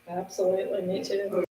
Absolutely, me too.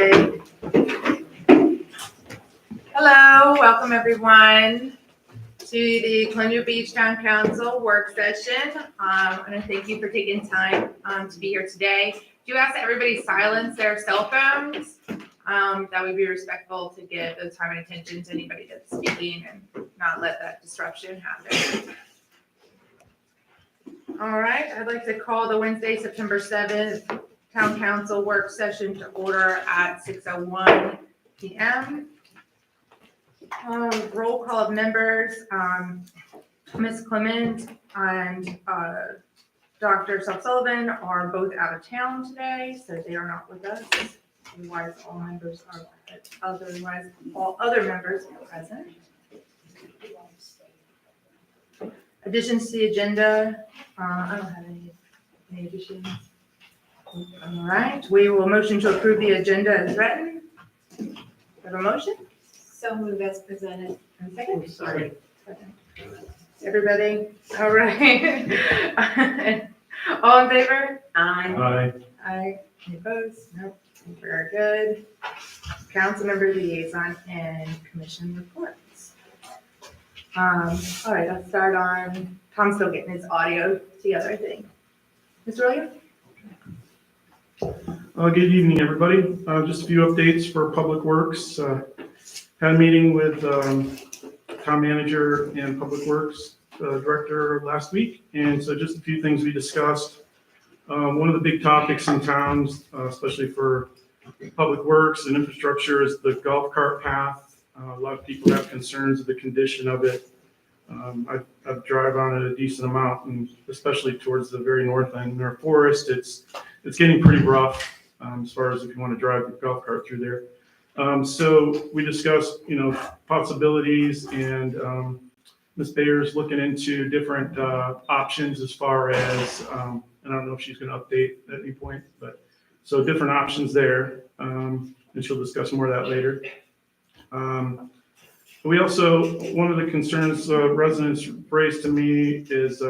Okay. Hello, welcome everyone to the Colonial Beach Town Council work session. I want to thank you for taking time to be here today. Do ask that everybody silence their cell phones. That would be respectful to give the time and attention to anybody that's speaking and not let that disruption happen. All right, I'd like to call the Wednesday, September 7th Town Council work session to order at 6:01 p.m. Roll call of members, Ms. Clement and Dr. Sullivan are both out of town today, so they are not with us. Otherwise, all other members are present. Additions to the agenda, I don't have any additions. All right, we will motion to approve the agenda as written. Have a motion? So move as presented. And second? Sorry. Second. Everybody, all right. All in favor? Aye. Aye. Any opposed? Nope. Very good. Council member liaison and commission reports. All right, let's start on, Tom's still getting his audio together, I think. Mr. Williams? Good evening, everybody. Just a few updates for Public Works. Had a meeting with town manager and Public Works director last week, and so just a few things we discussed. One of the big topics in towns, especially for Public Works and infrastructure, is the golf cart path. A lot of people have concerns of the condition of it. I drive on it a decent amount, and especially towards the very north end near Forest, it's getting pretty rough as far as if you want to drive the golf cart through there. So we discussed, possibilities, and Ms. Bayer's looking into different options as far as, and I don't know if she's going to update at any point, but so different options there, and she'll discuss more of that later. We also, one of the concerns residents raised to me is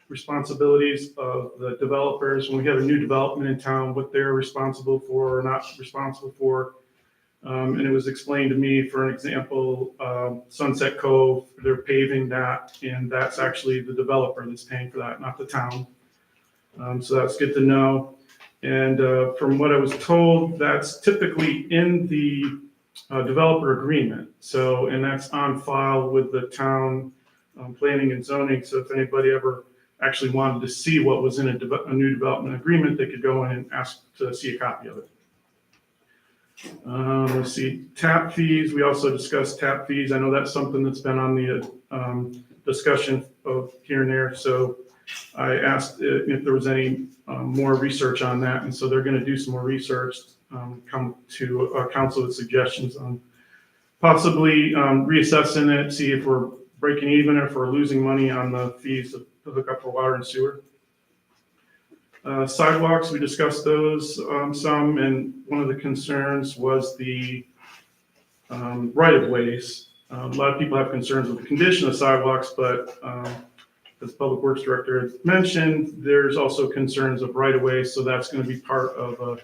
responsibilities of the developers. When we have a new development in town, what they're responsible for or not responsible for. And it was explained to me, for an example, Sunset Cove, they're paving that, and that's actually the developer that's paying for that, not the town. So that's good to know. And from what I was told, that's typically in the developer agreement. So, and that's on file with the town planning and zoning. So if anybody ever actually wanted to see what was in a new development agreement, they could go in and ask to see a copy of it. Let's see, tap fees. We also discussed tap fees. I know that's something that's been on the discussion of here and there. So I asked if there was any more research on that. And so they're going to do some more research, come to council with suggestions on possibly reassessing it, see if we're breaking even or if we're losing money on the fees to hook up for water and sewer. Sidewalks, we discussed those some, and one of the concerns was the right-of-ways. A lot of people have concerns with the condition of sidewalks, but as Public Works Director had mentioned, there's also concerns of right-of-ways, so that's going to be part of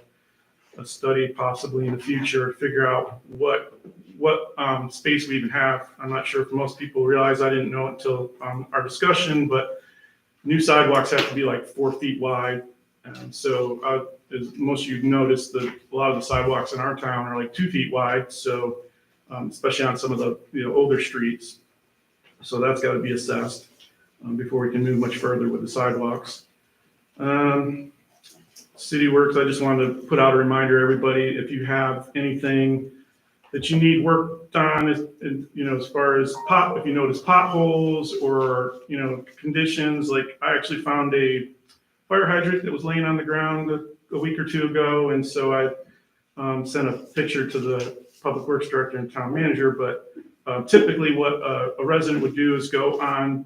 a study possibly in the future to figure out what space we even have. I'm not sure if most people realize, I didn't know until our discussion, but new sidewalks have to be like 4 feet wide. And so as most of you noticed, that a lot of the sidewalks in our town are like 2 feet wide. So especially on some of the older streets. So that's got to be assessed before we can move much further with the sidewalks. City Works, I just wanted to put out a reminder, everybody, if you have anything that you need worked on, as far as if you notice potholes or, conditions, like I actually found a fire hydrant that was laying on the ground a week or two ago. And so I sent a picture to the Public Works Director and Town Manager, but typically what a resident would do is go on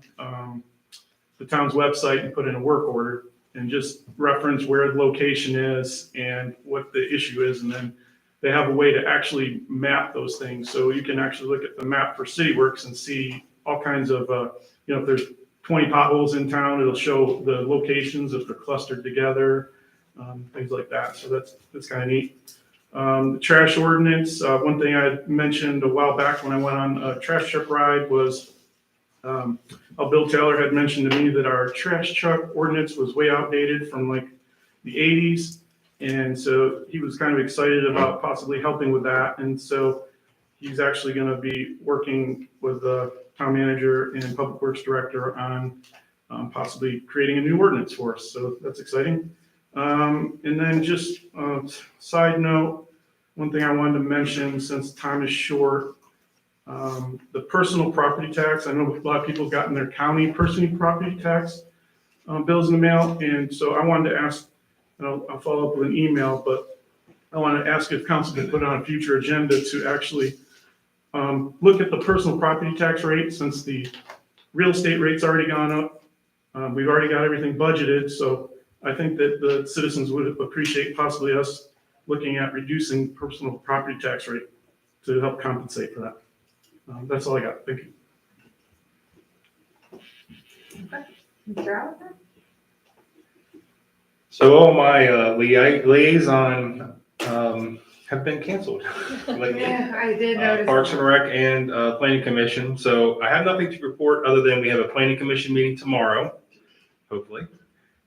the town's website and put in a work order and just reference where the location is and what the issue is. And then they have a way to actually map those things. So you can actually look at the map for City Works and see all kinds of, if there's 20 potholes in town, it'll show the locations if they're clustered together, things like that. So that's kind of neat. The trash ordinance, one thing I mentioned a while back when I went on a trash truck ride was, Bill Taylor had mentioned to me that our trash truck ordinance was way outdated from like the 80s. And so he was kind of excited about possibly helping with that. And so he's actually going to be working with the town manager and public works director on possibly creating a new ordinance for us. So that's exciting. And then just side note, one thing I wanted to mention since time is short, the personal property tax. I know a lot of people have gotten their county personal property tax bills in the mail. And so I wanted to ask, I'll follow up with an email, but I want to ask if council could put on a future agenda to actually look at the personal property tax rate, since the real estate rate's already gone up. We've already got everything budgeted, so I think that the citizens would appreciate possibly us looking at reducing personal property tax rate to help compensate for that. That's all I got. Thank you. Mr. Allison? So all my liaison have been canceled. Yeah, I did notice. Parks and that. Rec and Planning Commission. So I have nothing to report other than we have a Planning Commission meeting tomorrow, hopefully.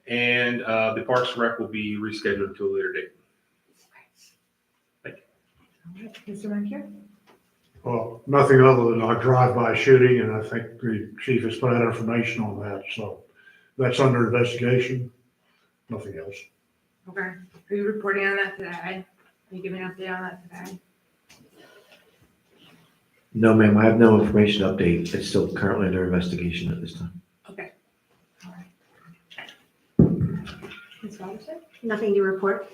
And the Parks and Rec will be rescheduled to a later date. Thank you. All right, Mr. Moncur? Well, nothing other than a drive-by shooting, and I think the chief has put out information on that, so that's under investigation. Nothing else. Okay. Are you reporting on that today? Are you giving an update on that today? No, ma'am, I have no information to update. It's still currently under investigation at this time. Okay. All right. Ms. Robertson? Nothing to report.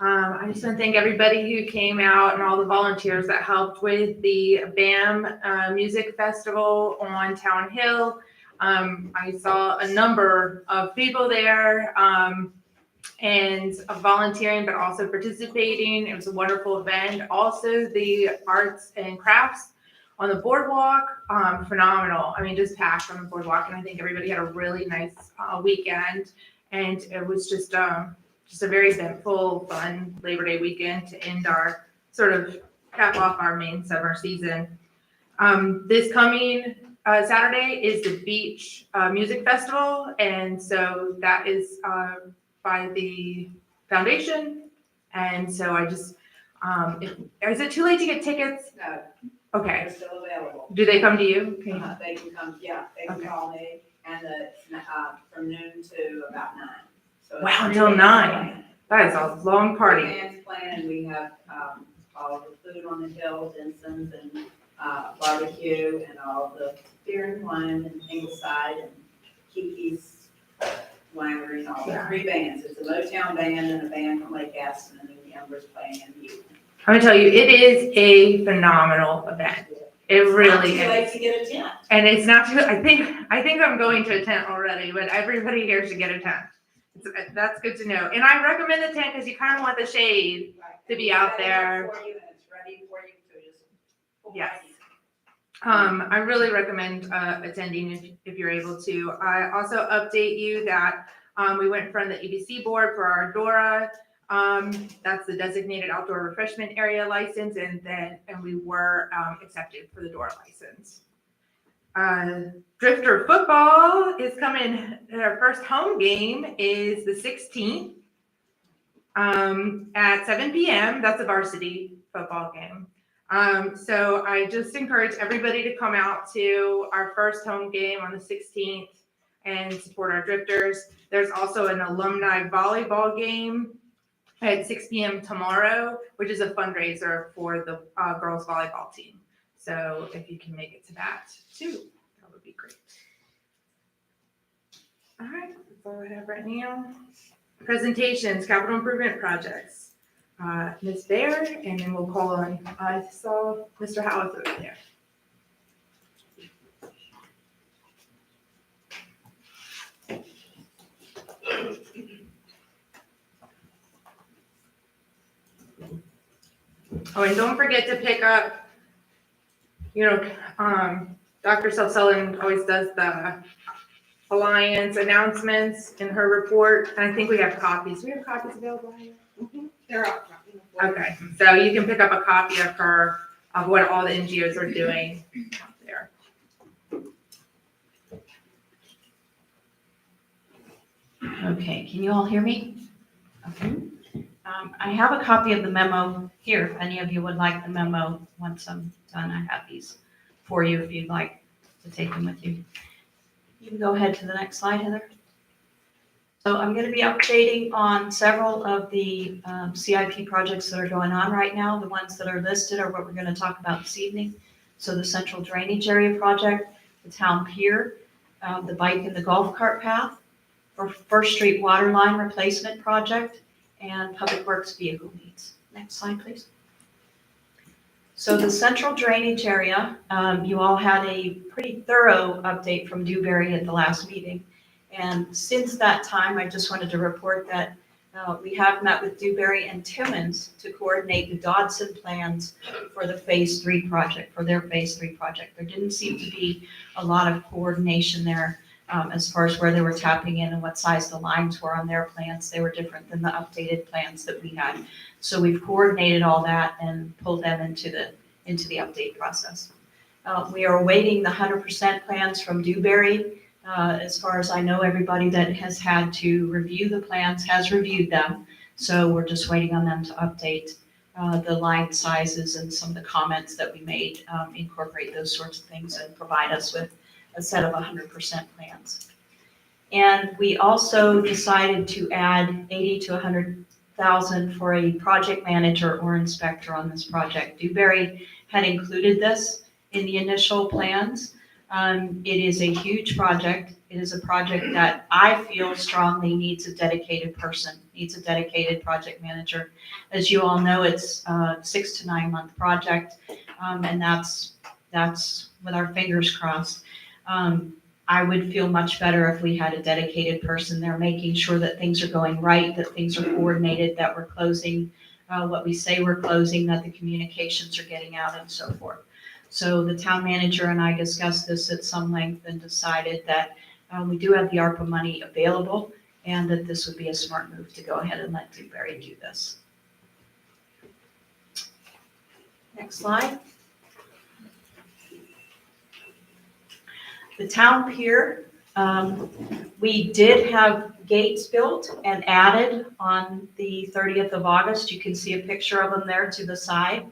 I just want to thank everybody who came out and all the volunteers that helped with the BAM Music Festival on Town Hill. I saw a number of people there and volunteering, but also participating. It was a wonderful event. Also, the arts and crafts on the boardwalk, phenomenal. I mean, just packed on the boardwalk, and I think everybody had a really nice weekend. And it was just a very eventful, fun Labor Day weekend to end our sort of cap off our main summer season. This coming Saturday is the Beach Music Festival, and so that is by the foundation. And so I just, is it too late to get tickets? No, Okay. they're still available. Do they come to you? Okay. They can come, yeah, they can Okay. call me, and from noon to about 9. So it's Wow, three until bands 9. playing. That is a long party. Three bands playing, and we have all of the food on the hill, Denson's and barbecue, and all the beer and wine, and Ingleside, and Kiki's Winery, and all the Yeah. 3 bands. It's a Motown band and a band from Lake Gaston, and then the Embers playing in the evening. I'm gonna tell you, it is a phenomenal event. It really Not too late is. to get a tent. And it's not too, I think I'm going to a tent already, but everybody here should get a tent. That's good to know. And I recommend the tent because you kind of want the shade. To be out there. For you, and it's ready for you to just. Yes. I really recommend attending if you're able to. I also update you that we went in front of the EBC board for our DORA. That's the designated outdoor refreshment area license, and we were accepted for the DORA license. Drifter football is coming. Their first home game is the 16th at 7 p.m. That's a varsity football game. So I just encourage everybody to come out to our first home game on the 16th and support our drifters. There's also an alumni volleyball game at 6 p.m. tomorrow, which is a fundraiser for the girls volleyball team. So if you can make it to that too, that would be great. All right, that's all I have right now. Presentations, capital improvement projects. Ms. Baer, and then we'll call on, I saw Mr. Howarth over there. Oh, and don't forget to pick up, Dr. Self-Sullivan always does the Alliance announcements in her report, and I think we have copies. Do we have copies available here? They're up front. Okay, so you can pick up a copy of her, of what all the NGOs are doing out there. Okay, can you all hear me? Okay. I have a copy of the memo here, if any of you would like the memo. Once I'm done, I have these for you if you'd like to take them with you. You can go ahead to the next slide, Heather. So I'm going to be updating on several of the CIP projects that are going on right now. The ones that are listed are what we're going to talk about this evening. So the central drainage area project, the town pier, the bike and the golf cart path, for First Street water line replacement project, and public works vehicle needs. Next slide, please. So the central drainage area, you all had a pretty thorough update from Dewberry at the last meeting. And since that time, I just wanted to report that we have met with Dewberry and Timmons to coordinate the Dodson plans for the Phase 3 project, for their Phase 3 project. There didn't seem to be a lot of coordination there as far as where they were tapping in and what size the lines were on their plans. They were different than the updated plans that we had. So we've coordinated all that and pulled them into the update process. We are awaiting the 100% plans from Dewberry. As far as I know, everybody that has had to review the plans has reviewed them. So we're just waiting on them to update the line sizes and some of the comments that we made, incorporate those sorts of things and provide us with a set of 100% plans. And we also decided to add 80 to 100,000 for a project manager or inspector on this project. Dewberry had included this in the initial plans. It is a huge project. It is a project that I feel strongly needs a dedicated person, needs a dedicated project manager. As you all know, it's a 6 to 9 month project, and that's with our fingers crossed. I would feel much better if we had a dedicated person there making sure that things are going right, that things are coordinated, that we're closing what we say we're closing, that the communications are getting out and so forth. So the town manager and I discussed this at some length and decided that we do have the ARPA money available and that this would be a smart move to go ahead and let Dewberry do this. Next slide. The town pier, we did have gates built and added on the 30th of August. You can see a picture of them there to the side.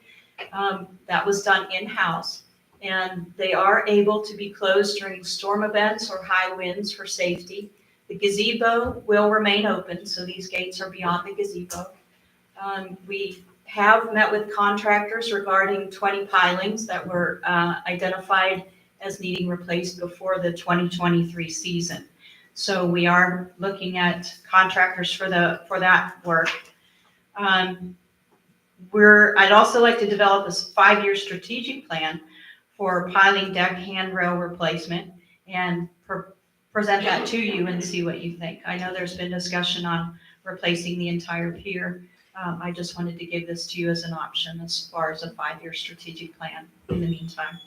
That was done in-house, and they are able to be closed during storm events or high winds for safety. The gazebo will remain open, so these gates are beyond the gazebo. We have met with contractors regarding 20 pilings that were identified as needing replaced before the 2023 season. So we are looking at contractors for that work. I'd also like to develop a 5-year strategic plan for piling deck handrail replacement and present that to you and see what you think. I know there's been discussion on replacing the entire pier. I just wanted to give this to you as an option as far as a 5-year strategic plan in the meantime.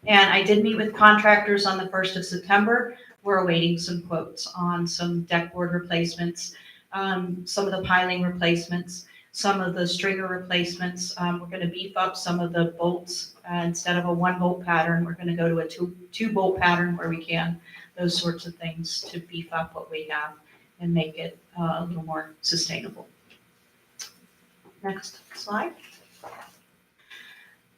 And I did meet with contractors on the 1st of September. We're awaiting some quotes on some deck board replacements, some of the piling replacements, some of the stringer replacements. We're going to beef up some of the bolts. Instead of a 1-bolt pattern, we're going to go to a 2-bolt pattern where we can, those sorts of things to beef up what we have and make it a little more sustainable. Next slide.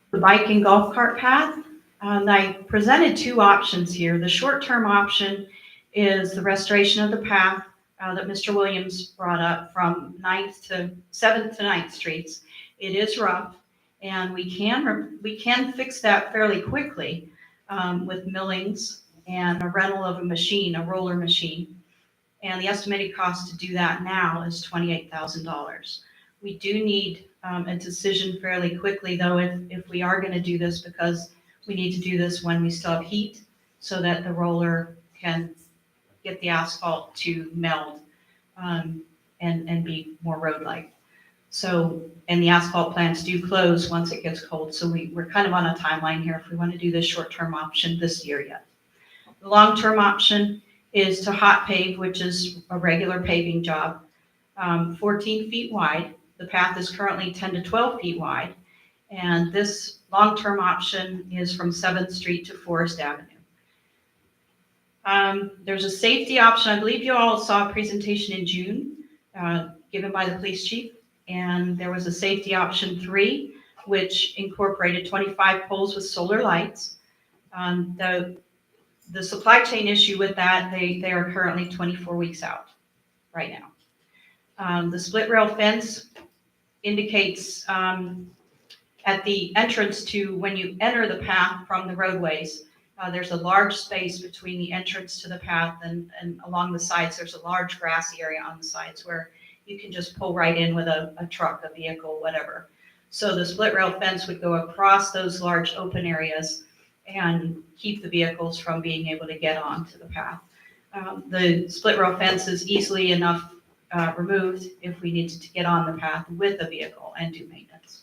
The bike and golf cart path. I presented 2 options here. The short-term option is the restoration of the path that Mr. Williams brought up from 7th to 9th Streets. It is rough, and we can fix that fairly quickly with millings and a rental of a machine, a roller machine. And the estimated cost to do that now is $28,000. We do need a decision fairly quickly, though, if we are going to do this, because we need to do this when we still have heat so that the roller can get the asphalt to meld and be more road-like. So, and the asphalt plants do close once it gets cold. So we're kind of on a timeline here if we want to do this short-term option this year yet. The long-term option is to hot pave, which is a regular paving job, 14 feet wide The path is currently 10 to 12 feet wide, and this long-term option is from 7th Street to Forest Avenue. There's a safety option. I believe you all saw a presentation in June given by the police chief, and there was a safety option 3, which incorporated 25 poles with solar lights. The supply chain issue with that, they are currently 24 weeks out right now. The split rail fence indicates at the entrance to when you enter the path from the roadways, there's a large space between the entrance to the path and along the sides, there's a large grassy area on the sides where you can just pull right in with a truck, a vehicle, whatever. So the split rail fence would go across those large open areas and keep the vehicles from being able to get onto the path. The split rail fence is easily enough removed if we needed to get on the path with a vehicle and do maintenance.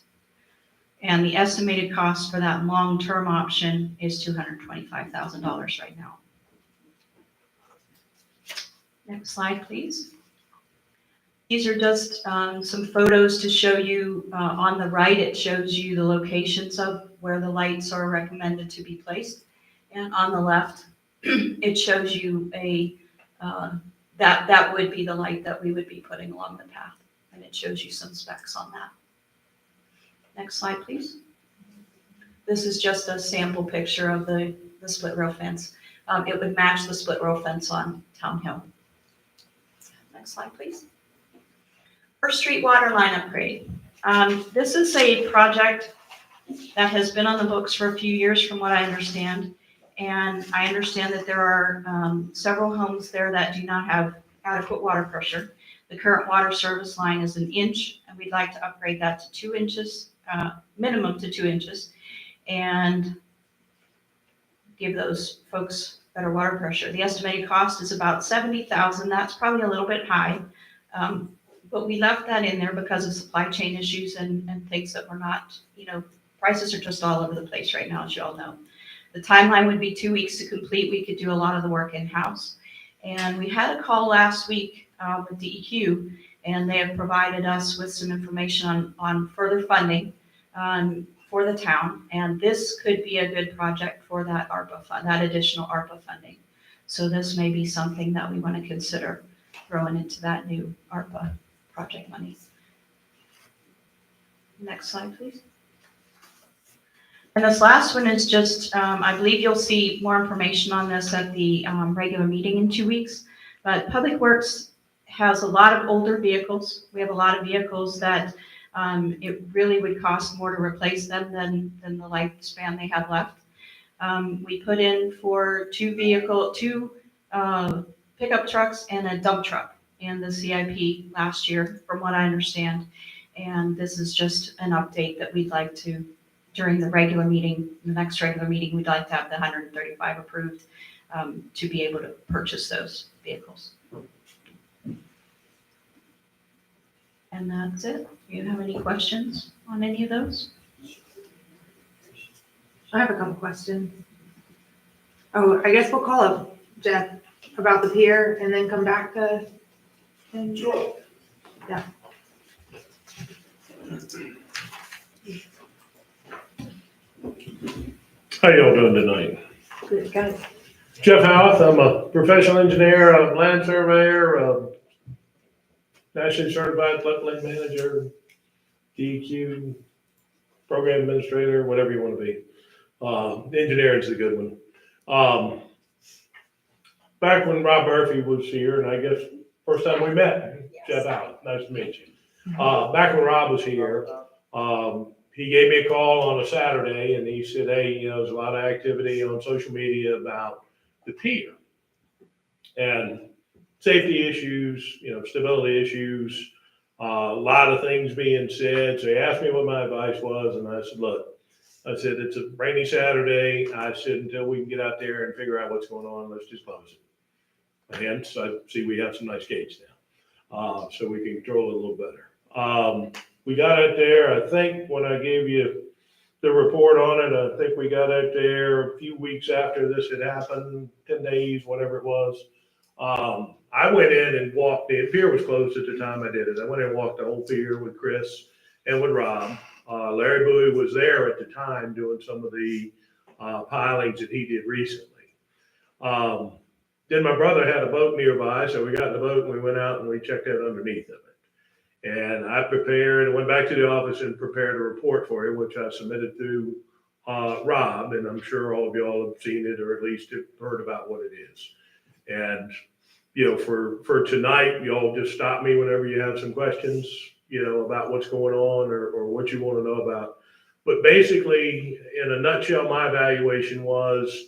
And the estimated cost for that long-term option is $225,000 right now. Next slide, please. These are just some photos to show you. On the right, it shows you the locations of where the lights are recommended to be placed. And on the left, it shows you that would be the light that we would be putting along the path. And it shows you some specs on that. Next slide, please. This is just a sample picture of the split rail fence. It would match the split rail fence on Town Hill. Next slide, please. First Street water line upgrade. This is a project that has been on the books for a few years from what I understand. And I understand that there are several homes there that do not have adequate water pressure. The current water service line is 1 inch, and we'd like to upgrade that to 2 inches, minimum to 2 inches, and give those folks better water pressure. The estimated cost is about $70,000. That's probably a little bit high, but we left that in there because of supply chain issues and things that were not, prices are just all over the place right now, as you all know. The timeline would be 2 weeks to complete. We could do a lot of the work in-house. And we had a call last week with DEQ, and they have provided us with some information on further funding for the town. And this could be a good project for that ARPA fund, that additional ARPA funding. So this may be something that we want to consider throwing into that new ARPA project money. Next slide, please. And this last one is just, I believe you'll see more information on this at the regular meeting in 2 weeks. But Public Works has a lot of older vehicles. We have a lot of vehicles that it really would cost more to replace them than the lifespan they have left. We put in for two pickup trucks and a dump truck in the CIP last year, from what I understand. And this is just an update that we'd like to, during the regular meeting, the next regular meeting, we'd like to have the 135 approved to be able to purchase those vehicles. And that's it. Do you have any questions on any of those? I have a couple questions. Oh, I guess we'll call up Jeff about the pier and then come back to him. Sure. Yeah. How y'all doing tonight? Good, guys. Jeff Howarth, I'm a professional engineer, a land surveyor, a nationally certified floodplain manager, DEQ, program administrator, whatever you want to be. Engineering's a good one. Back when Rob Murphy was here, and I guess first time we met, Jeff Howarth, nice to meet you. Back when Rob was here, he gave me a call on a Saturday and he said, hey, there's a lot of activity on social media about the pier and safety issues, stability issues, a lot of things being said. So he asked me what my advice was. And I said, look, it's a rainy Saturday. I said, until we can get out there and figure out what's going on, let's just close it. Hence, I see we have some nice gates now, so we can control it a little better. We got out there, I think when I gave you the report on it, I think we got out there a few weeks after this had happened, 10 days, whatever it was. I went in and walked in, Pier was closed at the time I did it. I went in and walked the whole Pier with Chris and with Rob. Larry Bowie was there at the time doing some of the pilings that he did recently. Then my brother had a boat nearby, so we got in the boat and we went out and we checked out underneath of it. And I prepared, I went back to the office and prepared a report for you, which I submitted to Rob, and I'm sure all of y'all have seen it or at least have heard about what it is. And, you know, for tonight, y'all just stop me whenever you have some questions, you know, about what's going on or what you want to know about. But basically, in a nutshell, my evaluation was,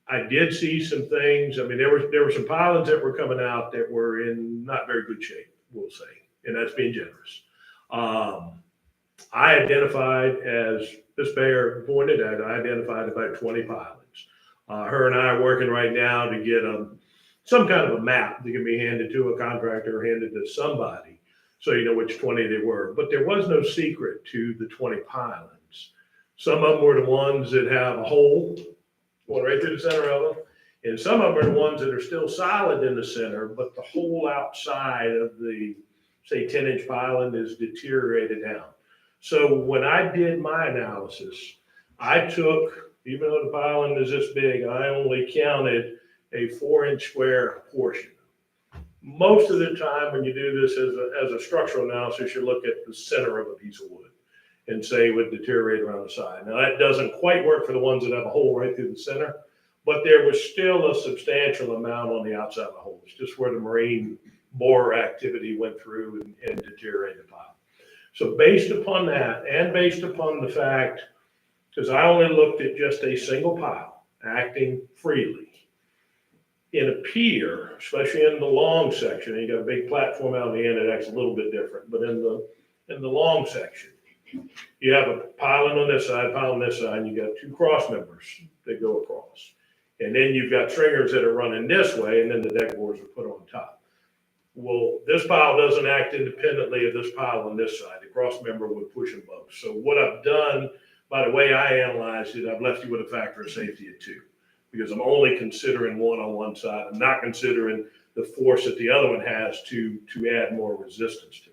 I did see some things. I mean, there were some pilings that were coming out that were in not very good shape, we'll say, and that's being generous. I identified, as this mayor pointed out, I identified about 20 pilings. Her and I are working right now to get some kind of a map that can be handed to a contractor or handed to somebody, so you know which 20 they were. But there was no secret to the 20 pilings. Some of them were the ones that have a hole going right through the center of them. And some of them are the ones that are still solid in the center, but the whole outside of the, say, 10-inch piling is deteriorated down. So when I did my analysis, I took, even though the piling is this big, I only counted a 4-inch square portion. Most of the time when you do this as a structural analysis, you look at the center of a piece of wood and say it would deteriorate around the side. Now that doesn't quite work for the ones that have a hole right through the center, but there was still a substantial amount on the outside of the hole. It's just where the marine borer activity went through and deteriorated the pile. So based upon that, and based upon the fact, because I only looked at just a single pile acting freely, in a pier, especially in the long section, you got a big platform out the end, it acts a little bit different, but in the long section, you have a piling on this side, pile on this side, and you got two cross members that go across. And then you've got stringers that are running this way, and then the deck boards are put on top. Well, this pile doesn't act independently of this pile on this side. The cross member would push them both. So what I've done, by the way I analyzed it, I've left you with a factor of safety of 2, because I'm only considering one on one side. I'm not considering the force that the other one has to add more resistance to it.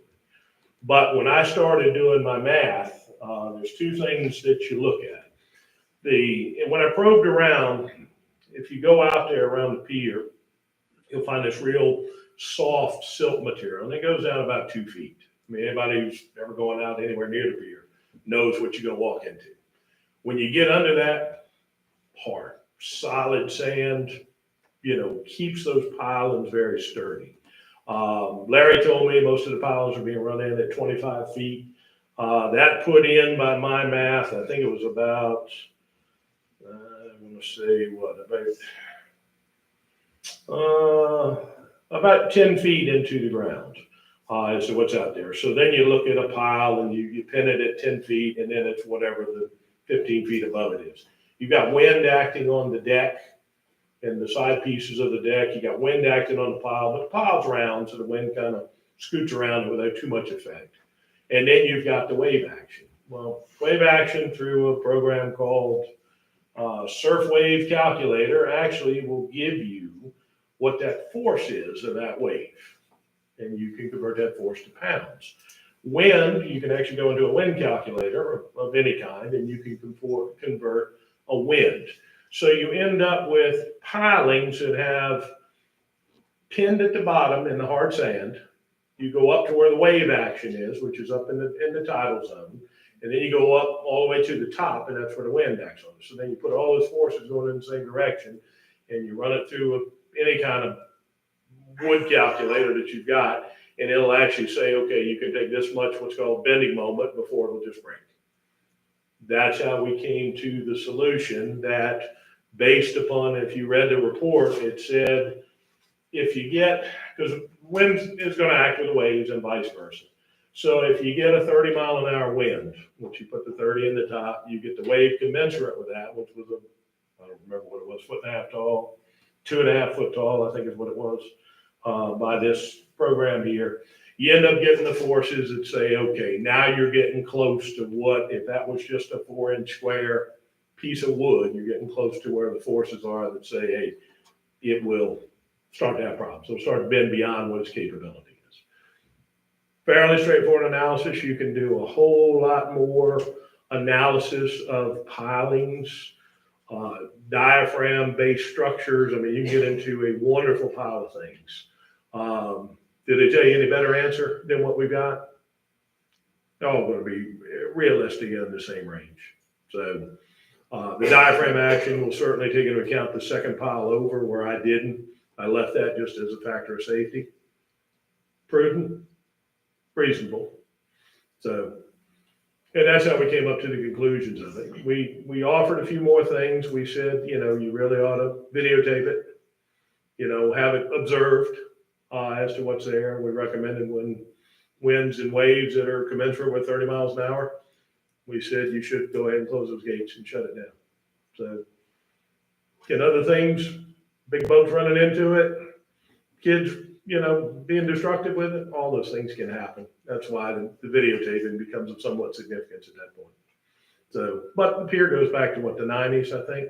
But when I started doing my math, there's 2 things that you look at. And when I probed around, if you go out there around the pier, you'll find this real soft silt material, and it goes down about 2 feet. I mean, anybody who's ever going out anywhere near the pier knows what you're gonna walk into. When you get under that, hard, solid sand, you know, keeps those pilings very sturdy. Larry told me most of the pilings are being run in at 25 feet. That put in, by my math, I think it was about, I'm going to say what, about 10 feet into the ground as to what's out there. So then you look at a pile and you pin it at 10 feet, and then it's whatever the 15 feet above it is. You've got wind acting on the deck and the side pieces of the deck. You got wind acting on the pile, but the pile's round, so the wind kind of scoots around it without too much effect. And then you've got the wave action. Well, wave action through a program called Surf Wave Calculator actually will give you what that force is of that wave. And you can convert that force to pounds. Wind, you can actually go into a wind calculator of any kind, and you can convert a wind. So you end up with pilings that have pinned at the bottom in the hard sand. You go up to where the wave action is, which is up in the tidal zone. And then you go up all the way to the top, and that's where the wind acts on. So then you put all those forces going in the same direction, and you run it through any kind of wood calculator that you've got, and it'll actually say, okay, you can take this much, what's called bending moment, before it'll just break. That's how we came to the solution that, based upon, if you read the report, it said, if you get, because wind is going to act with the waves and vice versa. So if you get a 30-mile-an-hour wind, which you put the 30 in the top, you get the wave commensurate with that, which was I don't remember what it was, 1.5 feet tall, 2.5 foot tall, I think is what it was, by this program here. You end up getting the forces that say, okay, now you're getting close to what, if that was just a 4-inch square piece of wood, you're getting close to where the forces are that say, hey, it will start to have problems. They'll start to bend beyond what its capability is. Fairly straightforward analysis. You can do a whole lot more analysis of pilings, diaphragm-based structures. I mean, you can get into a wonderful pile of things. Did they tell you any better answer than what we've got? They're all going to be realistic in the same range. So the diaphragm action will certainly take into account the second pile over where I didn't. I left that just as a factor of safety. Prudent, reasonable. So, and that's how we came up to the conclusions of it. We offered a few more things. We said, you know, you really ought to videotape it, you know, have it observed as to what's there. We recommended when winds and waves that are commensurate with 30 miles an hour, we said you should go ahead and close those gates and shut it down. So, get other things, big boats running into it, kids, you know, being destructive with it, all those things can happen. That's why the videotaping becomes of somewhat significance at that point. So, but the pier goes back to what, the 90s, I think,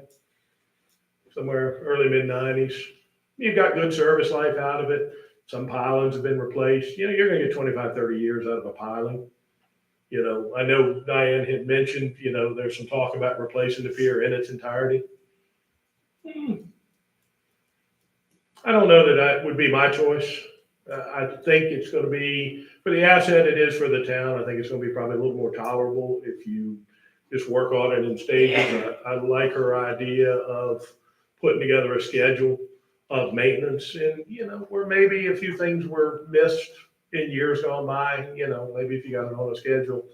somewhere early mid 90s. You've got good service life out of it. Some pilings have been replaced. You know, you're going to get 25, 30 years out of a piling. You know, I know Diane had mentioned, you know, there's some talk about replacing the pier in its entirety. I don't know that that would be my choice. I think it's going to be, for the asset it is for the town, I think it's going to be probably a little more tolerable if you just work on it in stages. I like her idea of putting together a schedule of maintenance, and, you know, where maybe a few things were missed in years gone by, you know, maybe if you got it on a schedule,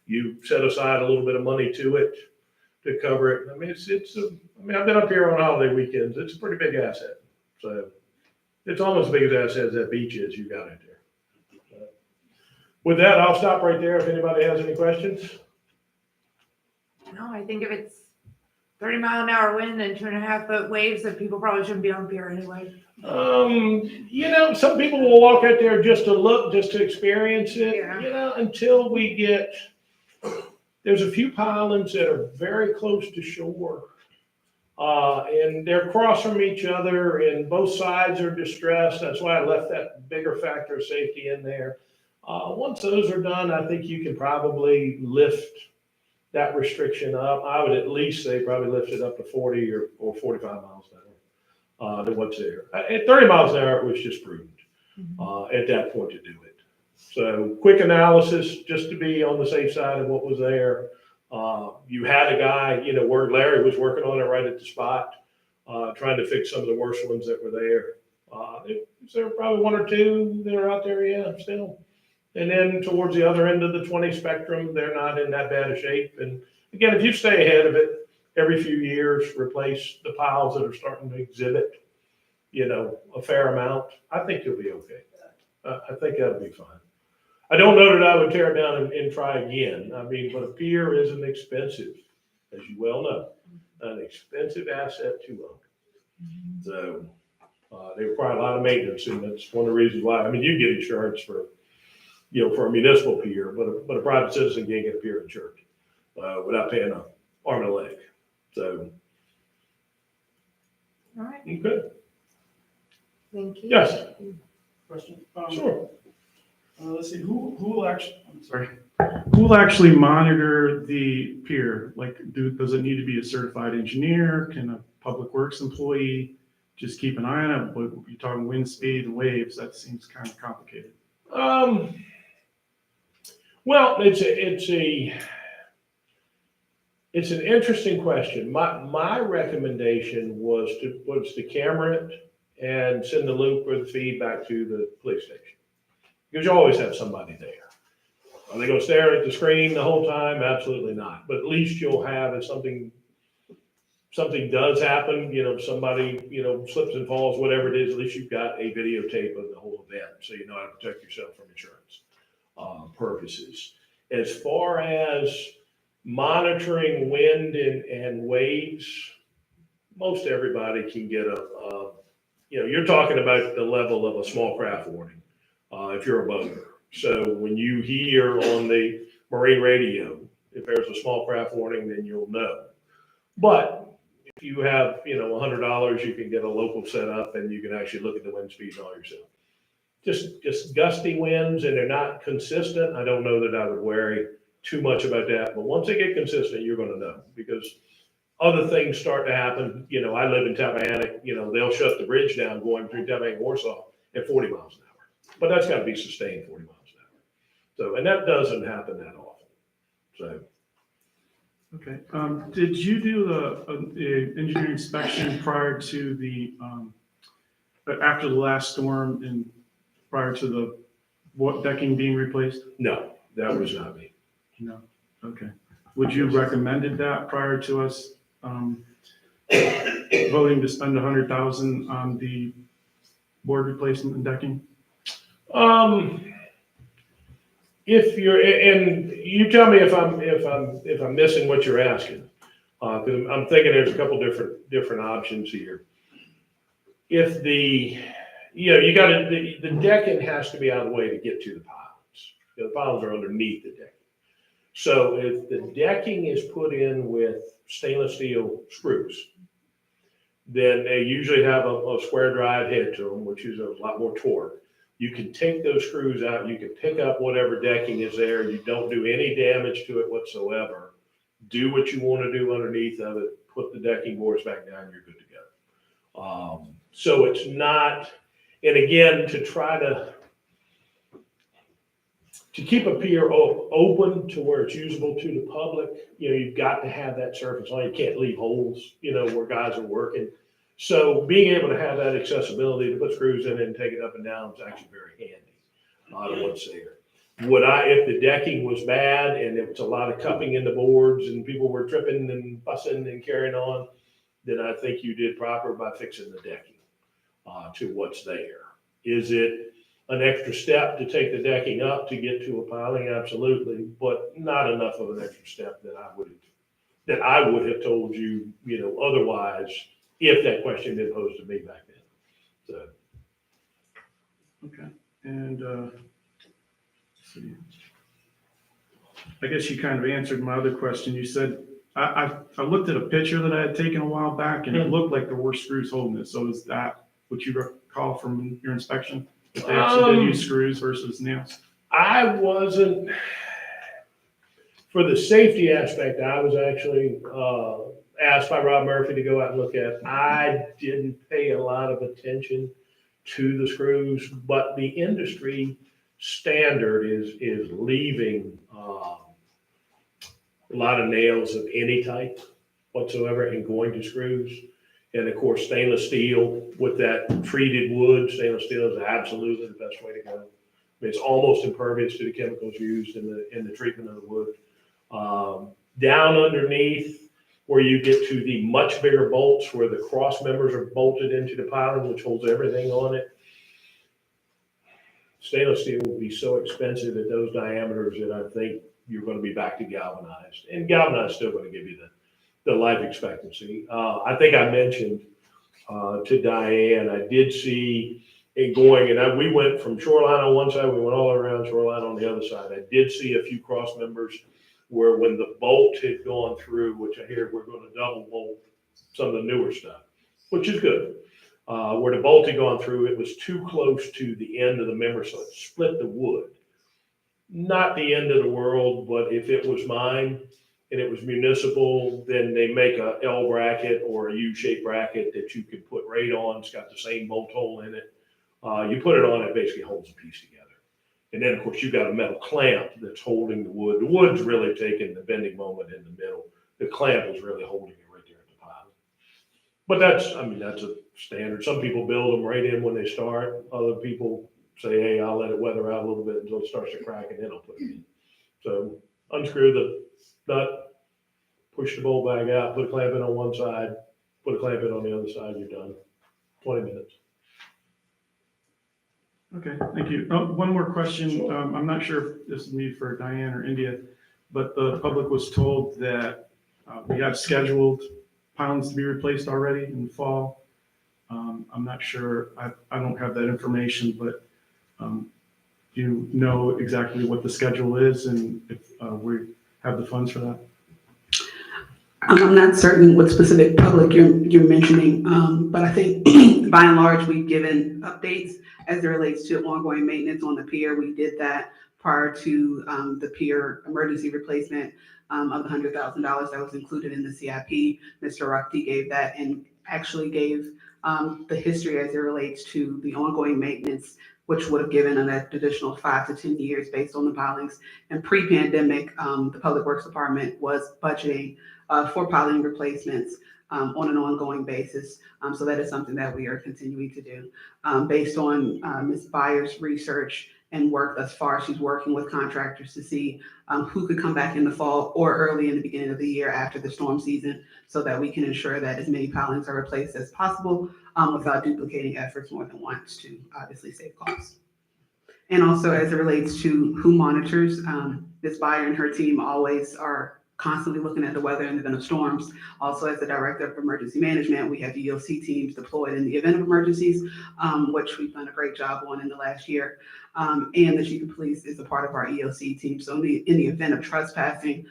you set aside a little bit of money to it to cover it. I mean, I've been up here on holiday weekends. It's a pretty big asset. So it's almost as big an asset as that beach is you got out there. With that, I'll stop right there if anybody has any questions. No, I think if it's 30-mile-an-hour wind and 2.5-foot waves, then people probably shouldn't be on pier anyway. You know, some people will walk out there just to look, just to experience it, Yeah. you know, until we get, there's a few pilings that are very close to shore. And they're across from each other and both sides are distressed. That's why I left that bigger factor of safety in there. Once those are done, I think you can probably lift that restriction up. I would at least say probably lift it up to 40 or 45 miles an hour to what's there. At 30 miles an hour, it was just prudent at that point to do it. So quick analysis just to be on the safe side of what was there. You had a guy, you know, where Larry was working on it right at the spot, trying to fix some of the worst ones that were there. There were probably one or two that are out there, yeah, still. And then towards the other end of the 20 spectrum, they're not in that bad a shape. And again, if you stay ahead of it, every few years, replace the piles that are starting to exhibit, you know, a fair amount, I think you'll be okay. I think that'll be fine. I don't know that I would tear it down and try again. I mean, but a pier is an expensive, as you well know, an expensive asset to own. So they require a lot of maintenance, and that's one of the reasons why. I mean, you get insurance for, you know, for a municipal pier, but a private citizen can't get a pier insured without paying an arm and a leg. So, All right, okay. thank you. Yes, Question? sure. Let's see, who will actually, I'm sorry. Who will actually monitor the pier? Like, does it need to be a certified engineer? Can a public works employee just keep an eye on it? But you're talking wind speed and waves, that seems kind of complicated. Well, it's an interesting question. My recommendation was to camera it and send the loop or the feed back to the police station. Because you always have somebody there. Are they going to stare at the screen the whole time? Absolutely not. But at least you'll have, if something does happen, you know, somebody, you know, slips and falls, whatever it is, at least you've got a videotape of the whole event. So you know how to protect yourself from insurance purposes. As far as monitoring wind and waves, most everybody can get you know, you're talking about the level of a small craft warning if you're a boater. So when you hear on the marine radio, if there's a small craft warning, then you'll know. But if you have, $100, you can get a local setup and you can actually look at the wind speeds all yourself. Just gusty winds and they're not consistent. I don't know that I would worry too much about that, but once they get consistent, you're gonna know because other things start to happen. I live in Tappahannock, they'll shut the bridge down going through Tappahannock, Warsaw at 40 miles an hour, but that's gotta be sustained 40 miles an hour. So, and that doesn't happen that often. So, Okay, did you do the engineering inspection prior to the, after the last storm and prior to the decking being replaced? no, that was not me. No, okay. Would you recommended that prior to us, voting to spend $100,000 on the board replacement and decking? If you're, and you tell me if I'm missing what you're asking, because I'm thinking there's a couple different options here. If the decking has to be out of the way to get to the pilings. The pilings are underneath the decking. So if the decking is put in with stainless steel screws, then they usually have a square drive head to them, which is a lot more torque. You can take those screws out, you can pick up whatever decking is there, you don't do any damage to it whatsoever. Do what you want to do underneath of it, put the decking boards back down, you're good to go. So it's not, and again, to try to keep a pier open to where it's usable to the public, you've got to have that surface on. You can't leave holes, where guys are working. So being able to have that accessibility to put screws in it and take it up and down is actually very handy. I would say here. If the decking was bad and there was a lot of cupping in the boards and people were tripping and fussing and carrying on, then I think you did proper by fixing the decking to what's there. Is it an extra step to take the decking up to get to a piling? Absolutely, but not enough of an extra step that I would have told you, otherwise, if that question had been posed to me back then. So. Okay, and let's see. I guess you kind of answered my other question. You said, I looked at a picture that I had taken a while back and it looked like there were screws holding it. So is that what you recall from your inspection? That they actually did use screws versus nails? I wasn't, for the safety aspect, I was actually asked by Rob Murphy to go out and look at. I didn't pay a lot of attention to the screws, but the industry standard is leaving a lot of nails of any type whatsoever and going to screws. And of course, stainless steel with that treated wood, stainless steel is absolutely the best way to go. I mean, it's almost impervious to the chemicals used in the treatment of the wood. Down underneath where you get to the much bigger bolts where the cross members are bolted into the piling, which holds everything on it. Stainless steel will be so expensive at those diameters that I think you're going to be back to galvanized. And galvanized is still going to give you the life expectancy. I think I mentioned to Diane, I did see it going, and we went from shoreline on one side, we went all around shoreline on the other side. I did see a few cross members where when the bolt had gone through, which I hear we're going to double bolt some of the newer stuff, which is good. Where the bolt had gone through, it was too close to the end of the member, so it split the wood. Not the end of the world, but if it was mine and it was municipal, then they make a L bracket or a U-shaped bracket that you can put right on. It's got the same bolt hole in it. You put it on, it basically holds the piece together. And then, of course, you've got a metal clamp that's holding the wood. The wood's really taking the bending moment in the middle. The clamp is really holding it right there at the bottom. But that's a standard. Some people build them right in when they start. Other people say, hey, I'll let it weather out a little bit until it starts to crack and then I'll put it in. So unscrew the nut, push the bolt back out, put a clamp in on one side, put a clamp in on the other side, you're done. 20 minutes. Okay, thank you. One more question. I'm not sure if this is me for Diane or India, but the public was told that we have scheduled pilings to be replaced already in the fall. I'm not sure. I don't have that information, but do you know exactly what the schedule is and if we have the funds for that? I'm not certain what specific public you're mentioning, but I think by and large, we've given updates as it relates to ongoing maintenance on the pier. We did that prior to the pier emergency replacement of the $100,000 that was included in the CIP. Mr. Ruckty gave that and actually gave the history as it relates to the ongoing maintenance, which would have given an additional 5 to 10 years based on the pilings. And pre-pandemic, the Public Works Department was budgeting for piling replacements on an ongoing basis. So that is something that we are continuing to do. Based on Ms. Byers' research and work thus far, she's working with contractors to see who could come back in the fall or early in the beginning of the year after the storm season, so that we can ensure that as many pilings are replaced as possible without duplicating efforts more than once to obviously save costs. And also as it relates to who monitors, Ms. Byer and her team always are constantly looking at the weather in the event of storms. Also, as the Director of Emergency Management, we have EOC teams deployed in the event of emergencies, which we've done a great job on in the last year. And the Chief of Police is a part of our EOC team. So in the event of trespassing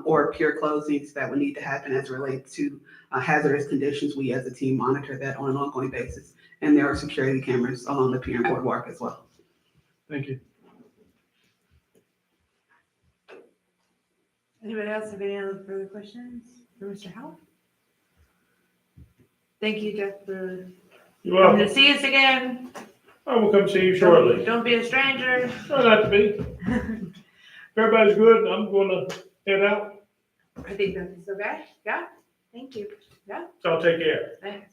or pier closings that would need to happen as it relates to hazardous conditions, we as a team monitor that on an ongoing basis. And there are security cameras along the pier and boardwalk as well. Thank you. Anybody else have any other further questions for Mr. Howell? Thank you, Jeff, for You're coming welcome. to see us again. I will come see you shortly. Don't be a stranger. Try not to be. If everybody's good, I'm gonna head out. I think that's okay. Yeah, thank you. So take care. Thanks.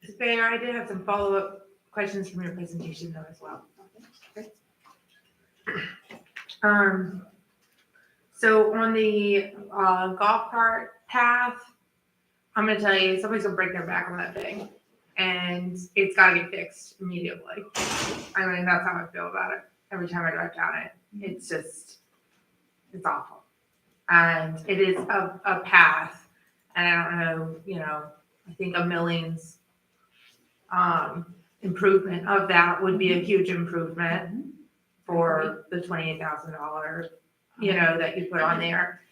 Ms. Bayer, I did have some follow-up questions from your presentation though as well. Okay. So on the golf cart path, I'm gonna tell you, somebody's gonna break their back on that thing, and it's gotta get fixed immediately. I mean, that's how I feel about it every time I drive down it. It's just, it's awful. And it is a path, and I don't know, you know, I think a millings improvement of that would be a huge improvement for the $28,000, you know, that you put on there.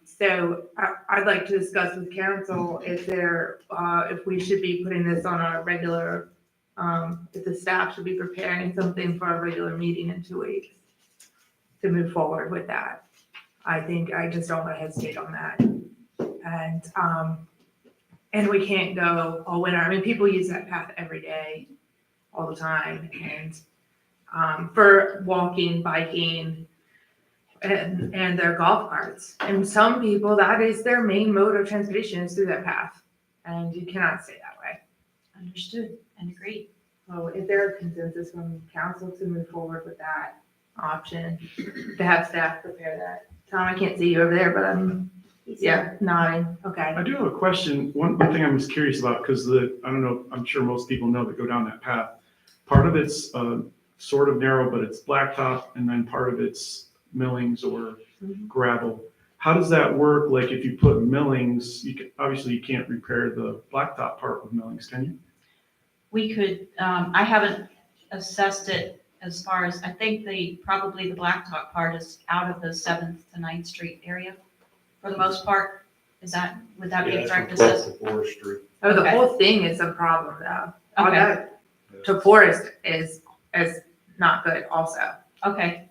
So I'd like to discuss with council if there, if we should be putting this on our regular, if the staff should be preparing something for a regular meeting in 2 weeks to move forward with that. I think I just don't want to hesitate on that. And we can't go all winter. I mean, people use that path every day, all the time, and for walking, biking, and their golf carts. And some people, that is their main mode of transportation is through that path. And you cannot stay that way. Understood and agreed. So if there is consensus from council to move forward with that option, to have staff prepare that. Tom, I can't see you over there, but I'm, yeah, nodding. Okay. I do have a question. One thing I'm just curious about, because I don't know, I'm sure most people know that go down that path. Part of it's sort of narrow, but it's blacktop, and then part of it's millings or gravel. How does that work? Like if you put millings, obviously you can't repair the blacktop part with millings, can you? We could, I haven't assessed it as far as, I think probably the blacktop part is out of the 7th to 9th Street area for the most part. Would that be a correct assessment? Oh, the Okay. whole thing is a problem though. All Okay. that to forest is not good also. Okay,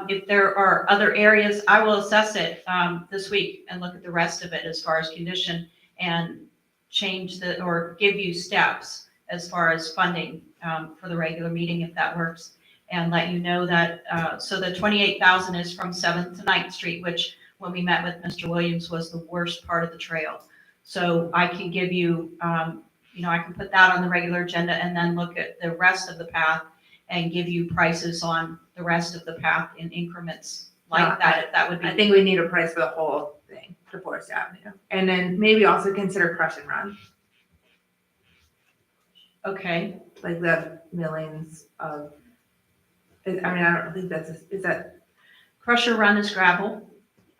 if there are other areas, I will assess it this week and look at the rest of it as far as condition and change or give you steps as far as funding for the regular meeting, if that works, and let you know that, so the 28,000 is from 7th to 9th Street, which when we met with Mr. Williams was the worst part of the trail. So I can give you, I can put that on the regular agenda and then look at the rest of the path and give you prices on the rest of the path in increments like that, if that would be. I think we need a price for the whole thing, to Forest Avenue. And then maybe also consider crush and run, Okay, like the millings of, I mean, I don't think is that? Crusher Run is gravel.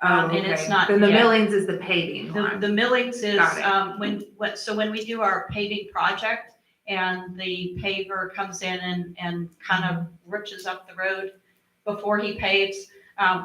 And it's okay. not. Then the yeah. millings is the paving The one. millings is, Got when we do our paving project and the paver comes in and kind of riches up the road before he paves,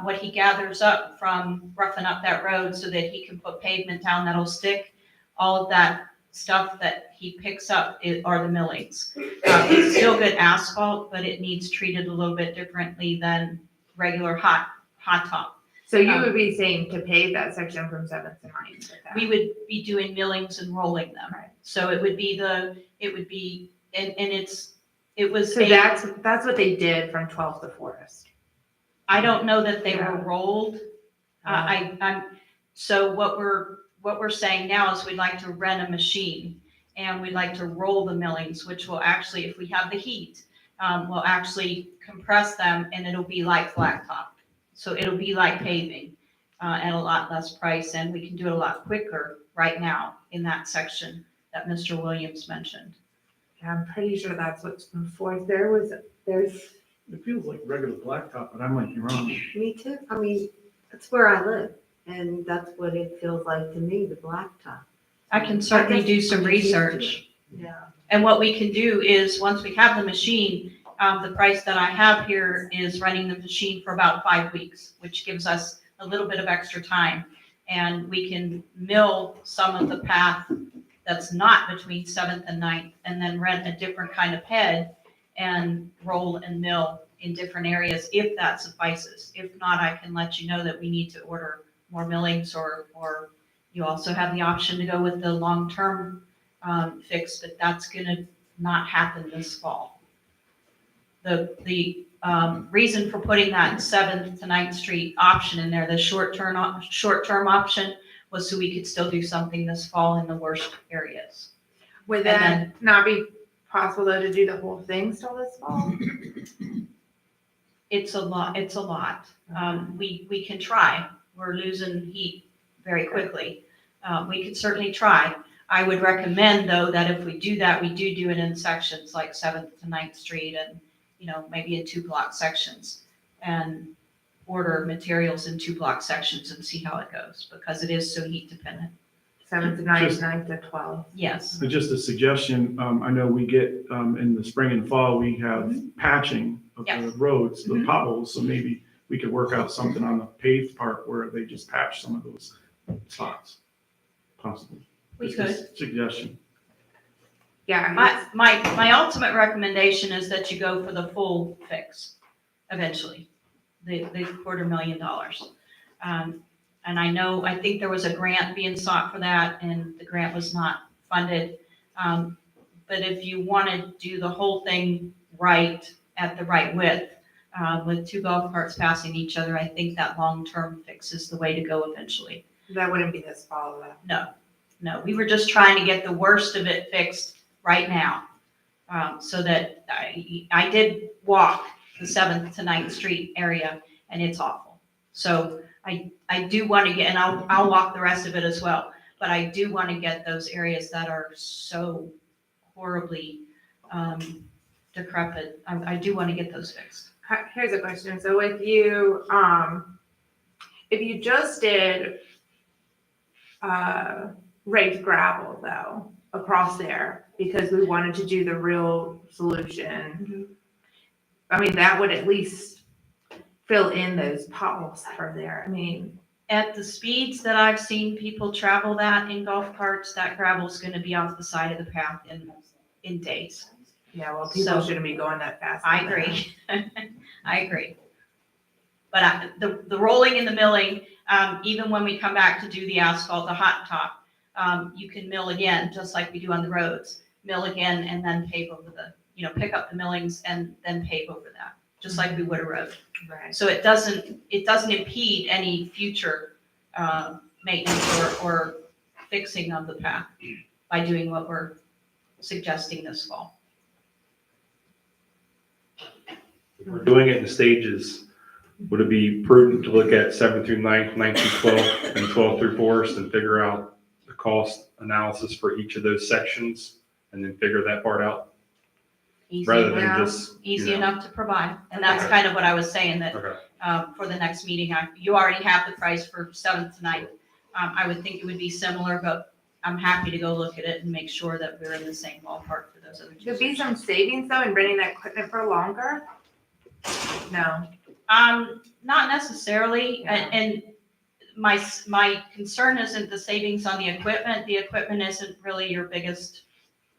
what he gathers up from roughing up that road so that he can put pavement down that'll stick, all of that stuff that he picks up are the millings. It's still good asphalt, but it needs treated a little bit differently than regular hot top. So you would be saying to pave that section from 7th to 9th? We would be doing millings and rolling them. Right. So it would be, it was. So that's what they did from 12th to Forest. I don't know that they were Yeah. rolled. So what we're saying now is we'd like to rent a machine and we'd like to roll the millings, which will actually, if we have the heat, we'll actually compress them and it'll be like blacktop. So it'll be like paving, at a lot less price, and we can do it a lot quicker right now in that section that Mr. Williams mentioned. Yeah, I'm pretty sure that's what's from Forest. There's, It feels like regular blacktop, but I might be wrong. Me too. I mean, that's where I live, and that's what it feels like to me, the blacktop. I can certainly do some research. Yeah. And what we can do is, once we have the machine, the price that I have here is running the machine for about 5 weeks, which gives us a little bit of extra time. And we can mill some of the path that's not between 7th and 9th, and then rent a different kind of head and roll and mill in different areas if that suffices. If not, I can let you know that we need to order more millings, or you also have the option to go with the long-term fix, but that's gonna not happen this fall. The reason for putting that 7th to 9th Street option in there, the short-term option, was so we could still do something this fall in the worst areas. would And that not be possible though to do the whole thing still this fall? It's a lot. We can try. We're losing heat very quickly. We could certainly try. I would recommend, though, that if we do that, we do it in sections like 7th to 9th Street and, maybe in 2-block sections, and order materials in 2-block sections and see how it goes, because it is so heat dependent. 7th to 9th, Just- 9th to 12th. Yes. So just a suggestion, I know we get, in the spring and fall, we have patching of the Yes. roads, the Mhm. potholes, so maybe we could work out something on the paved part where they just patch some of those spots, possibly. We Just a could. Suggestion. Yeah. My ultimate recommendation is that you go for the full fix eventually, the $250,000. And I think there was a grant being sought for that, and the grant was not funded. But if you want to do the whole thing right at the right width, with 2 golf carts passing each other, I think that long-term fix is the way to go eventually. That wouldn't be this fall though. No, we were just trying to get the worst of it fixed right now. So that I did walk the 7th to 9th Street area, and it's awful. So I do want to get, and I'll walk the rest of it as well, but I do want to get those areas that are so horribly decrepit. I do want to get those fixed. Here's a question. So with you, if you just did raked gravel though, across there, because we wanted to do the real solution, I mean, that would at least fill in those potholes that are there. I mean, At the speeds that I've seen people travel that in golf carts, that gravel's going to be off the side of the path in days. yeah, well, people So- shouldn't be going that fast. I agree. I agree. But the rolling and the milling, even when we come back to do the asphalt, the hot top, you can mill again, just like we do on the roads. Mill again and then pave over pick up the millings and then pave over that, just like we would a road. Right. So it doesn't impede any future maintenance or fixing of the path by doing what we're suggesting this fall. If we're doing it in stages, would it be prudent to look at 7th through 9th, 9th through 12th, and 12th through Forest, and figure out the cost analysis for each of those sections, and then figure that part out? Easy, Rather than Yeah. just, easy you know. enough to provide. And that's Okay. kind of what I was saying, that Okay. for the next meeting, you already have the price for 7th to 9th. I would think it would be similar, but I'm happy to go look at it and make sure that we're in the same ballpark for those other two. Could be some sections. savings though in renting that equipment for longer? No. Not necessarily, and my concern isn't the savings on the equipment. The equipment isn't really your biggest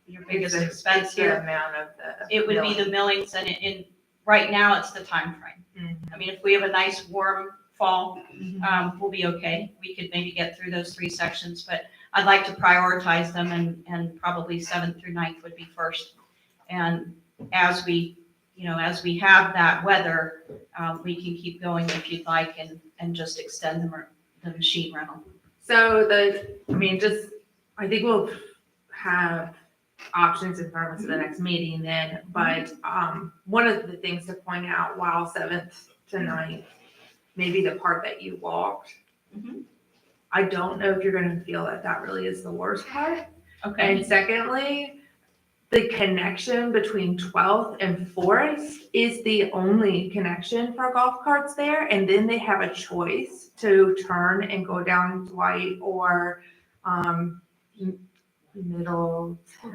expense It's the here. amount of the. It would be the millings, and right now it's the time frame. I mean, if we have a nice warm fall, we'll be okay. We could maybe get through those 3 sections, but I'd like to prioritize them, and probably 7th through 9th would be first. And as we have that weather, we can keep going if you'd like, and just extend the machine rental. So I think we'll have options in front of us at the next meeting then, but, one of the things to point out while 7th to 9th, maybe the part that you walked, Mhm. I don't know if you're gonna feel that really is the worst part. Okay. And secondly, the connection between 12th and Forest is the only connection for golf carts there. And then they have a choice to turn and go down Dwight or Middle. I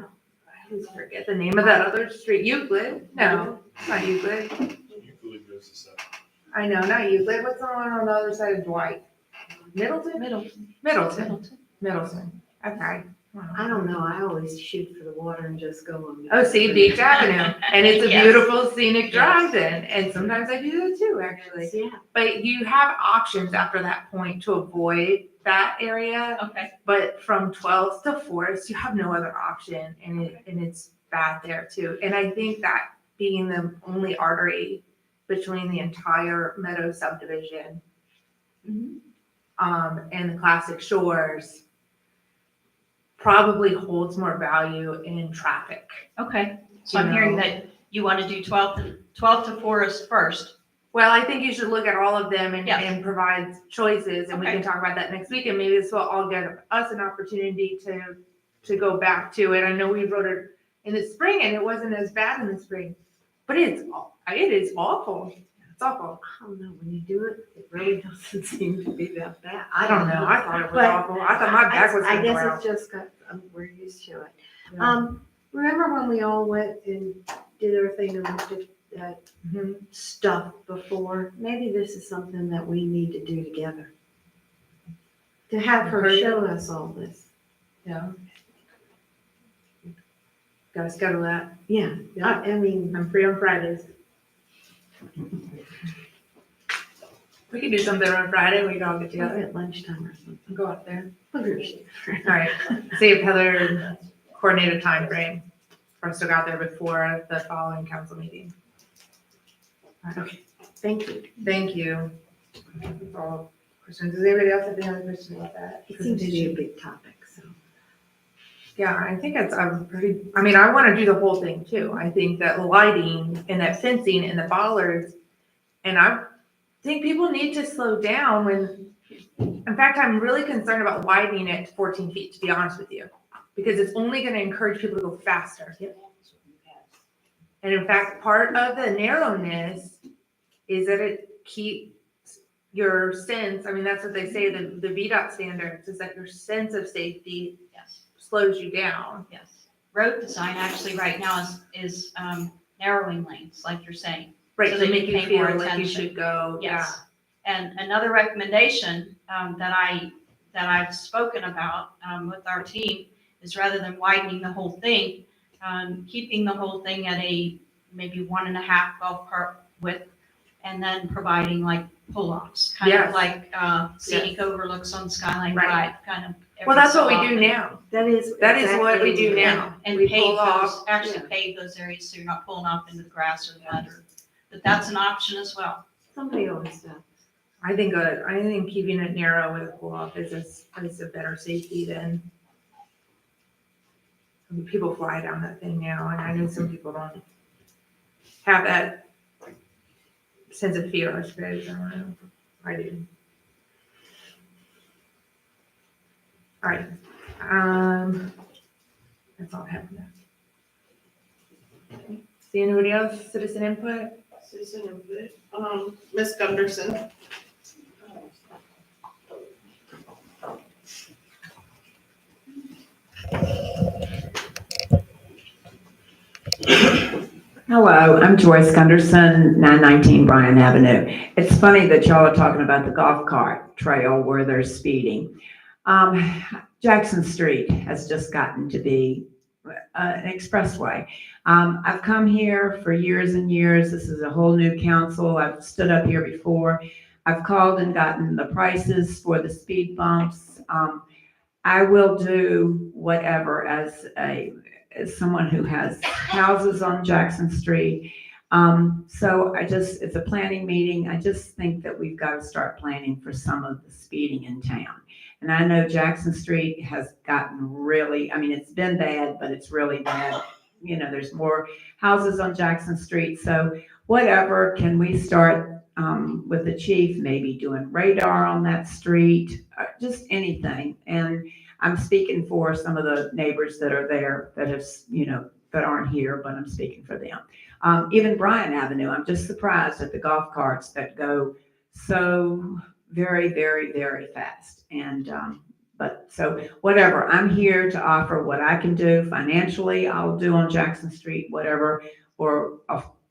always forget the name of that other street. Euclid? No, not Euclid. I know, not Euclid. What's the one on the other side of Dwight? Middleton? Middleton. Okay. I don't know, I always shoot for the water and just go on. Oh, see, Beach Avenue, and it's a Yes. beautiful scenic drive then, and sometimes I do that too, actually. Yeah, But you have options after that point to avoid that area, Okay. but from 12th to Forest, you have no other option, and it's bad there too. And I think that being the only artery between the entire Meadow subdivision, Mhm. and the Classic Shores probably holds more value in traffic. Okay. So I'm hearing that you want to do 12 to Forest first. Well, I think you should look at all of them and, Yes. and provide choices, and we Okay. can talk about that next week, and maybe this will all give us an opportunity to go back to it. I know we wrote it in the spring, and it wasn't as bad in the spring, but it is awful. It's awful. I don't know, when you do it, it really doesn't seem to be that bad. I don't know. I thought it was But awful. I thought my back was I gonna go guess out. it's just got, we're used to it. Yeah. Remember when we all went and did our thing and looked at Mhm. stuff before? Maybe this is something that we need to do together. To have her show us all this. Yeah. Gotta schedule that. Yeah, I mean, I'm free on Fridays. We could do something on Friday. We could all get maybe together at lunchtime or something. and go up there. Understand. All right. See if Heather coordinate a time frame for us to go out there before the following council meeting. Okay, thank you. Thank you. That's all questions. Does anybody else have any other questions about that? It seems to be a big topic, so. Yeah, I think it's I want to do the whole thing too. I think that lighting and that fencing and the bollards, and I think people need to slow down in fact, I'm really concerned about widening it to 14 feet, to be honest with you, because it's only going to encourage people to go faster. And in fact, part of the narrowness is that it keeps your sense, that's what they say, the VDOT standards, is that your sense of safety Yes. slows you down. Yes. Road design actually right now is narrowing lanes, like you're saying. Right, So to that make you you pay feel more like you attention. should go, yeah. Yes. And another recommendation that I've spoken about with our team is rather than widening the whole thing, keeping the whole thing at a maybe 1.5 golf cart width, and then providing like pull-offs, kind Yes. of like scenic overlooks on Skyline Right. Drive, kind of. Well, every that's so what we do often. now. That is what we do exactly- now. And We pave pull those, off, actually yeah. pave those areas so you're not pulling off into the grass or the mud. But that's an option as well. Somebody always does. I think keeping it narrow with a pull off is a better safety than people fly down that thing now, and I know some people don't have that sense of fear, I suppose. I don't know. I do. All right. That's all I have for that. See anybody else? Citizen input? Citizen input, Ms. Gunderson. Hello, I'm Joyce Gunderson, 919 Bryan Avenue. It's funny that y'all are talking about the golf cart trail where they're speeding. Jackson Street has just gotten to be an expressway. I've come here for years and years. This is a whole new council. I've stood up here before. I've called and gotten the prices for the speed bumps. I will do whatever as someone who has houses on Jackson Street. So it's a planning meeting. I just think that we've got to start planning for some of the speeding in town. And I know Jackson Street has gotten really, I mean, it's been bad, but it's really bad. You know, there's more houses on Jackson Street. So whatever, can we start with the chief, maybe doing radar on that street, just anything. And I'm speaking for some of the neighbors that are there that have, that aren't here, but I'm speaking for them. Even Bryan Avenue, I'm just surprised at the golf carts that go so very, very, very fast. And, but so whatever, I'm here to offer what I can do financially, I'll do on Jackson Street, whatever, or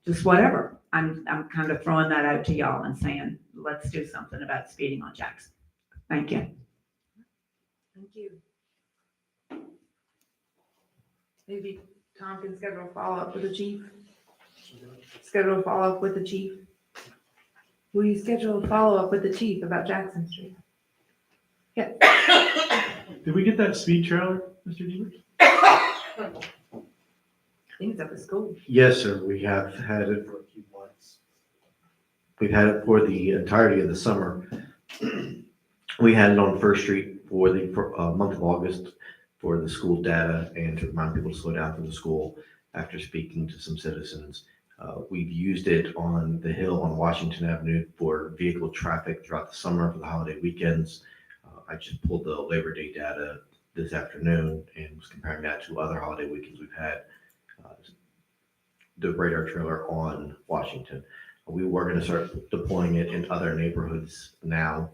just whatever. I'm kind of throwing that out to y'all and saying, let's do something about speeding on Jackson. Thank you. Thank you. Maybe Tom can schedule a follow-up with the chief. Schedule a follow-up with the chief. Will you schedule a follow-up with the chief about Jackson Street? Yeah. Did we get that speed trailer, Mr. Devers? I think it's up at school. Yes, sir. We have had it for a few months. We've had it for the entirety of the summer. We had it on First Street for the month of August for the school data and to remind people to slow down for the school after speaking to some citizens. We've used it on the hill on Washington Avenue for vehicle traffic throughout the summer for the holiday weekends. I just pulled the Labor Day data this afternoon and was comparing that to other holiday weekends we've had. The radar trailer on Washington. We were going to start deploying it in other neighborhoods now,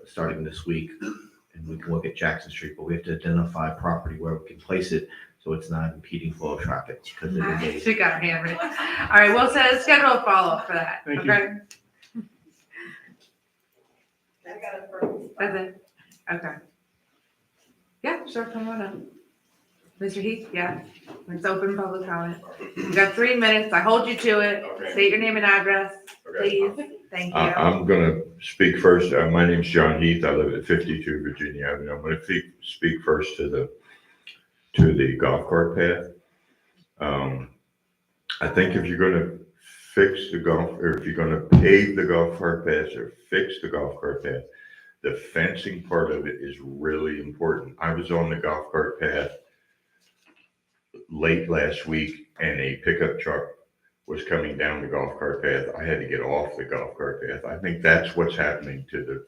starting this week, and we can look at Jackson Street, but we have to identify property where we can place it so it's not impeding flow of traffic. Because it is She got her hand ready. All right, we'll schedule a follow-up for that. Thank you. Okay. I got it for. That's it. Okay. Yeah, sure, come on up. Mr. Heath, yeah, it's open public comment. You've got 3 minutes, I hold you to it. Okay. State your name and address, Okay. please. Thank you. I'm gonna speak first. My name's John Heath. I live at 52 Virginia Avenue. I'm gonna speak first to the golf cart path. I think if you're gonna fix the golf, or if you're gonna pave the golf cart path or fix the golf cart path, the fencing part of it is really important. I was on the golf cart path late last week and a pickup truck was coming down the golf cart path. I had to get off the golf cart path. I think that's what's happening to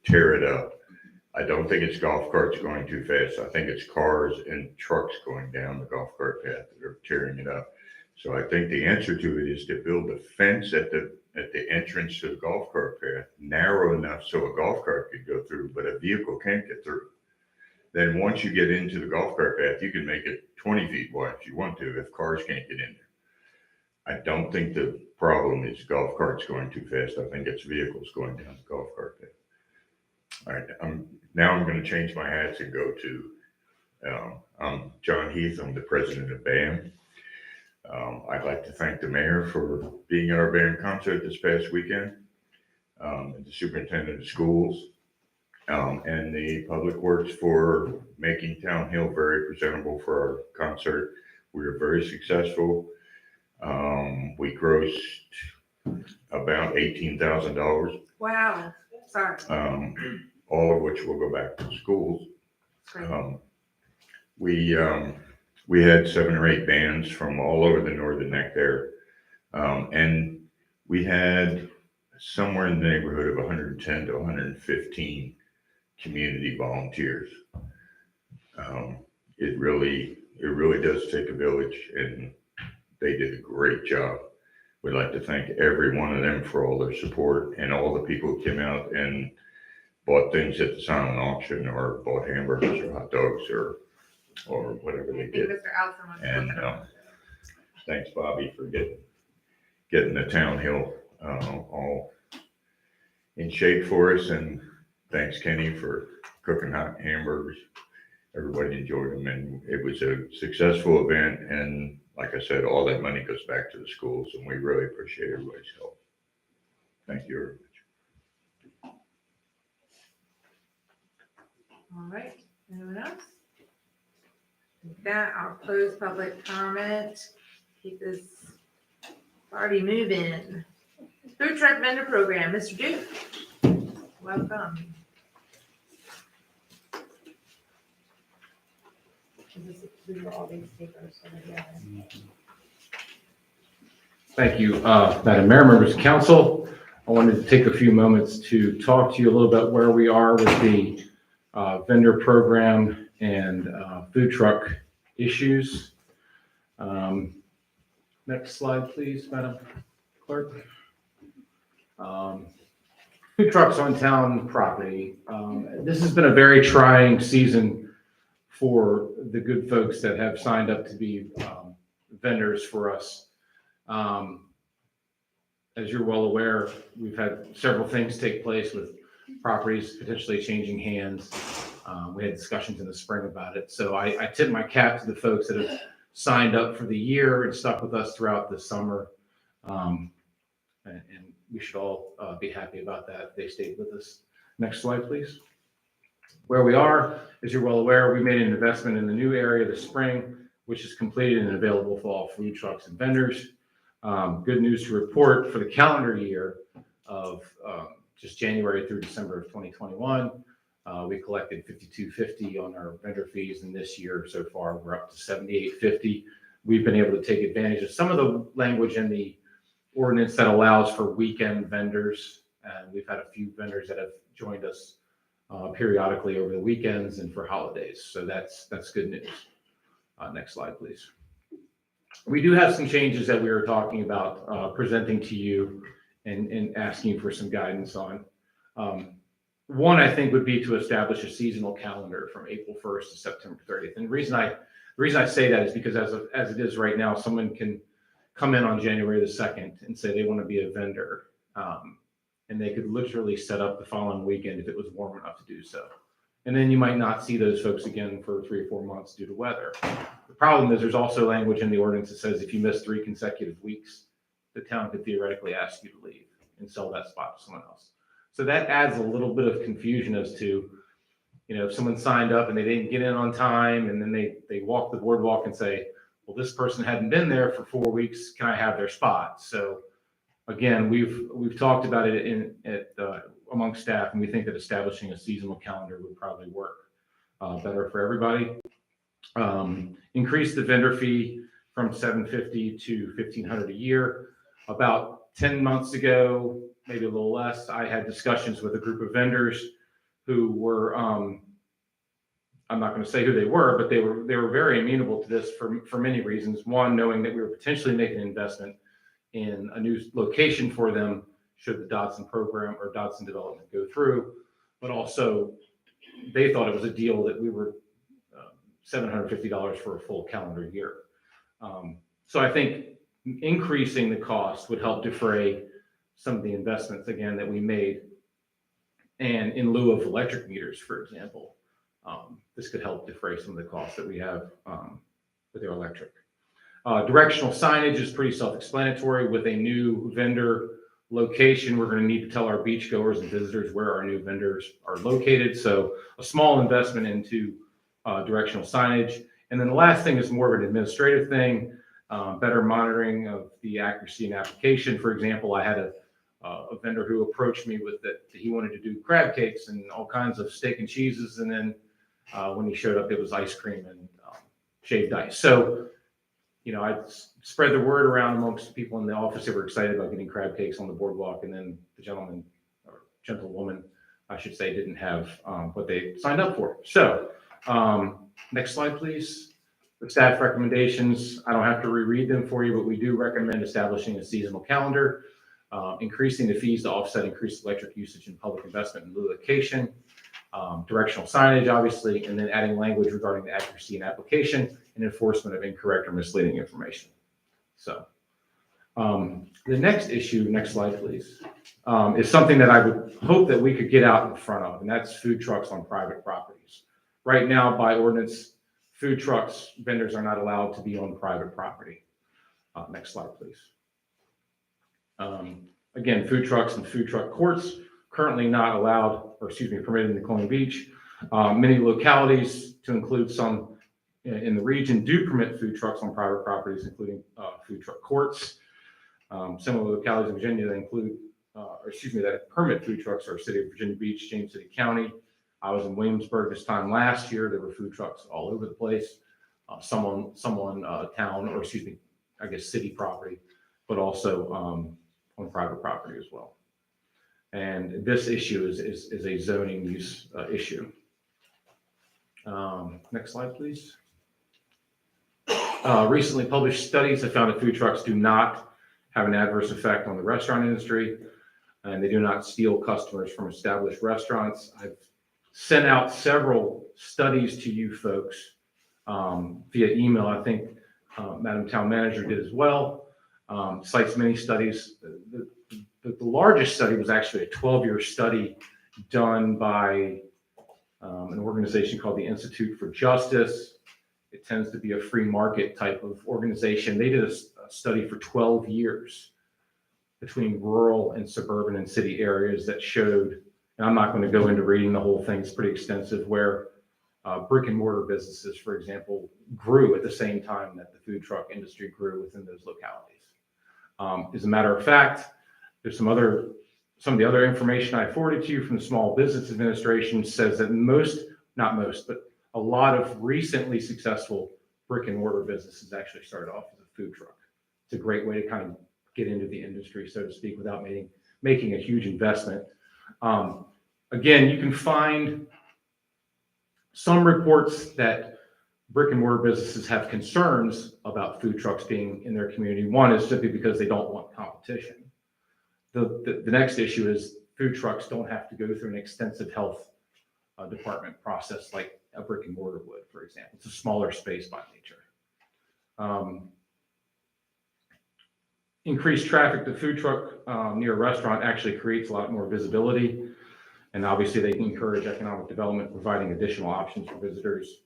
tear it up. I don't think it's golf carts going too fast. I think it's cars and trucks going down the golf cart path that are tearing it up. So I think the answer to it is to build a fence at the entrance to the golf cart path, narrow enough so a golf cart could go through, but a vehicle can't get through. Then once you get into the golf cart path, you can make it 20 feet wide if you want to, if cars can't get in there. I don't think the problem is golf carts going too fast. I think it's vehicles going down the golf cart path. All right, now I'm going to change my hats and go to, I'm John Heath. I'm the president of BAM. I'd like to thank the mayor for being at our BAM concert this past weekend, and the superintendent of schools, and the Public Works for making Town Hill very presentable for our concert. We were very successful. We grossed about $18,000. Wow, sorry. All of which will go back to schools. We had 7 or 8 bands from all over the Northern Neck there. And we had somewhere in the neighborhood of 110 to 115 community volunteers. It really does take a village, and they did a great job. We'd like to thank every one of them for all their support and all the people who came out and bought things at the silent auction or bought hamburgers or hot dogs or whatever they I think did. Mr. Allison wants to And look at thanks Bobby for getting the town hill all in shape for us, and thanks Kenny for cooking hot hamburgers. Everybody enjoyed them, and it was a successful event, and like I said, all that money goes back to the schools, and we really appreciate everybody's help. Thank you very much. All right, anyone else? With that, I'll close public comment. Keep this party moving. Food truck vendor program, Mr. Duke, welcome. These are all these papers over here. Thank you, Madam Mayor, members of council. I wanted to take a few moments to talk to you a little bit where we are with the vendor program and food truck issues. Next slide, please, Madam Clerk. Food trucks on town property. This has been a very trying season for the good folks that have signed up to be vendors for us. As you're well aware, we've had several things take place with properties potentially changing hands. We had discussions in the spring about it. So I tip my cap to the folks that have signed up for the year and stuck with us throughout the summer. And we should all be happy about that. They stayed with us. Next slide, please. Where we are, as you're well aware, we made an investment in the new area this spring, which is completed and available for all food trucks and vendors. Good news to report for the calendar year of just January through December of 2021. We collected $52.50 on our vendor fees, and this year so far we're up to $78.50. We've been able to take advantage of some of the language in the ordinance that allows for weekend vendors, and we've had a few vendors that have joined us periodically over the weekends and for holidays. So that's good news. Next slide, please. We do have some changes that we were talking about presenting to you and asking for some guidance on. One, I think, would be to establish a seasonal calendar from April 1st to September 30th. And the reason I say that is because as it is right now, someone can come in on January the 2nd and say they want to be a vendor. And they could literally set up the following weekend if it was warm enough to do so. And then you might not see those folks again for 3 or 4 months due to weather. The problem is there's also language in the ordinance that says if you miss 3 consecutive weeks, the town could theoretically ask you to leave and sell that spot to someone else. So that adds a little bit of confusion as to, if someone signed up and they didn't get in on time and then they walk the boardwalk and say, well, this person hadn't been there for 4 weeks, can I have their spot? So again, we've talked about it among staff, and we think that establishing a seasonal calendar would probably work better for everybody. Increase the vendor fee from $750 to $1,500 a year. About 10 months ago, maybe a little less, I had discussions with a group of vendors who were, I'm not going to say who they were, but they were very amenable to this for many reasons. One, knowing that we were potentially making an investment in a new location for them should the Dodson program or Dodson development go through, but also they thought it was a deal that we were $750 for a full calendar year. So I think increasing the cost would help defray some of the investments, again, that we made. And in lieu of electric meters, for example, this could help defray some of the costs that we have with our electric. Directional signage is pretty self-explanatory. With a new vendor location, we're going to need to tell our beachgoers and visitors where our new vendors are located. So a small investment into directional signage. And then the last thing is more of an administrative thing, better monitoring of the accuracy and application. For example, I had a vendor who approached me with that he wanted to do crab cakes and all kinds of steak and cheeses. And then when he showed up, it was ice cream and shaved ice. So I spread the word around amongst people in the office that were excited about getting crab cakes on the boardwalk, and then the gentleman or gentlewoman, I should say, didn't have what they signed up for. So next slide, please. The staff recommendations, I don't have to reread them for you, but we do recommend establishing a seasonal calendar, increasing the fees to offset increased electric usage and public investment in lieu location, directional signage, obviously, and then adding language regarding the accuracy and application and enforcement of incorrect or misleading information. So, the next issue, next slide, please, is something that I would hope that we could get out in front of, and that's food trucks on private properties. Right now, by ordinance, food trucks, vendors are not allowed to be on private property. Next slide, please. Again, food trucks and food truck courts currently not allowed, or excuse me, permitted in the Colonial Beach. Many localities, to include some in the region, do permit food trucks on private properties, including food truck courts. Similar localities in Virginia that include, that permit food trucks are City of Virginia Beach, James City County. I was in Williamsburg this time last year. There were food trucks all over the place. Some on town, or I guess city property, but also on private property as well. And this issue is a zoning use issue. Next slide, please. Recently published studies have found that food trucks do not have an adverse effect on the restaurant industry, and they do not steal customers from established restaurants. I've sent out several studies to you folks via email. I think Madam Town Manager did as well. Cites many studies. The largest study was actually a 12-year study done by an organization called the Institute for Justice. It tends to be a free market type of organization. They did a study for 12 years between rural and suburban and city areas that showed, and I'm not going to go into reading the whole thing, it's pretty extensive, where brick and mortar businesses, for example, grew at the same time that the food truck industry grew within those localities. As a matter of fact, there's some of the other information I forwarded to you from the Small Business Administration says that not most, but a lot of recently successful brick and mortar businesses actually started off as a food truck. It's a great way to kind of get into the industry, so to speak, without making a huge investment. Again, you can find some reports that brick and mortar businesses have concerns about food trucks being in their community. One is simply because they don't want competition. The next issue is food trucks don't have to go through an extensive health department process like a brick and mortar would, for example. It's a smaller space by nature. Increased traffic to food truck near a restaurant actually creates a lot more visibility. And obviously they can encourage economic development, providing additional options for visitors.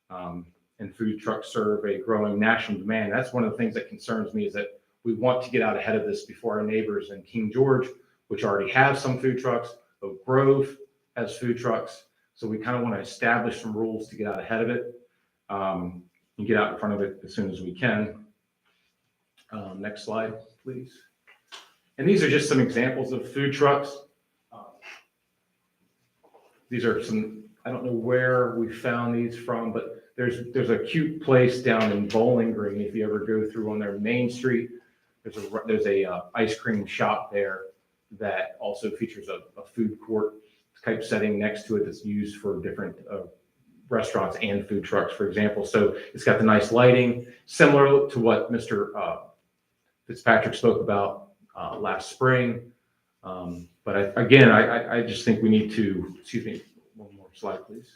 And food trucks serve a growing national demand. That's one of the things that concerns me, is that we want to get out ahead of this before our neighbors in King George, which already have some food trucks. Oak Grove has food trucks. So we kind of want to establish some rules to get out ahead of it and get out in front of it as soon as we can. Next slide, please. And these are just some examples of food trucks. These are some, I don't know where we found these from, but there's a cute place down in Bowling Green. If you ever go through on their main street, there's a ice cream shop there that also features a food court type setting next to it that's used for different restaurants and food trucks, for example. So it's got the nice lighting, similar to what Mr. Fitzpatrick spoke about last spring. But I just think we need to, one more slide, please.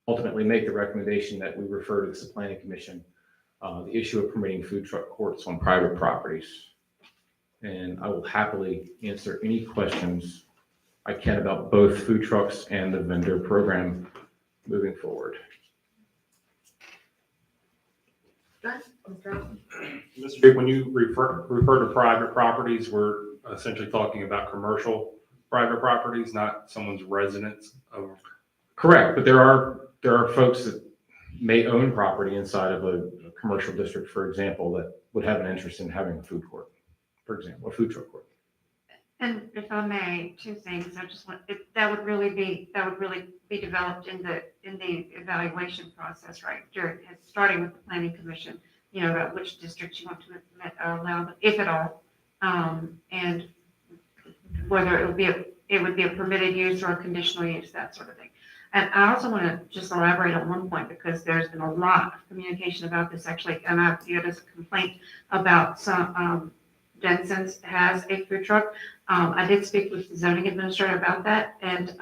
Ultimately make the recommendation that we refer to the Planning Commission, the issue of permitting food truck courts on private properties. And I will happily answer any questions I can about both food trucks and the vendor program moving forward. Mr. Duke, when you refer to private properties, we're essentially talking about commercial private properties, not someone's residence. Correct, but there are folks that may own property inside of a commercial district, for example, that would have an interest in having a food court, for example, a food truck court. And if I may, two things. I just want that would really be developed in the evaluation process, right? Starting with the Planning Commission, about which districts you want to allow, if at all, and whether it would be a permitted use or a conditional use, that sort of thing. And I also want to just elaborate on one point, because there's been a lot of communication about this actually, and I've viewed as a complaint about some. Jensen's has a food truck. I did speak with the zoning administrator about that, and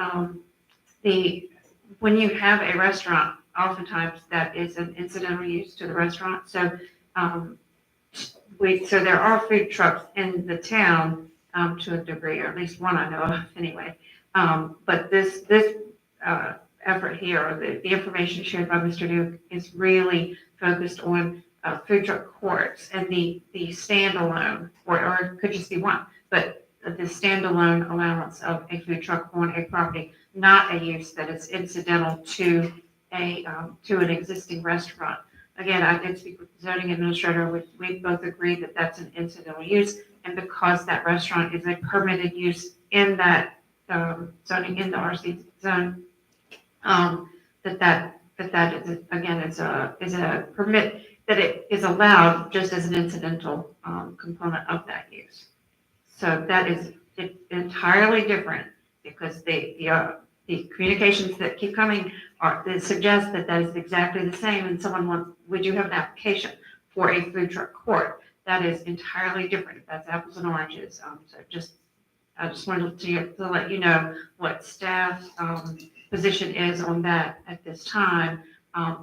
when you have a restaurant, oftentimes that is an incidental use to the restaurant. So so there are food trucks in the town, to a degree, or at least one I know of anyway. But this effort here, or the information shared by Mr. Duke, is really focused on food truck courts and the standalone, or it could just be one, but the standalone allowance of a food truck on a property, not a use that is incidental to to an existing restaurant. Again, I did speak with the zoning administrator, we both agreed that that's an incidental use, and because that restaurant is a permitted use in that zoning, in the RC zone, that is, again, is a permit, that it is allowed just as an incidental component of that use. So that is entirely different, because the communications that keep coming that suggest that that is exactly the same, and would you have an application for a food truck court? That is entirely different. That's apples and oranges. I just wanted to let you know what staff's position is on that at this time. I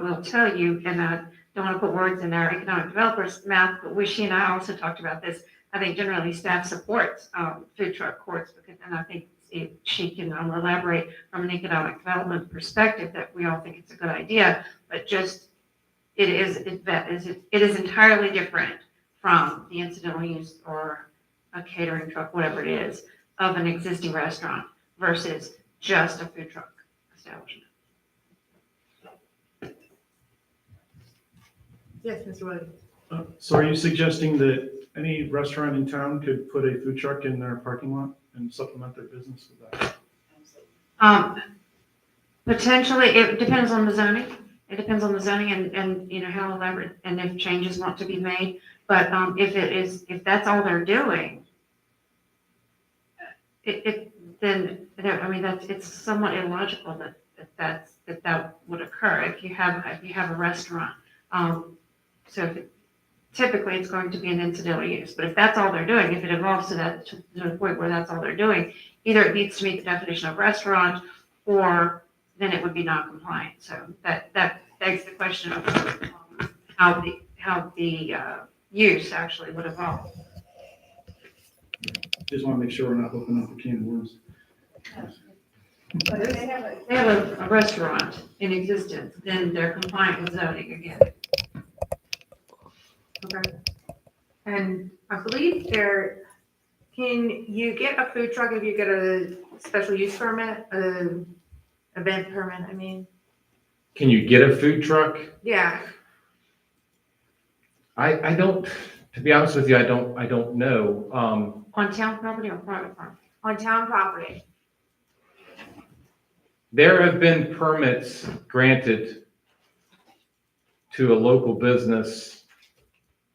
will tell you, and I don't want to put words in our economic developers' mouth, but she and I also talked about this. I think generally staff supports food truck courts, and I think if she can elaborate from an economic development perspective, that we all think it's a good idea, but just it is entirely different from the incidental use or a catering truck, whatever it is, of an existing restaurant versus just a food truck establishment. Yes, Mr. Williams. So are you suggesting that any restaurant in town could put a food truck in their parking lot and supplement their business with that? Potentially, it depends on the zoning. It depends on the zoning and how elaborate, and if changes want to be made. But if that's all they're doing, it's somewhat illogical that would occur if you have a restaurant. Typically it's going to be an incidental use, but if that's all they're doing, if it evolves to the point where that's all they're doing, either it needs to meet the definition of restaurant, or then it would be non-compliant. So that begs the question of how the use actually would evolve. Just want to make sure we're not opening up a can of worms. But if they have a restaurant in existence, then they're compliant with zoning again. Okay. And I believe can you get a food truck if you get a special use permit, event permit, I mean? Can you get a food truck? Yeah, I don't, to be honest with you, I don't know. On town property or private property? on town property. There have been permits granted to a local business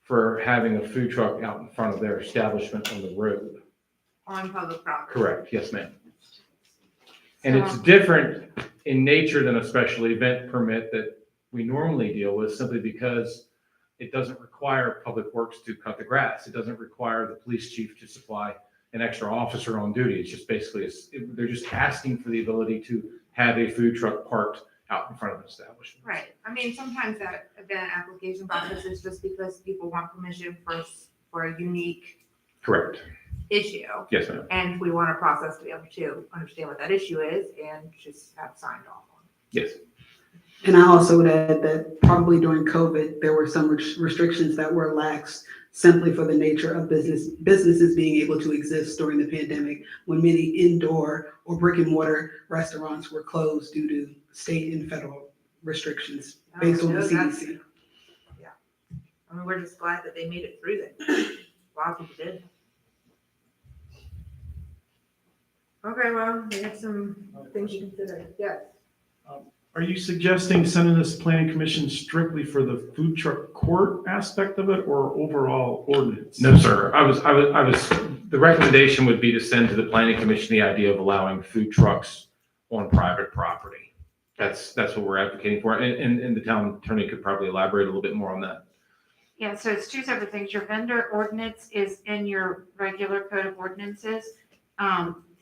for having a food truck out in front of their establishment on the road. On public property. Correct, yes, ma'am. And it's different in nature than a special event permit that we normally deal with, simply because it doesn't require Public Works to cut the grass. It doesn't require the police chief to supply an extra officer on duty. It's just basically, they're just asking for the ability to have a food truck parked out in front of an establishment. Right, I mean, sometimes that event application process is just because people want permission for a unique Correct. issue. Yes, ma'am. And we want a process to be able to understand what that issue is and just have signed off on it. Yes. And I also would add that probably during COVID, there were some restrictions that were laxed simply for the nature of businesses being able to exist during the pandemic, when many indoor or brick and mortar restaurants were closed due to state and federal restrictions based on the CDC. Yeah, I mean, we're just glad that they made it through that. A lot of people did. Okay, well, we have some things to consider. Yes. Are you suggesting sending this planning commission strictly for the food truck court aspect of it, or overall ordinance? No, sir. The recommendation would be to send to the planning commission the idea of allowing food trucks on private property. That's what we're advocating for. And the town attorney could probably elaborate a little bit more on that. Yeah, so it's two separate things. Your vendor ordinance is in your regular code of ordinances.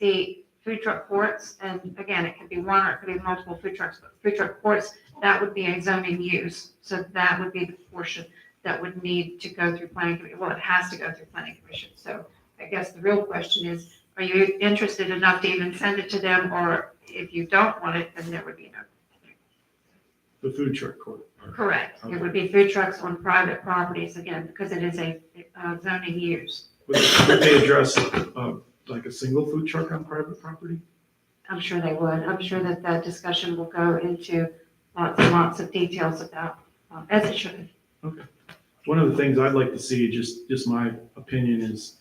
The food truck courts, and again, it could be one or it could be multiple food trucks, but food truck courts, that would be a zoning use. So that would be the portion that would need to go through planning, well, it has to go through planning commission. So I guess the real question is, are you interested enough to even send it to them, or if you don't want it, then there would be no. The food truck court. Correct. It would be food trucks on private properties again, because it is a zoning use. Would they address, like a single food truck on private property? I'm sure they would. I'm sure that that discussion will go into lots and lots of details about, as it should. Okay. One of the things I'd like to see, just my opinion, is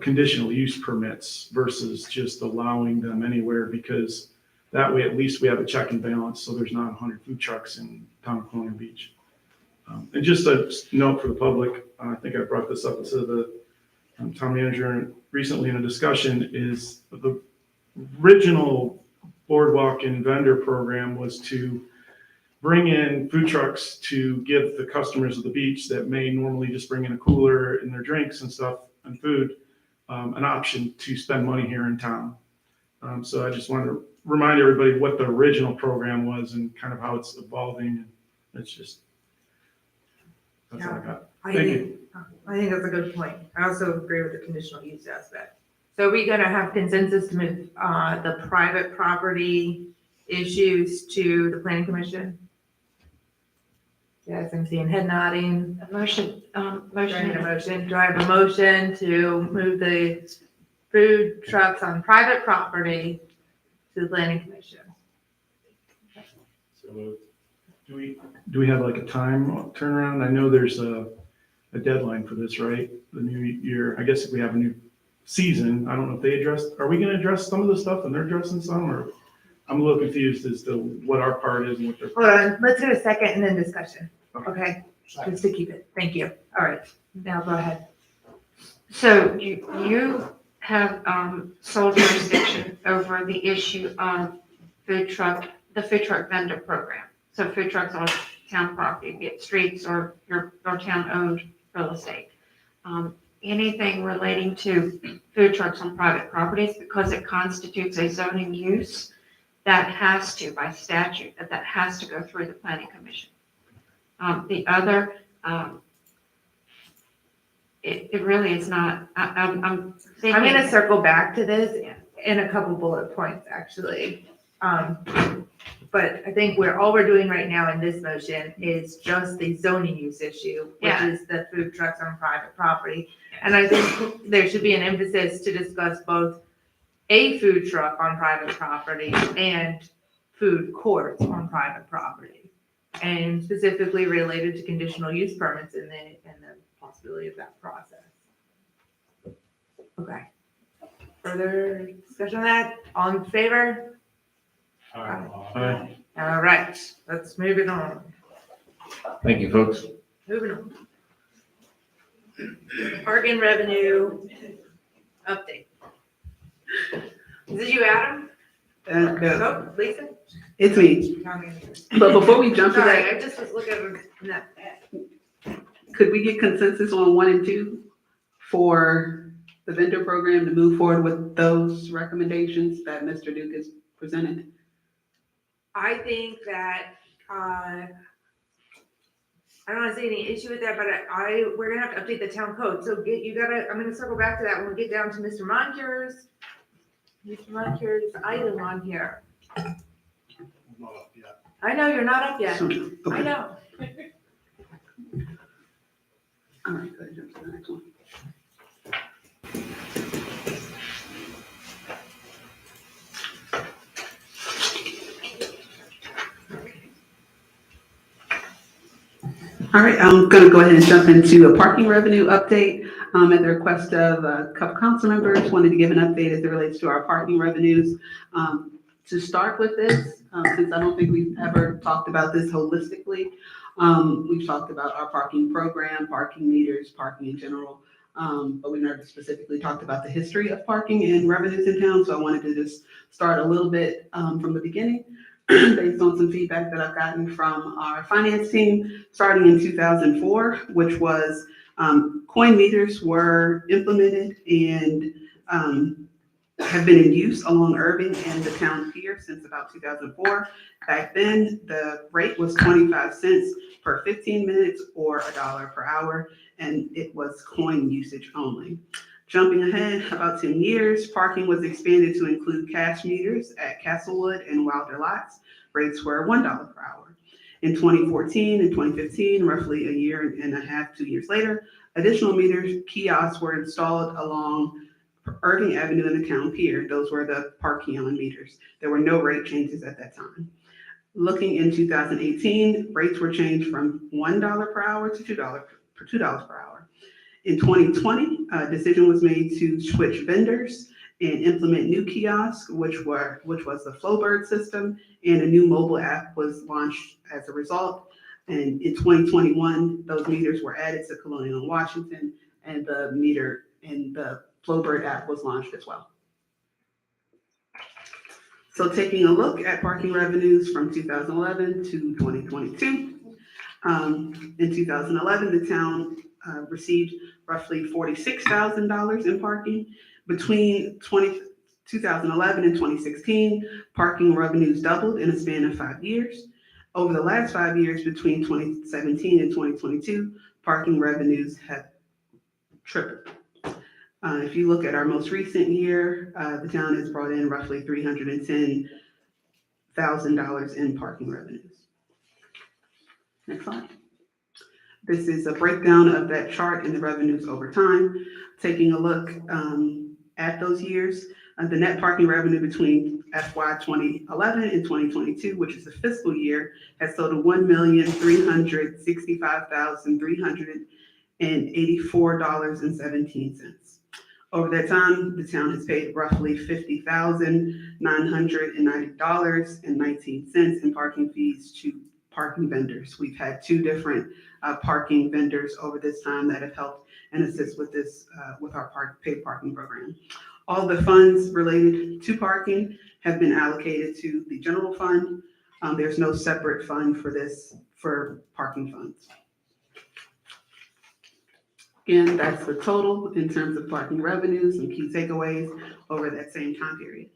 conditional use permits versus just allowing them anywhere, because that way at least we have a check and balance, so there's not 100 food trucks in town of Colonial Beach. And just a note for the public, I think I brought this up to the town manager recently in a discussion, is the original boardwalk and vendor program was to bring in food trucks to give the customers of the beach that may normally just bring in a cooler and their drinks and stuff and food, an option to spend money here in town. So I just wanted to remind everybody what the original program was and kind of how it's evolving. It's just, that's all I got. Thank you. I think that's a good point. I also agree with the conditional use aspect. So are we gonna have consensus to move, the private property issues to the planning commission? Yes, I'm seeing head nodding. A motion, Do I need a motion? Do I have a motion to move the food trucks on private property to the planning commission? Do we have like a time turnaround? I know there's a deadline for this, right? The new year, I guess if we have a new season, I don't know if they are we gonna address some of the stuff and they're addressing some, or I'm a little confused as to what our part is and what their. Hold on, let's get a second and then discussion. Okay, just to keep it. Thank you. All right, now go ahead. so you have sole jurisdiction over the issue of the food truck vendor program. So food trucks on town property, be it streets or your town-owned real estate. Anything relating to food trucks on private properties, because it constitutes a zoning use, that has to, by statute, that has to go through the planning commission. The other, it really is not, I'm thinking. I'm gonna circle back to this in a couple bullet points, actually. But I think all we're doing right now in this motion is just the zoning use issue, which Yeah. is the food trucks on private property. And I think there should be an emphasis to discuss both a food truck on private property and food courts on private property. And specifically related to conditional use permits and the possibility of that process. Okay. Further discussion on that? All in favor? Aye. All right, let's move it on. Thank you, folks. Moving on. Parking revenue update. Is it you, Adam? No, Oh, Lisa? it's me. But before we jump to Sorry, that, I just was looking at that. could we get consensus on 1 and 2 for the vendor program to move forward with those recommendations that Mr. Duke has presented? I think that, I don't want to see any issue with that, but we're gonna have to update the town code, so I'm gonna circle back to that when we get down to Mr. Moncure's item on here. I know, you're not up yet, So, I okay. know. All right, go ahead, jump to the next one. All right, I'm going to go ahead and jump into a parking revenue update. At the request of a couple council members, wanted to give an update as it relates to our parking revenues. To start with this, since I don't think we've ever talked about this holistically, we've talked about our parking program, parking meters, parking in general, but we never specifically talked about the history of parking and revenues in town. So I wanted to just start a little bit from the beginning. Based on some feedback that I've gotten from our finance team, starting in 2004, which was coin meters were implemented and have been in use along Irving and the town pier since about 2004. Back then, the rate was 25 cents per 15 minutes or $1 per hour, and it was coin usage only. Jumping ahead about 10 years, parking was expanded to include cash meters at Castlewood and Wilder Lots. Rates were $1 per hour. In 2014 and 2015, roughly a year and a half, 2 years later, additional meters, kiosks were installed along Irving Avenue and the town pier. Those were the parking on meters. There were no rate changes at that time. Looking in 2018, rates were changed from $1 per hour to $2 per hour. In 2020, a decision was made to switch vendors and implement new kiosks, which was the Flowbird system, and a new mobile app was launched as a result. And in 2021, those meters were added to Colonial in Washington, and the meter and the Flowbird app was launched as well. So taking a look at parking revenues from 2011 to 2022. In 2011, the town received roughly $46,000 in parking. Between 2011 and 2016, parking revenues doubled in a span of 5 years. Over the last 5 years, between 2017 and 2022, parking revenues have tripled. If you look at our most recent year, the town has brought in roughly $310,000 in parking revenues. Next slide. This is a breakdown of that chart and the revenues over time. Taking a look at those years, the net parking revenue between FY 2011 and 2022, which is the fiscal year, has totaled $1,365,384.17. Over that time, the town has paid roughly $50,990.19 in parking fees to parking vendors. We've had 2 different parking vendors over this time that have helped and assist with this, with our paid parking program. All the funds related to parking have been allocated to the general fund. There's no separate fund for this, for parking funds. Again, that's the total in terms of parking revenues and key takeaways over that same time period.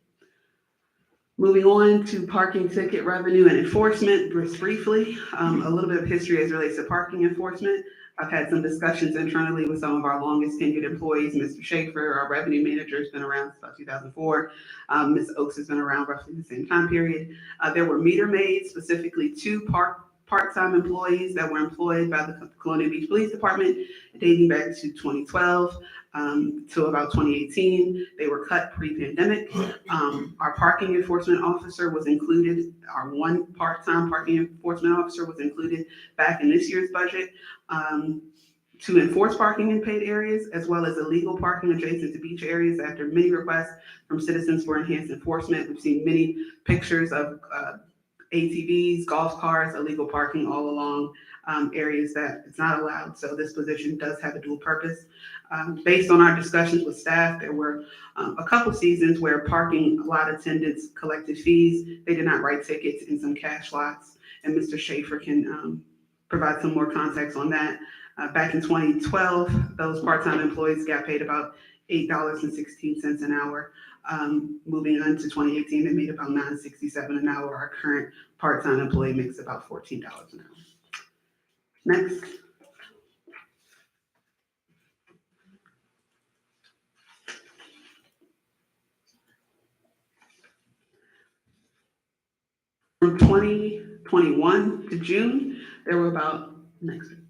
Moving on to parking ticket revenue and enforcement, just briefly, a little bit of history as it relates to parking enforcement. I've had some discussions internally with some of our longest tenured employees. Mr. Schaefer, our revenue manager, has been around since about 2004. Ms. Oaks has been around roughly the same time period. There were meter maids, specifically 2 part-time employees that were employed by the Colonial Beach Police Department dating back to 2012 to about 2018. They were cut pre-pandemic. Our parking enforcement officer was included, our 1 part-time parking enforcement officer was included back in this year's budget to enforce parking in paid areas, as well as illegal parking adjacent to beach areas. After many requests from citizens for enhanced enforcement, we've seen many pictures of ATVs, golf cars, illegal parking all along areas that it's not allowed. So this position does have a dual purpose. Based on our discussions with staff, there were a couple seasons where parking lot attendants collected fees. They did not write tickets in some cash lots, and Mr. Schaefer can provide some more context on that. Back in 2012, those part-time employees got paid about $8.16 an hour. Moving on to 2018, they made about $9.67 an hour. Our current part-time employee makes about $14 an hour. Next. From 2021 to June, there were about, next slide,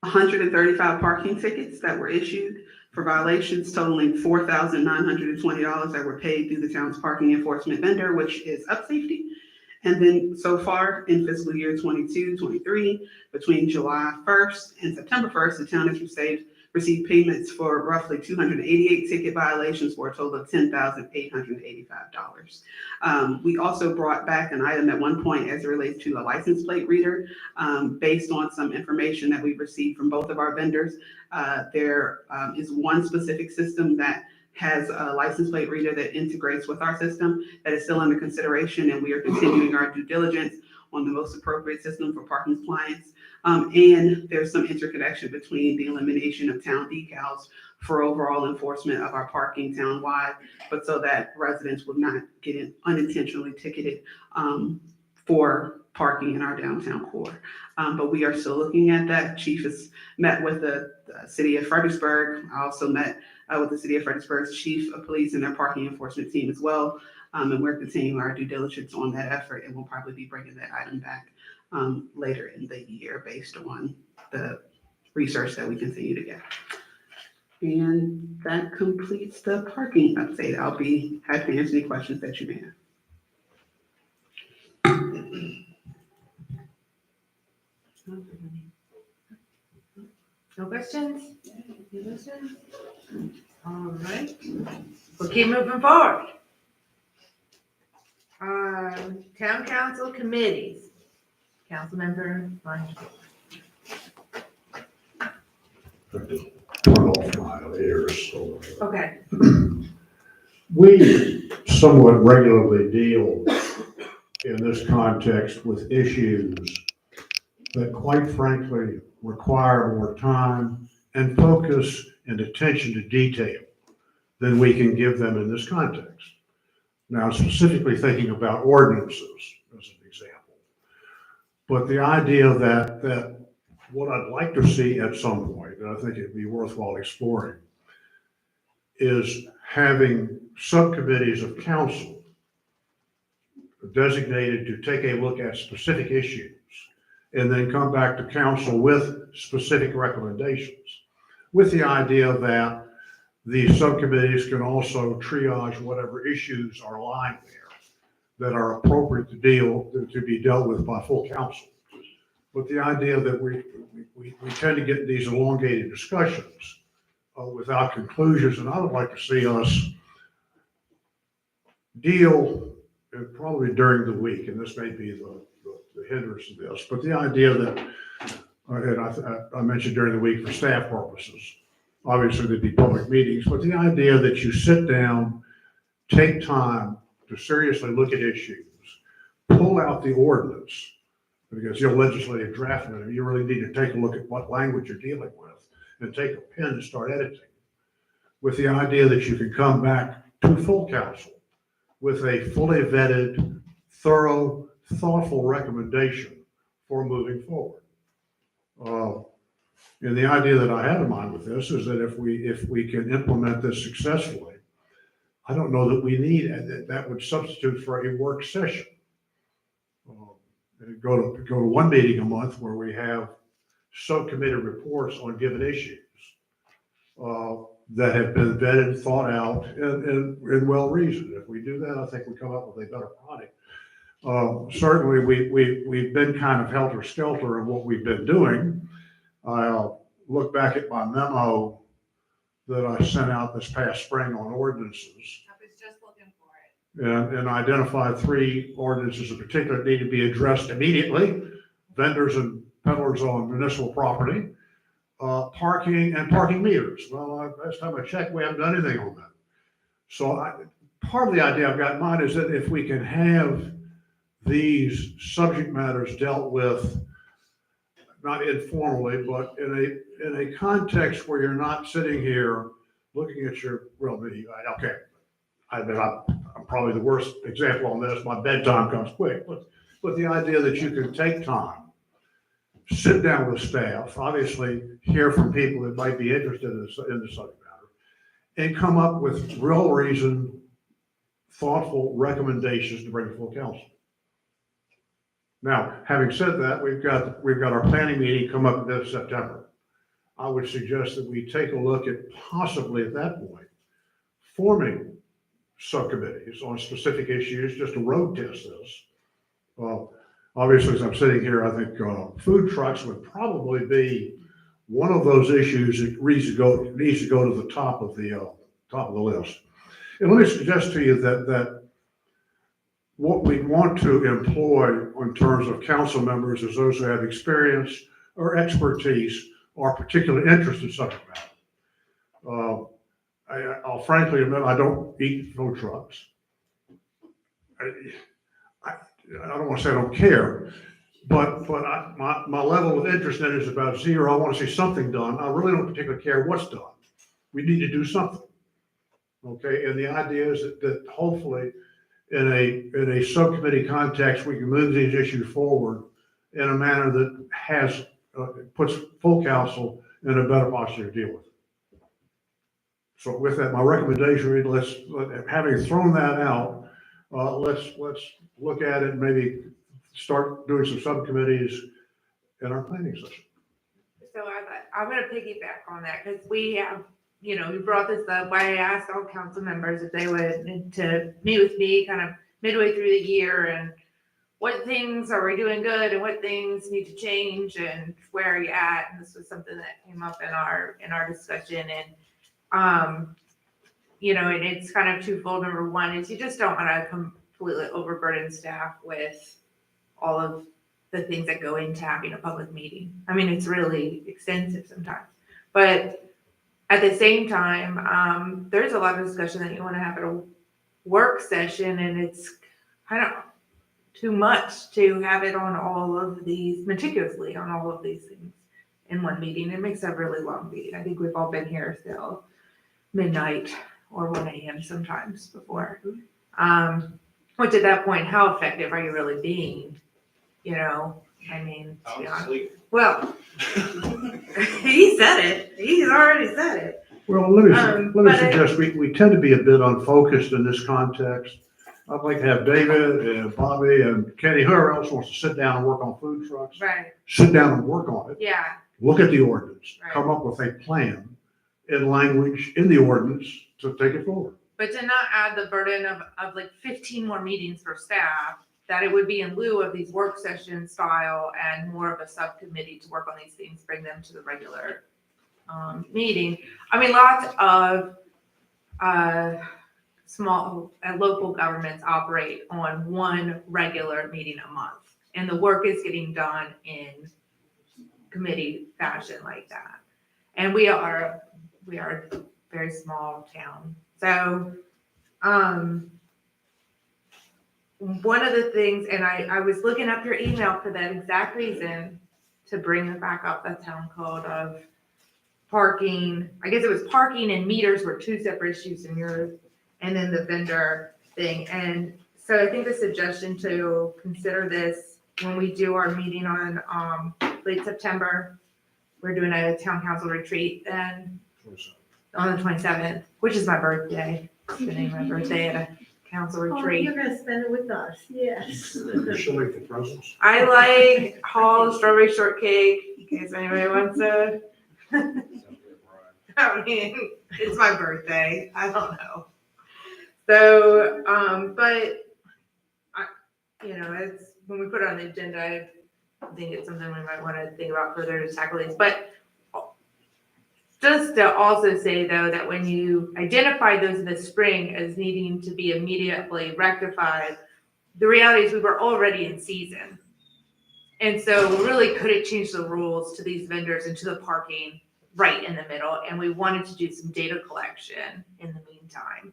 135 parking tickets that were issued for violations totaling $4,920 that were paid through the town's parking enforcement vendor, which is UpSafety. And then so far in fiscal year 22-23, between July 1st and September 1st, the town has received payments for roughly 288 ticket violations for a total of $10,885. We also brought back an item at one point as it relates to a license plate reader. Based on some information that we've received from both of our vendors, there is one specific system that has a license plate reader that integrates with our system that is still under consideration, and we are continuing our due diligence on the most appropriate system for parking compliance. And there's some interconnection between the elimination of town decals for overall enforcement of our parking townwide, but so that residents will not get unintentionally ticketed for parking in our downtown core. But we are still looking at that. Chief has met with the city of Fredericksburg. I also met with the city of Fredericksburg's chief of police and their parking enforcement team as well. And we're continuing our due diligence on that effort, and we'll probably be bringing that item back later in the year based on the research that we continue to get. And that completes the parking update. I'll be happy to answer any questions that you may have. No questions? No questions? All right, we'll keep moving forward. Town council committees. Councilmember Ryan. Turn off my ears. So. Okay. We somewhat regularly deal in this context with issues that quite frankly require more time and focus and attention to detail than we can give them in this context. Now, specifically thinking about ordinances as an example, but the idea that what I'd like to see at some point, and I think it'd be worthwhile exploring, is having subcommittees of council designated to take a look at specific issues and then come back to council with specific recommendations, with the idea that these subcommittees can also triage whatever issues are lying there that are appropriate to be dealt with by full council. But the idea that we tend to get these elongated discussions without conclusions, and I would like to see us deal, probably during the week, and this may be the hindrance of this, but the idea that, and I mentioned during the week for staff purposes, obviously there'd be public meetings, but the idea that you sit down, take time to seriously look at issues, pull out the ordinance, because you're legislative draftsman, you really need to take a look at what language you're dealing with and take a pen and start editing, with the idea that you can come back to full council with a fully vetted, thorough, thoughtful recommendation for moving forward. And the idea that I have in mind with this is that if we can implement this successfully, I don't know that we need, that would substitute for a work session. Go to one meeting a month where we have subcommittee reports on given issues that have been vetted, thought out, and well reasoned. If we do that, I think we come up with a better product. Certainly, we've been kind of helter-skelter in what we've been doing. I look back at my memo that I sent out this past spring on ordinances. I was just looking for it. And identified 3 ordinances in particular that need to be addressed immediately: vendors and peddlers on municipal property, parking, and parking meters. Well, last time I checked, we haven't done anything on that. So part of the idea I've got in mind is that if we can have these subject matters dealt with, not informally, but in a context where you're not sitting here looking at your, okay, I'm probably the worst example on this. My bedtime comes quick, but the idea that you can take time, sit down with staff, obviously hear from people that might be interested in the subject matter, and come up with real reasoned, thoughtful recommendations to bring to full council. Now, having said that, we've got our planning meeting come up this September. I would suggest that we take a look at possibly at that point forming subcommittees on specific issues just to road test this. Obviously, as I'm sitting here, I think food trucks would probably be one of those issues that needs to go to the top of the list. And let me suggest to you that what we want to employ in terms of council members is those who have experience or expertise or particular interest in subject matter. I'll frankly admit I don't eat food trucks. I don't want to say I don't care, but my level of interest in it is about zero. I want to see something done. I really don't particularly care what's done. we need to do something. Okay, and the idea is that hopefully in a subcommittee context, we can move these issues forward in a manner that has, puts full council in a better posture to deal with. So with that, my recommendation is having thrown that out, let's look at it and maybe start doing some subcommittees in our planning session. So I'm gonna piggyback on that, because we have, you know, you brought this up, why I asked all council members if they would to meet with me kind of midway through the year, and what things are we doing good and what things need to change and where are you at? And this was something that came up in our discussion, and you know, and it's kind of twofold. Number one is you just don't want to completely overburden staff with all of the things that go into having a public meeting. I mean, it's really extensive sometimes, but at the same time, there's a lot of discussion that you want to have at a work session, and it's kind of too much to have it on all of these, meticulously on all of these things in one meeting. It makes a really long meeting. I think we've all been here till midnight or 1 a.m. sometimes before. Which at that point, how effective are you really being? You know, I mean, to be honest. Well, he said it. He's already said it. Well, let me but suggest, we tend to be a bit unfocused in this context. I'd like to have David and Bobby and Kenny, whoever else wants to sit down and work on food trucks. Right. Sit down and work on it. Yeah. Look at the ordinance, Right. come up with a plan in language in the ordinance to take it forward. But to not add the burden of like 15 more meetings for staff, that it would be in lieu of these work session style and more of a subcommittee to work on these things, bring them to the regular meeting. I mean, lots of small and local governments operate on one regular meeting a month, and the work is getting done in committee fashion like that. And we are a very small town. So, one of the things, and I was looking up your email for that exact reason, to bring it back up, the town code of parking. I guess it was parking and meters were two separate issues in yours, and then the vendor thing. And so I think the suggestion to consider this when we do our meeting on late September, we're doing a town council retreat then on the 27th, which is my birthday, spending my birthday at a council retreat. You're gonna spend it with us, yes. She'll make the presents. I like Hall strawberry shortcake, in case anybody wants to. I mean, it's my birthday. I don't know. So, but you know, it's when we put it on the agenda, I think it's something we might want to think about further to tackle these. But just to also say though, that when you identify those in the spring as needing to be immediately rectified, the reality is we were already in season. And so we really couldn't change the rules to these vendors and to the parking right in the middle. And we wanted to do some data collection in the meantime.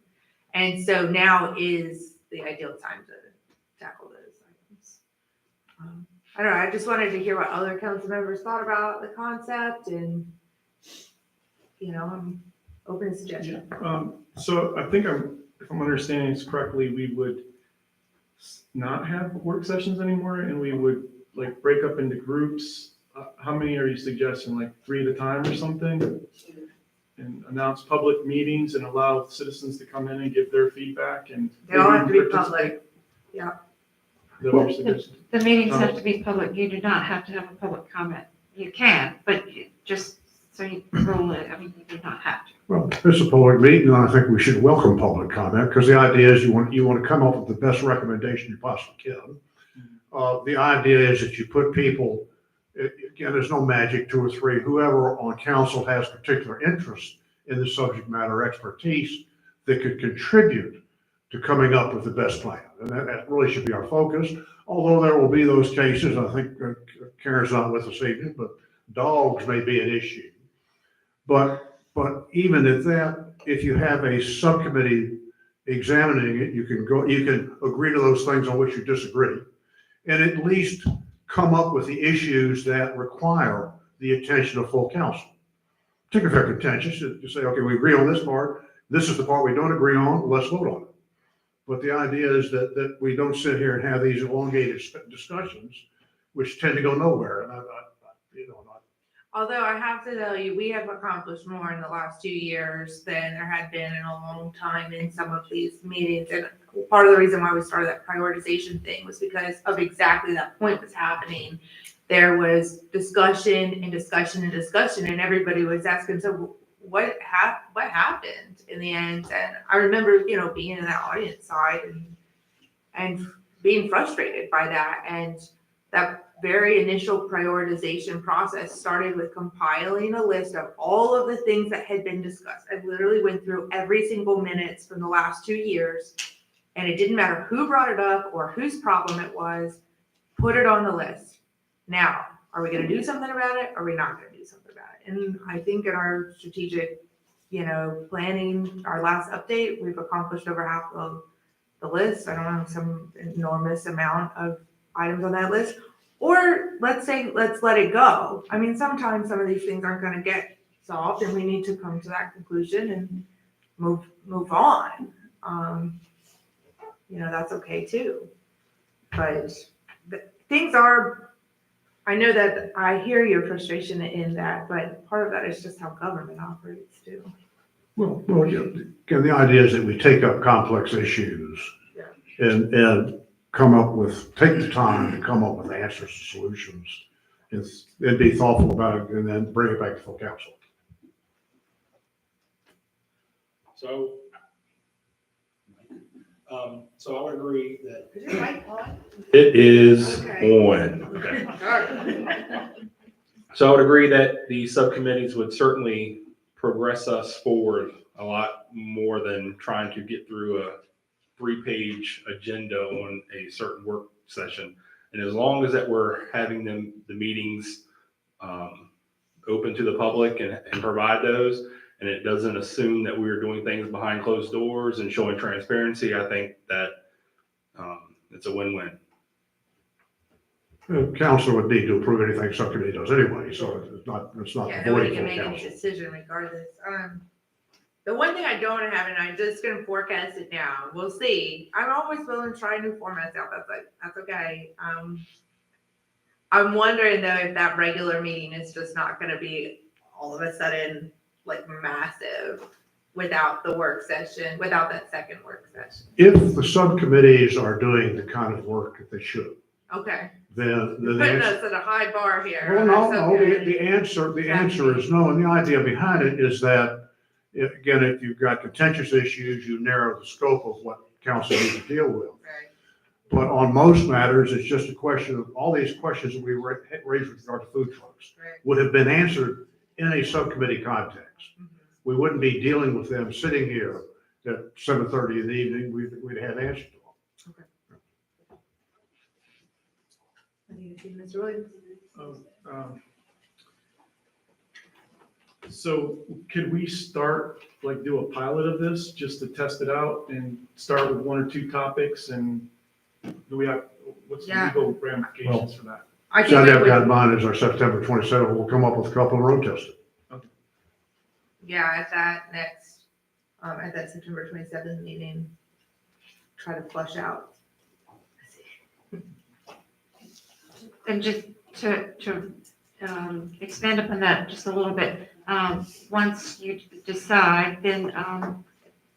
And so now is the ideal time to tackle those items. I don't know, I just wanted to hear what other council members thought about the concept, and, you know, I'm open to suggestions. So I think if I'm understanding this correctly, we would not have work sessions anymore, and we would like break up into groups. How many are you suggesting, like 3 at a time or something? And announce public meetings and allow citizens to come in and give their feedback and. They all have to be participate? public. Yeah. Is that what you're suggesting? The meetings have to be public. You do not have to have a public comment. You can, but just so you roll it, I mean, you do not have to. Well, it's a public meeting, and I think we should welcome public comment, because the idea is you want to come up with the best recommendation you possibly can. The idea is that you put people, again, there's no magic, 2 or 3, whoever on council has particular interest in the subject matter expertise that could contribute to coming up with the best plan. And that really should be our focus. Although there will be those cases, I think Karen's not with us evening, but dogs may be an issue. But even at that, if you have a subcommittee examining it, you can agree to those things on which you disagree, and at least come up with the issues that require the attention of full council. particularly if they're contentious, to say, okay, we agree on this part, this is the part we don't agree on, let's vote on it. But the idea is that we don't sit here and have these elongated discussions, which tend to go nowhere, and Although I have to tell you, we have accomplished more in the last 2 years than there had been in a long time in some of these meetings. And part of the reason why we started that prioritization thing was because of exactly that point was happening. There was discussion and discussion and discussion, and everybody was asking, so what happened in the end? And I remember, being in that audience side and being frustrated by that. And that very initial prioritization process started with compiling a list of all of the things that had been discussed. I literally went through every single minutes from the last 2 years, and it didn't matter who brought it up or whose problem it was, put it on the list. Now, are we going to do something about it? Or are we not going to do something about it? And I think in our strategic, planning, our last update, we've accomplished over half of the list. I don't know, some enormous amount of items on that list. Or let's let it go. I mean, sometimes some of these things aren't going to get solved, and we need to come to that conclusion and move on. That's okay too. But things are. I know that I hear your frustration in that, but part of that is just how government operates too. Well, again, the idea is that we take up complex issues and take the time to come up with answers and solutions, and be thoughtful about it, and then bring it back to full council. So, so I would agree that. Is your mic on? It is Okay. on. So I would agree that the subcommittees would certainly progress us forward a lot more than trying to get through a 3-page agenda on a certain work session. And as long as that we're having the meetings open to the public and provide those, and it doesn't assume that we're doing things behind closed doors and showing transparency, I think that it's a win-win. Council would need to approve anything subcommittee does anyway, so it's not Yeah, the nobody voting can for make any council. decision regardless. The one thing I don't have, and I'm just gonna forecast it now, we'll see. I'm always willing to try new formats out. That's okay. I'm wondering though if that regular meeting is just not gonna be all of a sudden like massive without the work session, without that second work session. If the subcommittees are doing the kind of work that they should, Okay, then you're the putting answer. us at a high bar here. Well, That's no, okay. the answer is no, and the idea behind it is that, if you've got contentious issues, you narrow the scope of what council needs to deal with. Right. But on most matters, it's just a question of, all these questions that we raised with regard to food trucks Right. would have been answered in a subcommittee context. Mhm. We wouldn't be dealing with them sitting here at 7:30 in the evening, we'd have answers to them. Mr. Williams? So could we start, do a pilot of this, just to test it out and start with 1 or 2 topics, and what's the Yeah. legal ramifications for that? I think So we I've would- got mine as our September 27th, we'll come up with a couple of road tests. Yeah, at that next, at that September 27th meeting, try to flush out. And just to expand upon that just a little bit, once you decide, then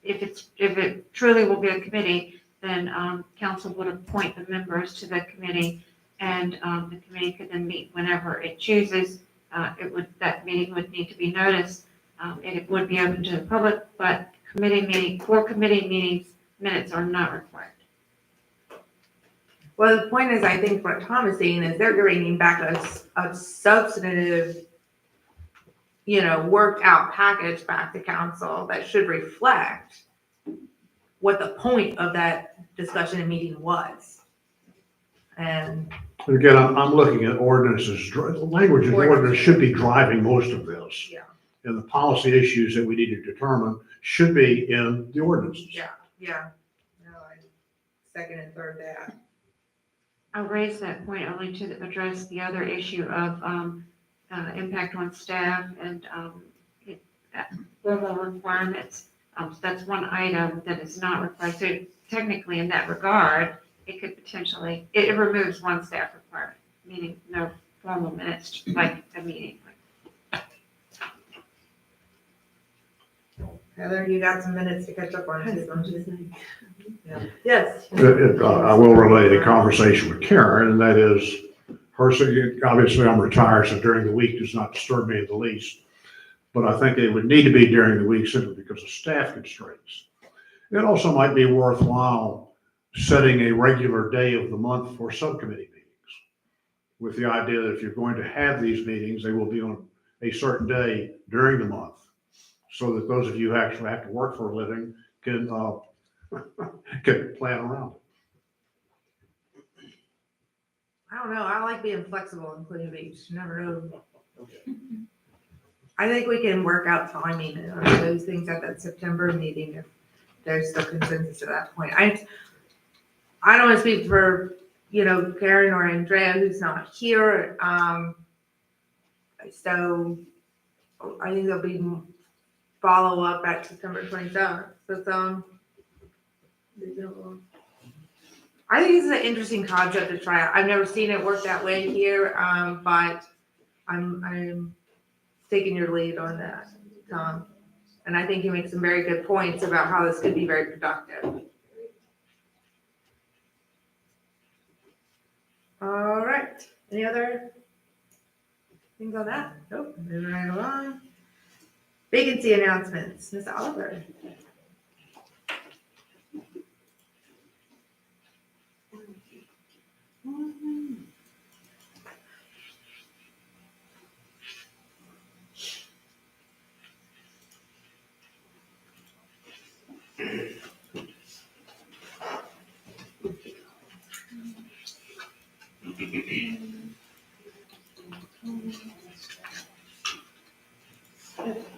if it truly will be a committee, then council would appoint the members to the committee, and the committee could then meet whenever it chooses. That meeting would need to be noticed, and it would be open to the public, but for committee meetings, minutes are not required. Well, the point is, I think what Tom is saying is they're bringing back a substantive, worked out package back to council that should reflect what the point of that discussion and meeting was. And Again, I'm looking at ordinances, the language of the ordinance should be driving most of this. Yeah. And the policy issues that we need to determine should be in the ordinances. yeah, no, I second and third that. I'll raise that point only to address the other issue of impact on staff and, formal requirements. So that's one item that is not required. So technically, in that regard, it could potentially, it removes one staff requirement, meaning no formal minutes, like a meeting. Heather, you got some minutes to catch up on too, don't you? Yeah. Yes. I will relay a conversation with Karen, and that is, obviously I'm retired, so during the week does not disturb me in the least. But I think it would need to be during the week simply because of staff constraints. It also might be worthwhile setting a regular day of the month for subcommittee meetings, with the idea that if you're going to have these meetings, they will be on a certain day during the month, so that those of you who actually have to work for a living can can plan around it. I don't know. I like being flexible in Colonial Beach. You never know. I think we can work out timing on those things at that September meeting if there's still consensus at that point. I don't want to speak for, Karen or Andrea, who's not here. So I think there'll be follow up at September 27th. So I think this is an interesting concept to try out. I've never seen it work that way here, but I'm taking your lead on that, Tom. And I think you make some very good points about how this could be very productive. All right. Any other things on that? Nope. Moving right along. Vacancy announcements, Ms. Oliver.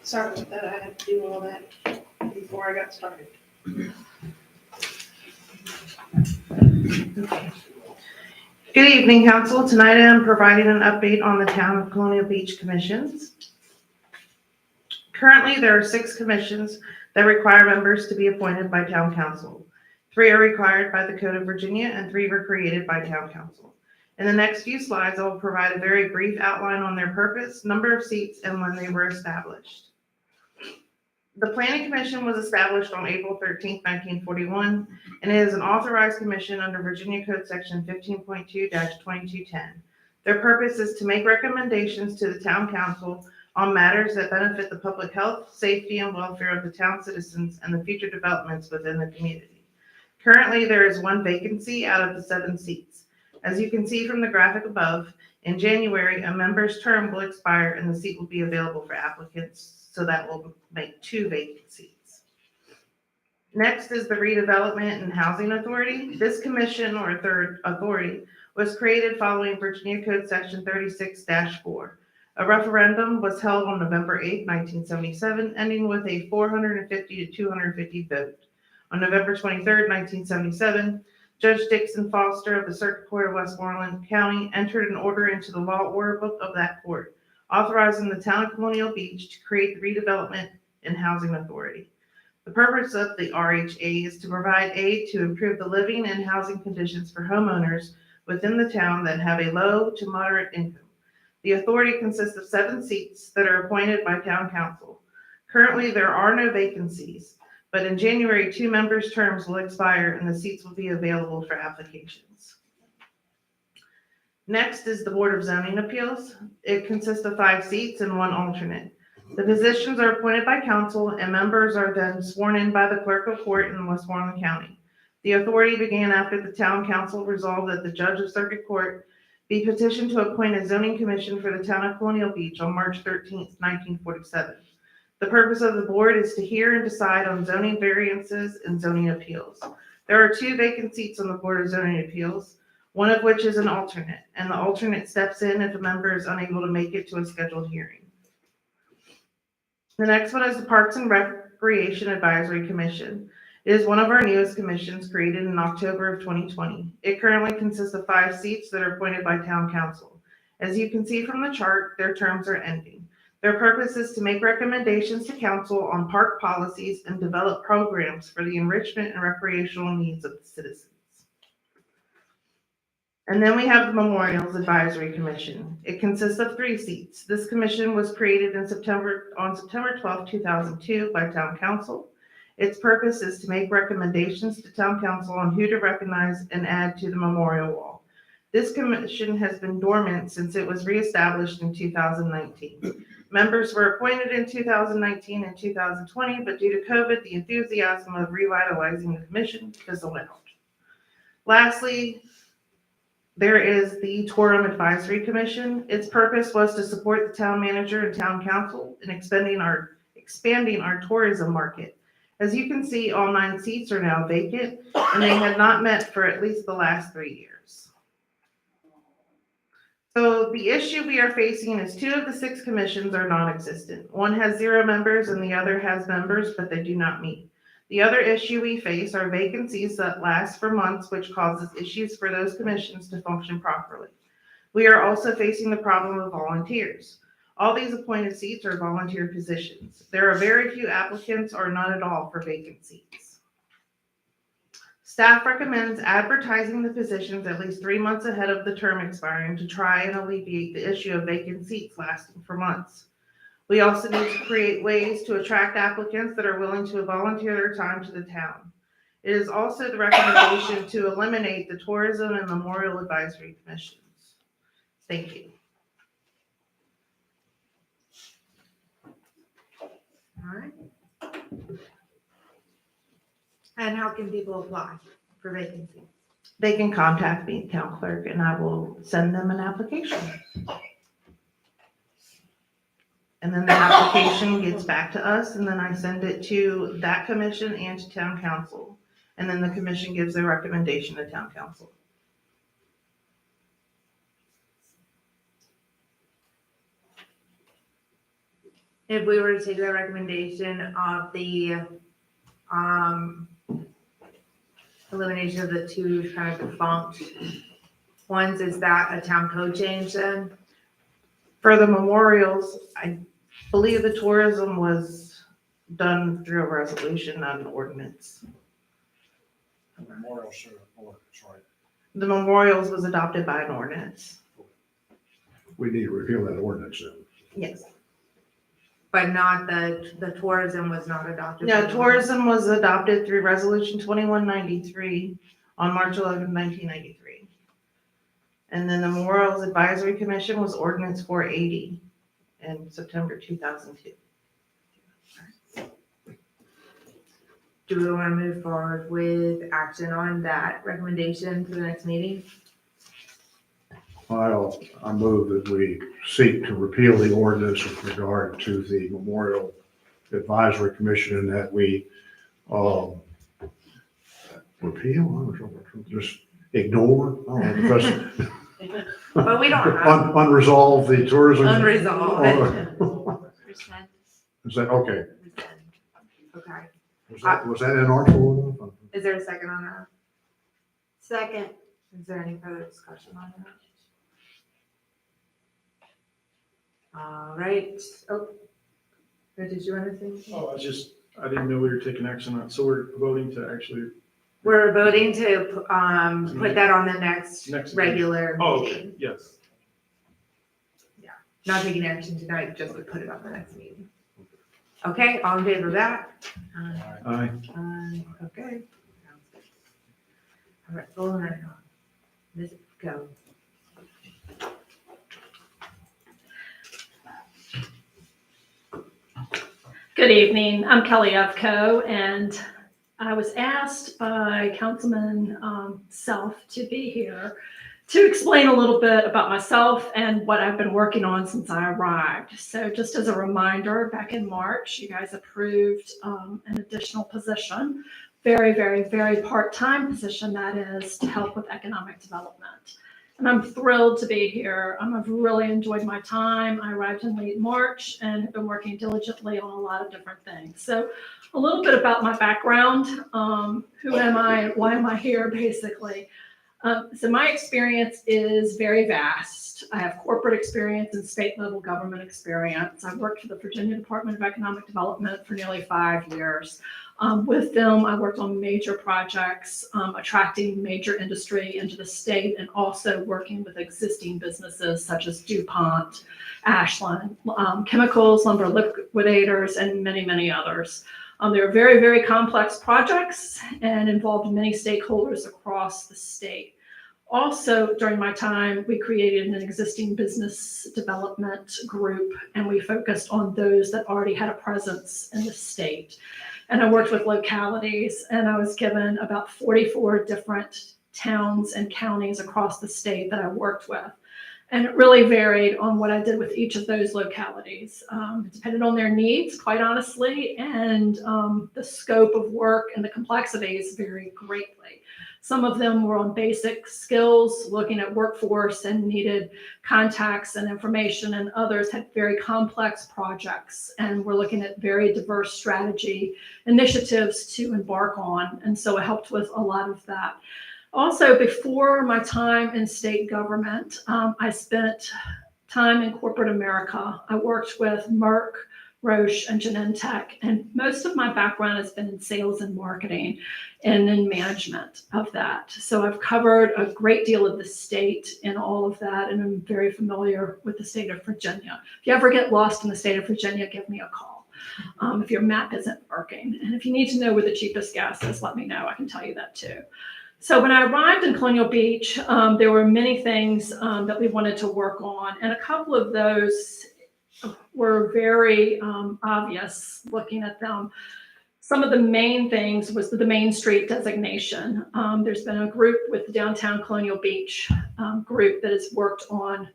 Sorry about that, I had to do all that before I got started. Good evening, council. Tonight I am providing an update on the Town of Colonial Beach commissions. Currently, there are 6 commissions that require members to be appointed by town council. 3 are required by the Code of Virginia and 3 were created by town council. In the next few slides, I will provide a very brief outline on their purpose, number of seats, and when they were established. The Planning Commission was established on April 13, 1941, and it is an authorized commission under Virginia Code Section 15.2-2210. Their purpose is to make recommendations to the town council on matters that benefit the public health, safety, and welfare of the town citizens and the future developments within the community. Currently, there is 1 vacancy out of the 7 seats. As you can see from the graphic above, in January, a member's term will expire and the seat will be available for applicants, so that will make 2 vacant seats. Next is the Redevelopment and Housing Authority. This commission, or third authority, was created following Virginia Code Section 36-4. A referendum was held on November 8, 1977, ending with a 450 to 250 vote. On November 23, 1977, Judge Dixon Foster of the Circuit Court of Westmoreland County entered an order into the law order book of that court, authorizing the Town of Colonial Beach to create the Redevelopment and Housing Authority. The purpose of the RHA is to provide aid to improve the living and housing conditions for homeowners within the town that have a low to moderate income. The authority consists of 7 seats that are appointed by town council. Currently, there are no vacancies, but in January, 2 members' terms will expire and the seats will be available for applications. Next is the Board of Zoning Appeals. It consists of 5 seats and 1 alternate. The positions are appointed by council and members are then sworn in by the clerk of court in Westmoreland County. The authority began after the town council resolved that the judge of circuit court be petitioned to appoint a zoning commission for the town of Colonial Beach on March 13, 1947. The purpose of the board is to hear and decide on zoning variances and zoning appeals. There are 2 vacant seats on the Board of Zoning Appeals, one of which is an alternate, and the alternate steps in if a member is unable to make it to a scheduled hearing. The next one is the Parks and Recreation Advisory Commission. It is one of our newest commissions created in October of 2020. It currently consists of 5 seats that are appointed by town council. As you can see from the chart, their terms are ending. Their purpose is to make recommendations to council on park policies and develop programs for the enrichment and recreational needs of the citizens. And then we have the Memorials Advisory Commission. It consists of 3 seats. This commission was created on September 12, 2002 by Town Council. Its purpose is to make recommendations to Town Council on who to recognize and add to the memorial wall. This commission has been dormant since it was reestablished in 2019. Members were appointed in 2019 and 2020, but due to COVID, the enthusiasm of revitalizing the commission fizzled out. Lastly, there is the Tourism Advisory Commission. Its purpose was to support the town manager and town council in expanding our tourism market. As you can see, all 9 seats are now vacant, and they have not met for at least the last 3 years. So the issue we are facing is 2 of the 6 commissions are non-existent. One has 0 members and the other has members, but they do not meet. The other issue we face are vacancies that last for months, which causes issues for those commissions to function properly. We are also facing the problem of volunteers. All these appointed seats are volunteer positions. There are very few applicants or none at all for vacant seats. Staff recommends advertising the positions at least 3 months ahead of the term expiring to try and alleviate the issue of vacant seats lasting for months. We also need to create ways to attract applicants that are willing to volunteer their time to the town. It is also the recommendation to eliminate the Tourism and Memorial Advisory Commissions. Thank you. All right. And how can people apply for vacancies? They can contact me, town clerk, and I will send them an application. And then the application gets back to us, and then I send it to that commission and to town council. And then the commission gives their recommendation to town council. If we were to take the recommendation of the elimination of the 2 kind of defunct ones, is that a town code change then? For the memorials, I believe the tourism was done through a resolution, not an ordinance. Memorial should have ordinance, right? The memorials was adopted by an ordinance. We need to repeal that ordinance then. Yes. But not the tourism was not adopted? No, tourism was adopted through resolution 2193 on March 11, 1993. And then the Memorials Advisory Commission was ordinance 480 in September 2002. Do we want to move forward with action on that recommendation for the next meeting? I move that we seek to repeal the ordinance with regard to the Memorial Advisory Commission and that we repeal, just ignore, But we don't have. Unresolve the tourism. Unresolved. Is that, okay. Okay. Was that an artful? Is there a second on that? Second. Is there any further discussion on that? All right. Oh, did you want to say? Oh, I didn't know we were taking action on it. So we're voting to actually. We're voting to put that on the next regular Oh, meeting. okay, yes. Not taking action tonight, just to put it on the next meeting. Okay, all in favor of that? Aye. Okay. Sounds good. All right, hold on. Let's go. Good evening. I'm Kelly Evco, and I was asked by Councilman Self to be here to explain a little bit about myself and what I've been working on since I arrived. So just as a reminder, back in March, you guys approved an additional position, very part-time position, that is, to help with economic development. And I'm thrilled to be here. I've really enjoyed my time. I arrived in late March and have been working diligently on a lot of different things. So a little bit about my background. Who am I? Why am I here, basically? So my experience is very vast. I have corporate corporate experience and state level government experience. I worked for the Virginia Department of Economic Development for nearly 5 years. With them, I worked on major projects, attracting major industry into the state and also working with existing businesses such as DuPont, Ashland, chemicals, lumber liquidators, and many, many others. They were very, very complex projects and involved many stakeholders across the state. Also, during my time, we created an existing business development group, and we focused on those that already had a presence in the state. And I worked with localities, and I was given about 44 different towns and counties across the state that I worked with. And it really varied on what I did with each of those localities. It depended on their needs, quite honestly, and the scope of work and the complexities vary greatly. Some of them were on basic skills, looking at workforce and needed contacts and information, and others had very complex projects and were looking at very diverse strategy initiatives to embark on. And so I helped with a lot of that. Also, before my time in state government, I spent time in corporate America. I worked with Merck, Roche, and Genentech, and most of my background has been in sales and marketing and in management of that. So I've covered a great deal of the state in all of that, and I'm very familiar with the state of Virginia. If you ever get lost in the state of Virginia, give me a call. If your map isn't working. And if you need to know where the cheapest gas is, let me know. I can tell you that too. So when I arrived in Colonial Beach, there were many things that we wanted to work on, and a couple of those were very obvious looking at them. Some of the main things was the Main Street designation. There's been a group with the Downtown Colonial Beach group that has worked on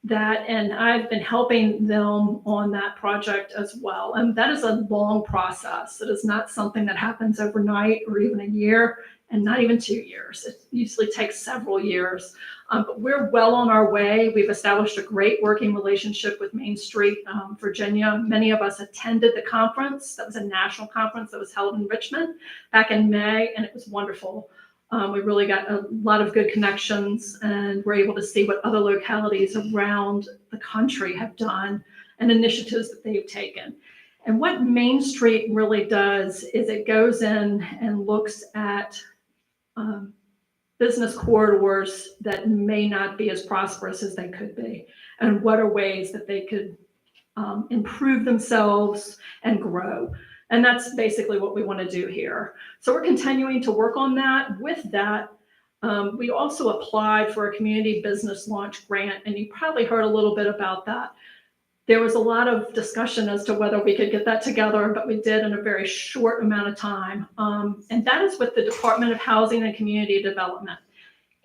that, and I've been helping them on that project as well. And that is a long process. It is not something that happens overnight or even a year, and not even 2 years. It usually takes several years, but we're well on our way. We've established a great working relationship with Main Street, Virginia. Many of us attended the conference. That was a national conference that was held in Richmond back in May, and it was wonderful. We really got a lot of good connections, and we're able to see what other localities around the country have done and initiatives that they've taken. And what Main Street really does is it goes in and looks at business corridors that may not be as prosperous as they could be, and what are ways that they could improve themselves and grow. And that's basically what we want to do here. So we're continuing to work on that. With that, we also applied for a community business launch grant, and you probably heard a little bit about that. There was a lot of discussion as to whether we could get that together, but we did in a very short amount of time. And that is with the Department of Housing and Community Development.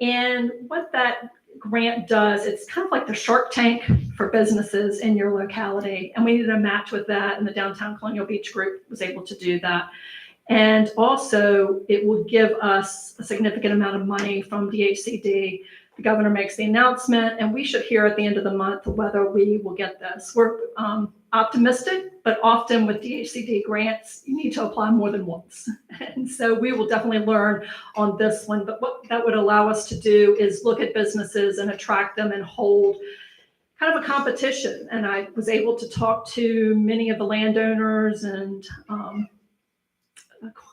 And what that grant does, it's kind of like the Shark Tank for businesses in your locality. And we needed a match with that, and the Downtown Colonial Beach group was able to do that. And also, it will give us a significant amount of money from DHCD. The governor makes the announcement, and we should hear at the end of the month whether we will get this. We're optimistic, but often with DHCD grants, you need to apply more than once. And so we will definitely learn on this one. But what that would allow us to do is look at businesses and attract them and hold kind of a competition. And I was able to talk to many of the landowners and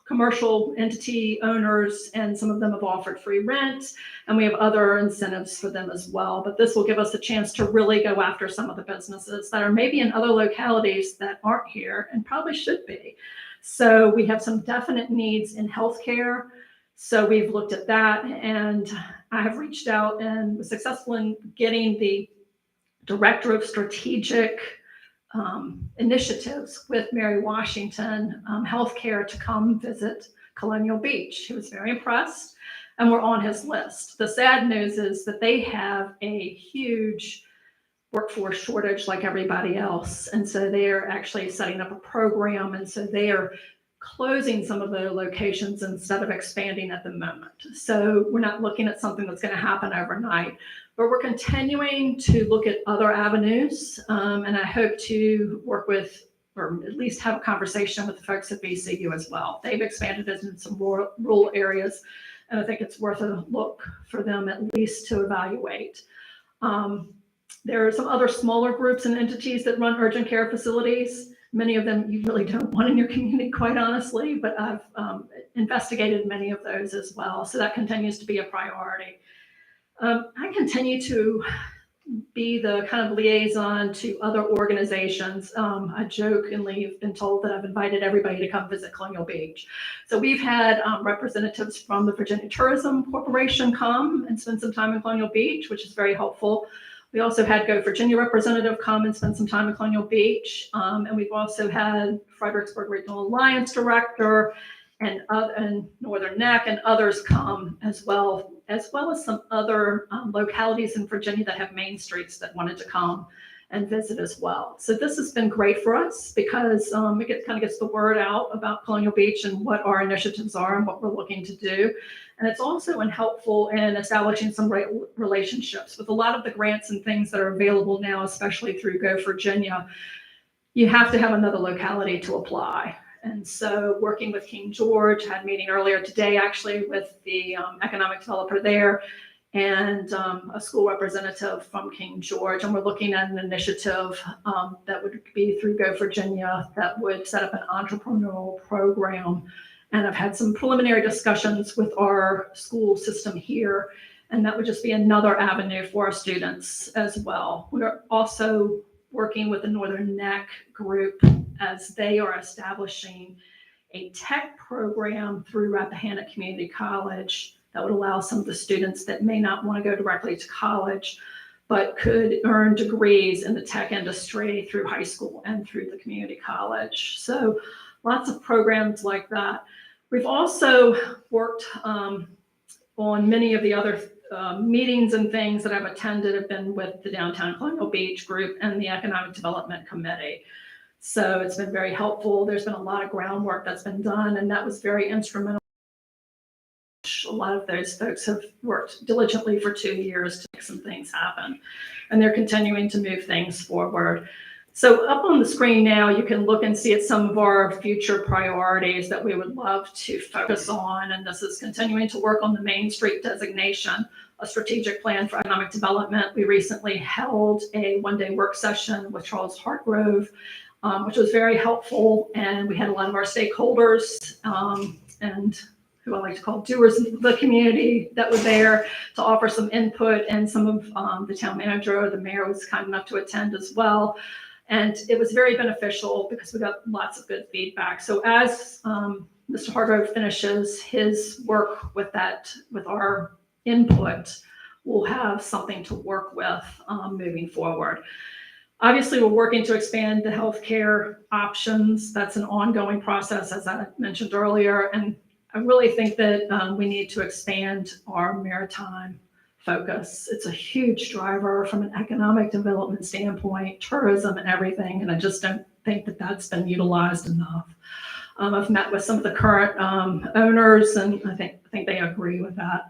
commercial entity owners, and some of them have offered free rent, and we have other incentives for them as well. But this will give us a chance to really go after some of the businesses that are maybe in other localities that aren't here and probably should be. So we have some definite needs in healthcare. So we've looked at that, and I have reached out and was successful in getting the Director of Strategic initiatives with Mary Washington Healthcare to come visit Colonial Beach. He was very impressed, and we're on his list. The sad news is that they have a huge workforce shortage like everybody else, and so they are actually setting up a program, and so they are closing some of their locations instead of expanding at the moment. So we're not looking at something that's going to happen overnight, but we're continuing to look at other avenues, and I hope to work with, or at least have a conversation with the folks at VCU as well. They've expanded it in some rural areas, and I think it's worth a look for them at least to evaluate. There are some other smaller groups and entities that run urgent care facilities. Many of them you really don't want in your community, quite honestly, but I've investigated many of those as well. So that continues to be a priority. I continue to be the kind of liaison to other organizations. I jokingly have been told that I've invited everybody to come visit Colonial Beach. So we've had representatives from the Virginia Tourism Corporation come and spend some time in Colonial Beach, which is very helpful. We also had Go Virginia representative come and spend some time in Colonial Beach. And we've also had Fredericksburg Regional Alliance Director and Northern Neck and others come as well as some other localities in Virginia that have main streets that wanted to come and visit as well. So this has been great for us because it kind of gets the word out about Colonial Beach and what our initiatives are and what we're looking to do. And it's also helpful in establishing some relationships with a lot of the grants and things that are available now, especially through Go Virginia. You have to have another locality to apply. And so working with King George, had a meeting earlier today actually with the economic developer there and a school representative from King George. And we're looking at an initiative that would be through Go Virginia that would set up an entrepreneurial program. And I've had some preliminary discussions with our school system here, and that would just be another avenue for our students as well. We're also working with the Northern Neck group as they are establishing a tech program through Rappahannock Community College that would allow some of the students that may not want to go directly to college, but could earn degrees in the tech industry through high school and through the community college. So lots of programs like that. We've also worked on many of the other meetings and things that I've attended have been with the Downtown Colonial Beach group and the Economic Development Committee. So it's been very helpful. There's been a lot of groundwork that's been done, and that was very instrumental. A lot of those folks have worked diligently for 2 years to make some things happen, and they're continuing to move things forward. So up on the screen now, you can look and see at some of our future priorities that we would love to focus on. And this is continuing to work on the Main Street designation, a strategic plan for economic development. We recently held a one-day work session with Charles Hartgrove, which was very helpful. And we had a lot of our stakeholders and who I like to call doers in the community that were there to offer some input. And some of the town manager or the mayor was kind enough to attend as well. And it was very beneficial because we got lots of good feedback. So as Mr. Hargrove finishes his work with our input, we'll have something to work with moving forward. Obviously, we're working to expand the healthcare options. That's an ongoing process, as I mentioned earlier. And I really think that we need to expand our maritime focus. It's a huge driver from an economic development standpoint, tourism and everything, and I just don't think that that's been utilized enough. I've met with some of the current owners, and I think they agree with that.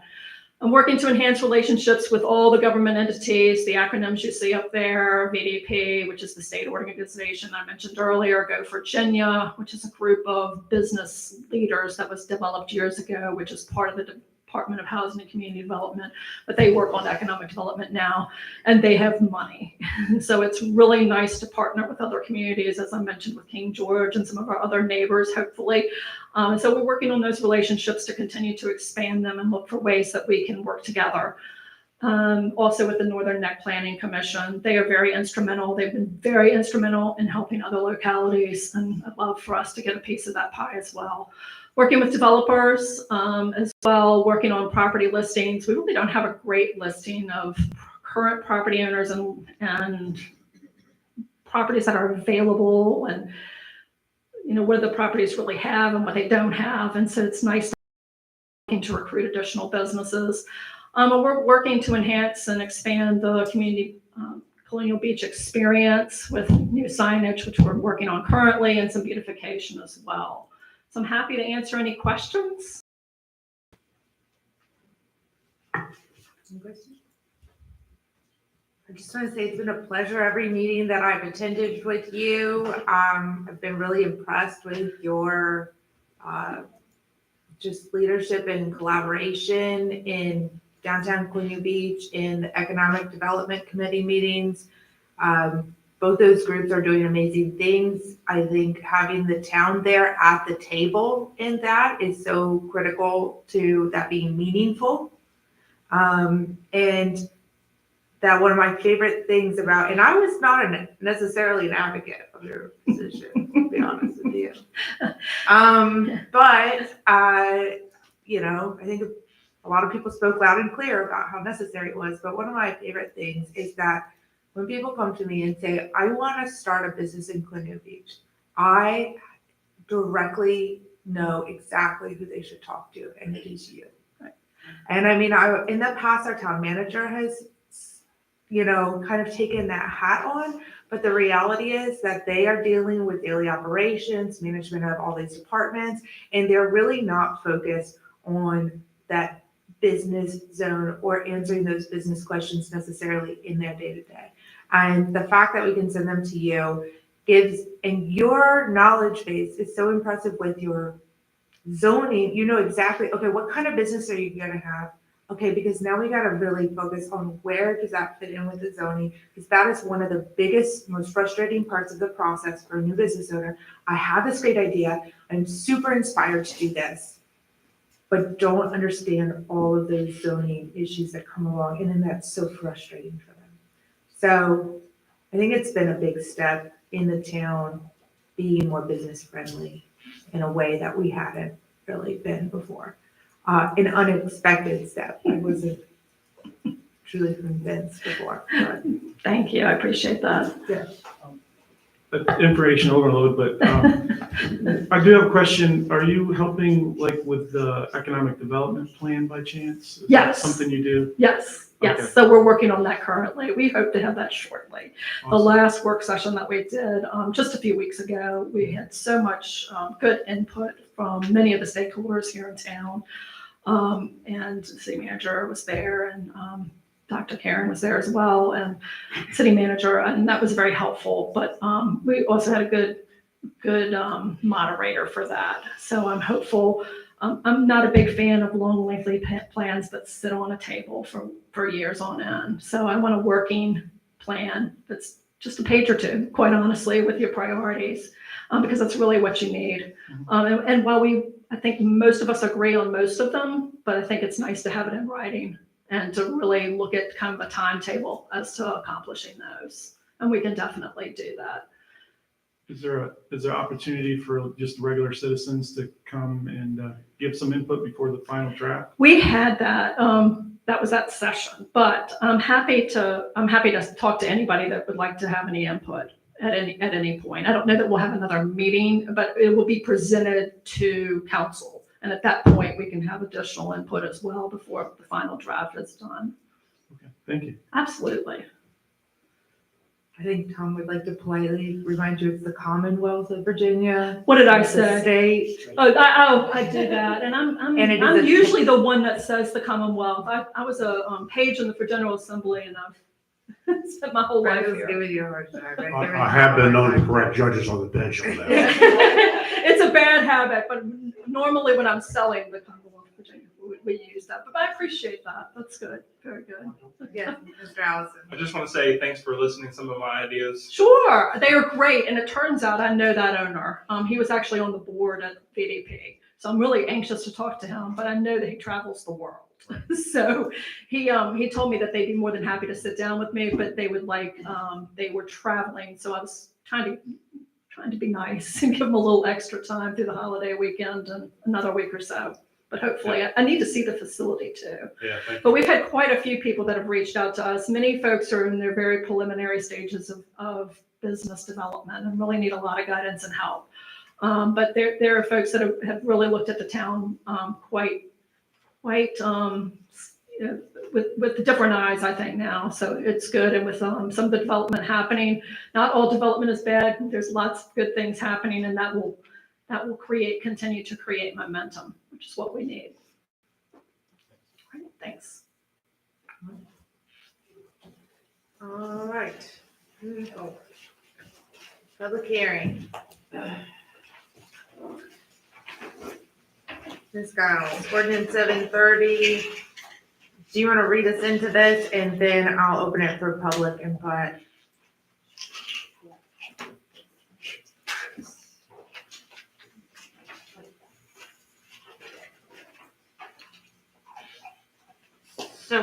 I'm working to enhance relationships with all the government entities, the acronyms you see up there, VDP, which is the state organization I mentioned earlier, Go Virginia, which is a group of business leaders that was developed years ago, which is part of the Department of Housing and Community Development, but they work on economic development now, and they have money. So it's really nice to partner with other communities, as I mentioned with King George and some of our other neighbors, hopefully. So we're working on those relationships to continue to expand them and look for ways that we can work together. Also with the Northern Neck Planning Commission, they are very instrumental. They've been very instrumental in helping other localities, and I'd love for us to get a piece of that pie as well. Working with developers as well, working on property listings. We really don't have a great listing of current property owners and properties that are available, and what the properties really have and what they don't have. And so it's nice to recruit additional businesses. We're working to enhance and expand the community Colonial Beach experience with new signage, which we're working on currently, and some beautification as well. So I'm happy to answer any questions. Any questions? I just want to say it's been a pleasure every meeting that I've attended with you. I've been really impressed with your just leadership and collaboration in downtown Colonial Beach in the Economic Development Committee meetings. Both those groups are doing amazing things. I think having the town there at the table in that is so critical to that being meaningful. And that one of my favorite things about, and I was not necessarily an advocate of their position, to be honest with you. But you know, I think a lot of people spoke loud and clear about how necessary it was. But one of my favorite things is that when people come to me and say, I want to start a business in Colonial Beach, I directly know exactly who they should talk to, and it is you. Right. And I mean, in the past, our town manager has, you know, kind of taken that hat on, but the reality is that they are dealing with daily operations, management of all these departments, and they're really not focused on that business zone or answering those business questions necessarily in their day-to-day. And the fact that we can send them to you gives, and your knowledge base is so impressive with your zoning. You know exactly, okay, what kind of business are you gonna have? Okay, because now we gotta really focus on where does that fit in with the zoning, because that is one of the biggest, most frustrating parts of the process for a new business owner. I have this great idea, I'm super inspired to do this, but don't understand all of those zoning issues that come along, and then that's so frustrating for them. So I think it's been a big step in the town being more business friendly in a way that we hadn't really been before. An unexpected step. I wasn't truly convinced before. But Thank you, I appreciate that. yeah. Information overload, but I do have a question. Are you helping like with the economic development plan by chance? Is that Yes. something you do? Yes, yes. Okay. So we're working on that currently. We hope to have that shortly. The Awesome. last work session that we did just a few weeks ago, we had so much good input from many of the stakeholders here in town. And the city manager was there, and Dr. Karen was there as well, and city manager, and that was very helpful. But we also had a good moderator for that. So I'm hopeful. I'm not a big fan of long, lengthy plans that sit on a table for years on end. So I want a working plan that's just a page or two, quite honestly, with your priorities, because that's really what you need. And while I think most of us agree on most of them, but I think it's nice to have it in writing and to really look at kind of a timetable as to accomplishing those. And we can definitely do that. Is there opportunity for just regular citizens to come and give some input before the final draft? We had that. That was that session, but I'm happy to talk to anybody that would like to have any input at any point. I don't know that we'll have another meeting, but it will be presented to council. And at that point, we can have additional input as well before the final draft is done. Okay, thank you. Absolutely. I think Tom would like to politely remind you it's the Commonwealth of Virginia. What did I It's a say? state. I do that, and I'm And it is a- usually the one that says the Commonwealth. I was a page in the General Assembly, and I've spent my whole life Brandon's here. giving you a hard time. Right? I have been known to correct judges on the bench on that. It's a bad habit, but normally when I'm selling the Commonwealth of Virginia, we use that. But I appreciate that. That's good. Very good. Yes, Mr. Allison. I just want to say thanks for listening to some of my ideas. Sure, they are great, and it turns out I know that owner. He was actually on the board at VDP, so I'm really anxious to talk to him. But I know that he travels the world, so he told me that they'd be more than happy to sit down with me, but they would like they were traveling, so I was trying to be nice and give them a little extra time through the holiday weekend and another week or so. But hopefully, I need to see the facility too. Yeah, thank you. But we've had quite a few people that have reached out to us. Many folks are in their very preliminary stages of business development and really need a lot of guidance and help. But there are folks that have really looked at the town quite with different eyes, I think, now. So it's good. And with some of the development happening, not all development is bad. There's lots of good things happening, and that will continue to create momentum, which is what we need. All right, thanks. All right. Oh. Public hearing. Ms. Giles, ordinance 730, Do you want to read us into this and then I'll open it for public input? So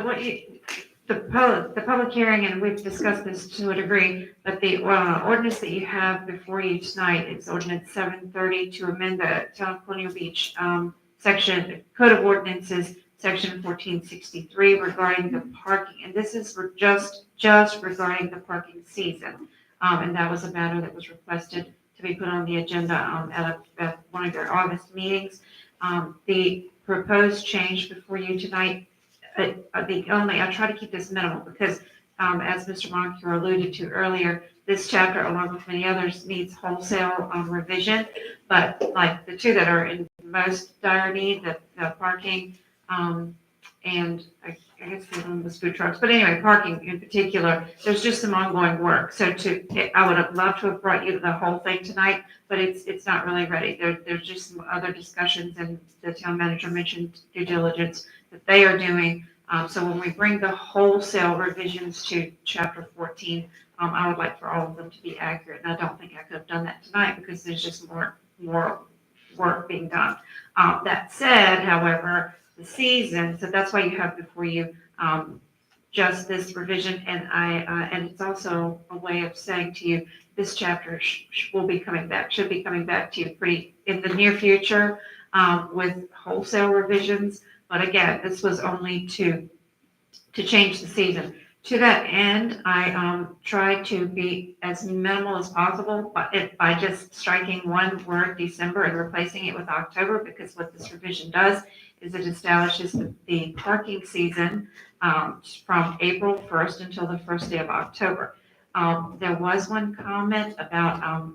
the public hearing, and we've discussed this to a degree, but the ordinance that you have before you tonight is ordinance 730 to amend the Town of Colonial Beach section, Code of Ordinances, section 1463 regarding the parking. And this is for just regarding the parking season. And that was a matter that was requested to be put on the agenda at one of your August meetings. The proposed change before you tonight, I try to keep this minimal because, as Mr. Moncur alluded to earlier, this chapter, along with many others, needs wholesale revision. But like the two that are in most dire need, the parking, and I guess the other one was food trucks. But anyway, parking in particular, there's just some ongoing work. So I would have loved to have brought you the whole thing tonight, but it's not really ready. There's just some other discussions, and the town manager mentioned due diligence that they are doing. So when we bring the wholesale revisions to chapter 14, I would like for all of them to be accurate. And I don't think I could have done that tonight because there's just more work being done. That said, however, the season, so that's why you have before you just this revision. And it's also a way of saying to you, this chapter should be coming back to you pretty in the near future with wholesale revisions. But again, this was only to change the season. To that end, I tried to be as minimal as possible, but by just striking one word, December, and replacing it with October, because what this revision does is it establishes the parking season from April 1st until the first day of October. There was one comment about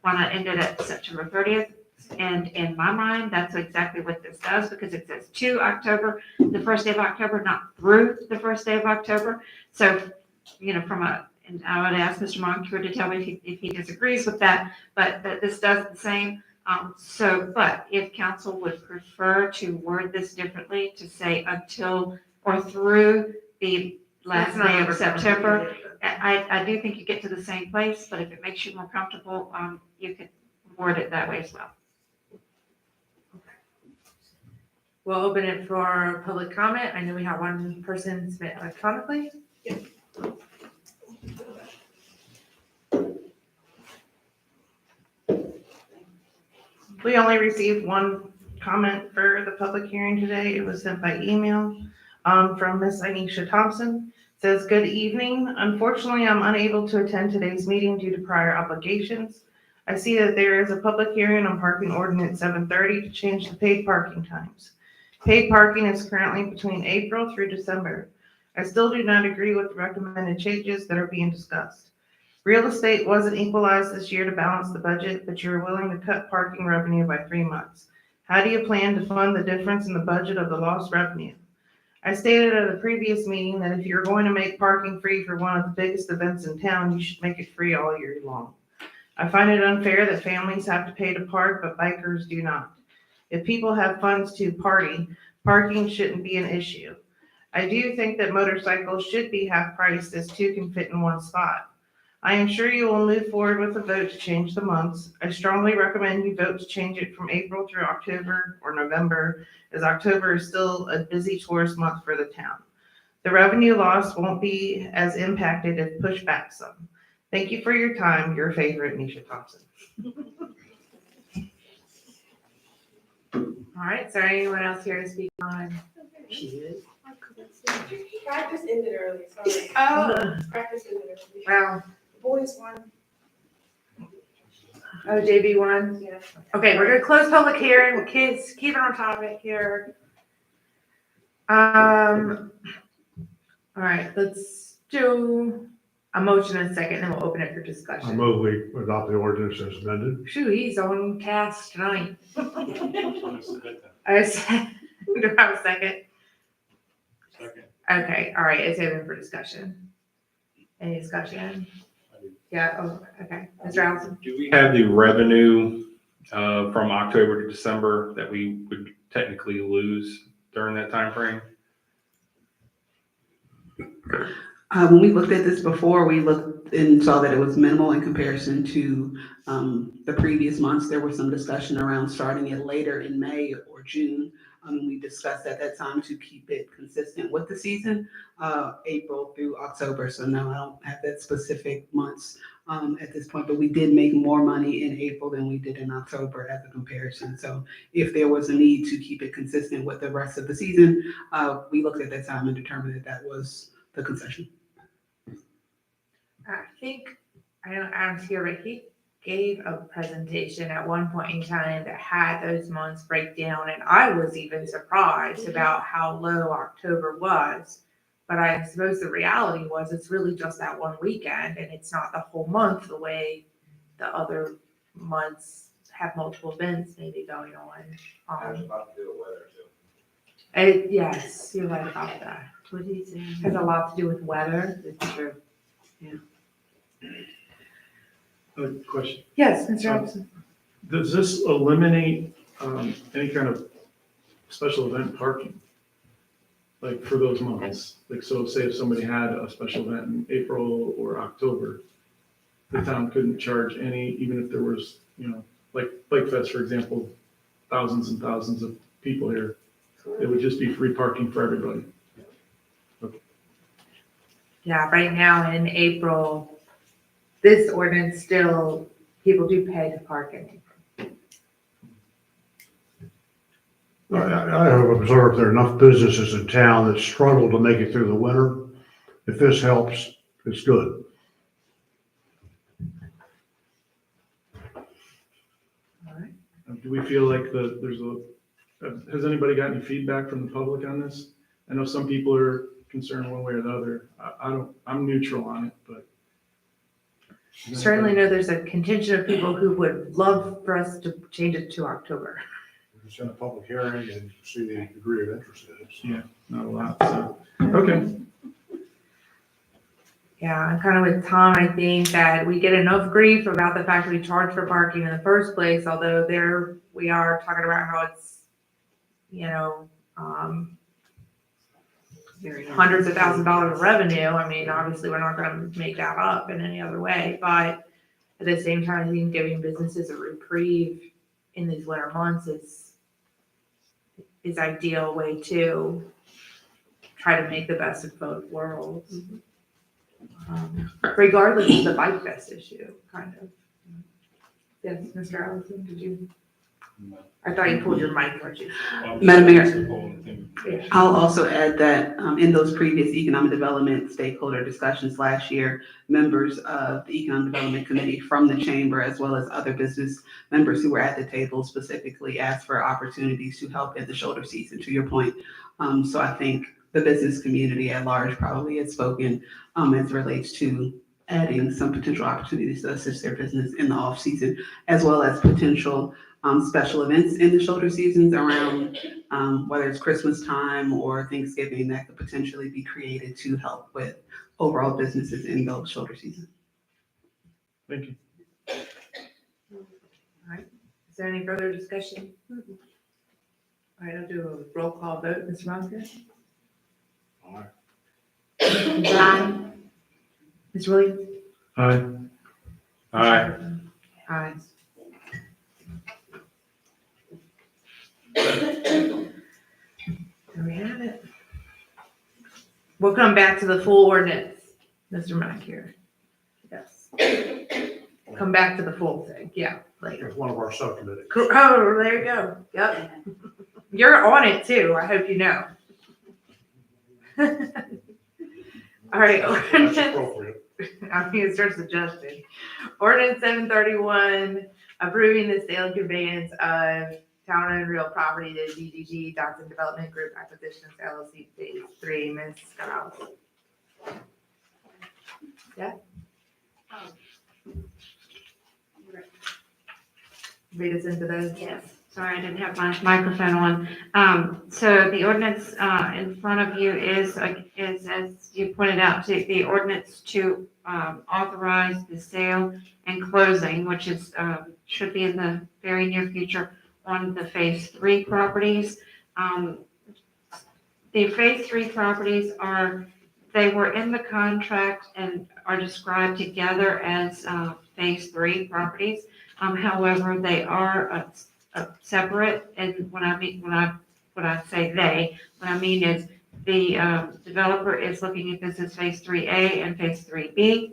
when I ended at September 30th. And in my mind, that's exactly what this does, because it says to October, the first day of October, not through the first day of October. So, and I would ask Mr. Moncur to tell me if he disagrees with that, but this does the same. But if council would prefer to word this differently, to say until or through the last day of September, I do think you get to the same place, but if it makes you more comfortable, you could word it that way as well. We'll open it for public comment. I know we have one person submit electronically. We only received one comment for the public hearing today. It was sent by email from Miss Anisha Thompson. It says, "Good evening. Unfortunately, I'm unable to attend today's meeting due to prior obligations. I see that there is a public hearing on parking ordinance 730 to change the paid parking times. Paid parking is currently between April through December. I still do not agree with the recommended changes that are being discussed. Real estate wasn't equalized this year to balance the budget, but you're willing to cut parking revenue by 3 months. How do you plan to fund the difference in the budget of the lost revenue? I stated at a previous meeting that if you're going to make parking free for one of the biggest events in town, you should make it free all year long. I find it unfair that families have to pay to park, but bikers do not. If people have funds to party, parking shouldn't be an issue. I do think that motorcycles should be half priced as two can fit in one spot. I am sure you will move forward with a vote to change the months. I strongly recommend you vote to change it from April through October or November, as October is still a busy tourist month for the town. The revenue loss won't be as impacted if pushed back some. Thank you for your time. Your favorite, Nisha Thompson." All right, is there anyone else here to speak on? She is. Practice ended early, sorry. Oh. Practice ended early. Well, Boys won. oh, JV one? Yeah. Okay, we're gonna close public hearing. Kids, keep it on topic here. All right, let's do a motion in a second, then we'll open it for I discussion. move we adopt the ordinance as amended. Phew, he's on task tonight. I said, do I have a second? Second. Okay, all right, it's open for discussion. Any discussion? Yeah, oh, okay. Mr. Allison? Do we have the revenue from October to December that we would technically lose during that time frame? When we looked at this before, we looked and saw that it was minimal in comparison to the previous months. There was some discussion around starting it later in May or June. We discussed at that time to keep it consistent with the season, April through October. So no, I don't have that specific months at this point, but we did make more money in April than we did in October as a comparison. So if there was a need to keep it consistent with the rest of the season, we looked at that time and determined that that was the concession. I think, I don't, Adam's here, but he gave a presentation at one point in time that had those months break down, and I was even surprised about how low October was. But I suppose the reality was it's really just that one weekend, and it's not the whole month the way the other months have multiple events maybe going on. Has a lot to do with weather too. Yes, you're right about that. What did he say? Has a lot to do with weather. It's true. Question. Yes, Mr. Robinson. Does this eliminate any kind of special event parking? Like for those months? Like, so say if somebody had a special event in April or October, the town couldn't charge any, even if there was, like Bike Fest, for example, thousands and thousands of people here. It would just be free parking for everybody. Yeah, right now in April, this ordinance still, people do pay to park in April. I have observed there are enough businesses in town that struggle to make it through the winter. If this helps, it's good. Do we feel like has anybody got any feedback from the public on this? I know some people are concerned one way or the other. I'm neutral on it, but. Certainly know there's a contingent of people who would love for us to change it to October. We're just in a public hearing and see the degree of interest in it. Yeah, not a lot, so, okay. Yeah, I'm kind of with Tom. I think that we get enough grief about the fact that we charge for parking in the first place, although there we are talking about how it's, hundreds of thousands of dollars of revenue. I mean, obviously, we're not going to make that up in any other way, but at the same time, I think giving businesses a reprieve in these winter months is ideal way to try to make the best of both worlds. Regardless of the Bike Fest issue, kind of. Yes, Mr. Allison, did you? I thought you pulled your mic, weren't you? Madam Mayor, I'll also add that in those previous economic development stakeholder discussions last year, members of the Economic Development Committee from the chamber, as well as other business members who were at the table, specifically asked for opportunities to help in the shoulder season, to your point. So I think the business community at large probably has spoken as it relates to adding some potential opportunities to assist their business in the off season, as well as potential special events in the shoulder seasons around whether it's Christmas time or Thanksgiving that could potentially be created to help with overall businesses in those shoulder seasons. Thank you. All right. Is there any further discussion? All right, I'll do a roll call vote. Mr. Rogers? Aye. John? Ms. Williams? Aye. Aye. Aye. There we have it. We'll come back to the full ordinance, Mr. Mack here. Yes. Come back to the full thing, yeah, later. It's one of our subcommittees. Oh, there you go, yep. You're on it too, I hope you know. All right, That's ordinance, appropriate. I mean, it starts adjusting. Ordinance 731, approving the sale and conveyance of town-owned real property to DDG Dotson Development Group Acquisitions LLC Phase 3. Ms. Skiles. Yeah? Read us into those. Yes, sorry, I didn't have my microphone on. So the ordinance in front of you is, as you pointed out, the ordinance to authorize the sale and closing, which is, should be in the very near future, on the Phase 3 properties. The Phase 3 properties are they were in the contract and are described together as Phase 3 properties. However, they are separate, and when I say they, what I mean is the developer is looking at this as Phase 3A and Phase 3B.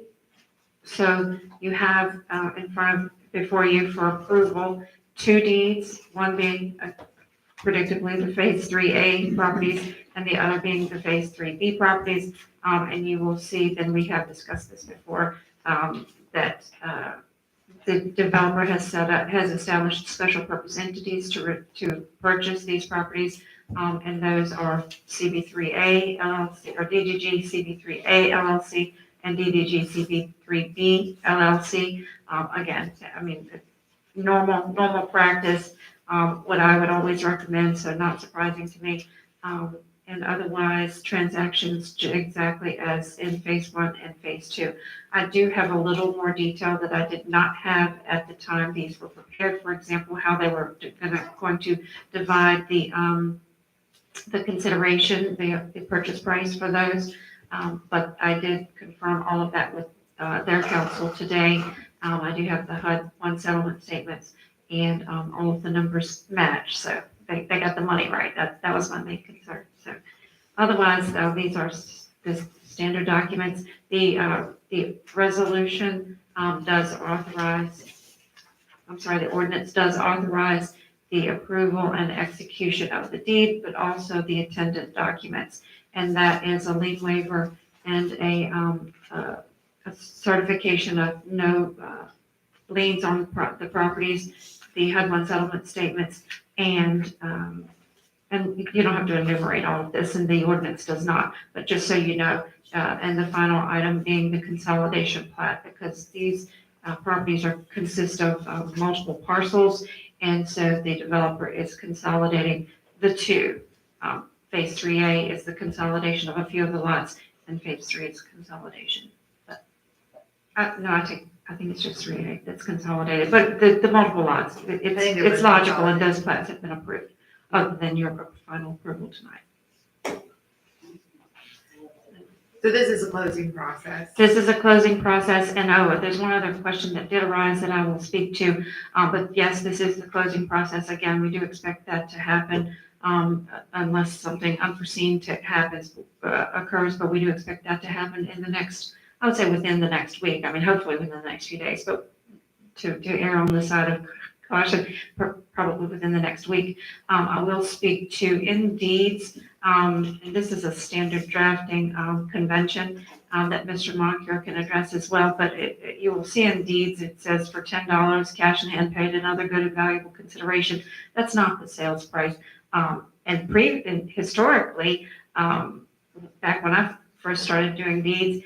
So you have before you for approval, 2 deeds, one being predictably the Phase 3A properties and the other being the Phase 3B properties. And you will see, then we have discussed this before, that the developer has established special purpose entities to purchase these properties. And those are CB3A LLC, or DDG CB3A LLC, and DDG CB3B LLC. Again, I mean, normal practice, what I would always recommend, so not surprising to me. And otherwise, transactions exactly as in Phase 1 and Phase 2. I do have a little more detail that I did not have at the time these were prepared. For example, how they were going to divide the consideration, the purchase price for those. But I did confirm all of that with their counsel today. I do have the HUD-1 settlement statements, and all of the numbers match, so they got the money right. That was my main concern. So otherwise, these are the standard documents. The resolution does authorize, the ordinance does authorize the approval and execution of the deed, but also the attendant documents. And that is a lien waiver and a certification of no liens on the properties, the HUD-1 settlement statements, and you don't have to enumerate all of this, and the ordinance does not, but just so you know, and the final item being the consolidation plat, because these properties consist of multiple parcels, and so the developer is consolidating the two. Phase 3A is the consolidation of a few of the lots, and Phase 3 is consolidation. But no, I think it's just 3A that's consolidated, but the multiple lots, it's logical, and those plats have been approved, other than your final approval tonight. So this is a closing process. This is a closing process, and there's one other question that did arise that I will speak to. But yes, this is the closing process. Again, we do expect that to happen unless something unforeseen occurs, but we do expect that to happen in the next, I would say within the next week. I mean, hopefully within the next few days, but to err on the side of caution, probably within the next week. I will speak to in deeds, and this is a standard drafting convention that Mr. Moncur can address as well, but you will see in deeds, it says for $10, cash in hand paid and other good and valuable consideration. That's not the sales price. And historically, back when I first started doing deeds,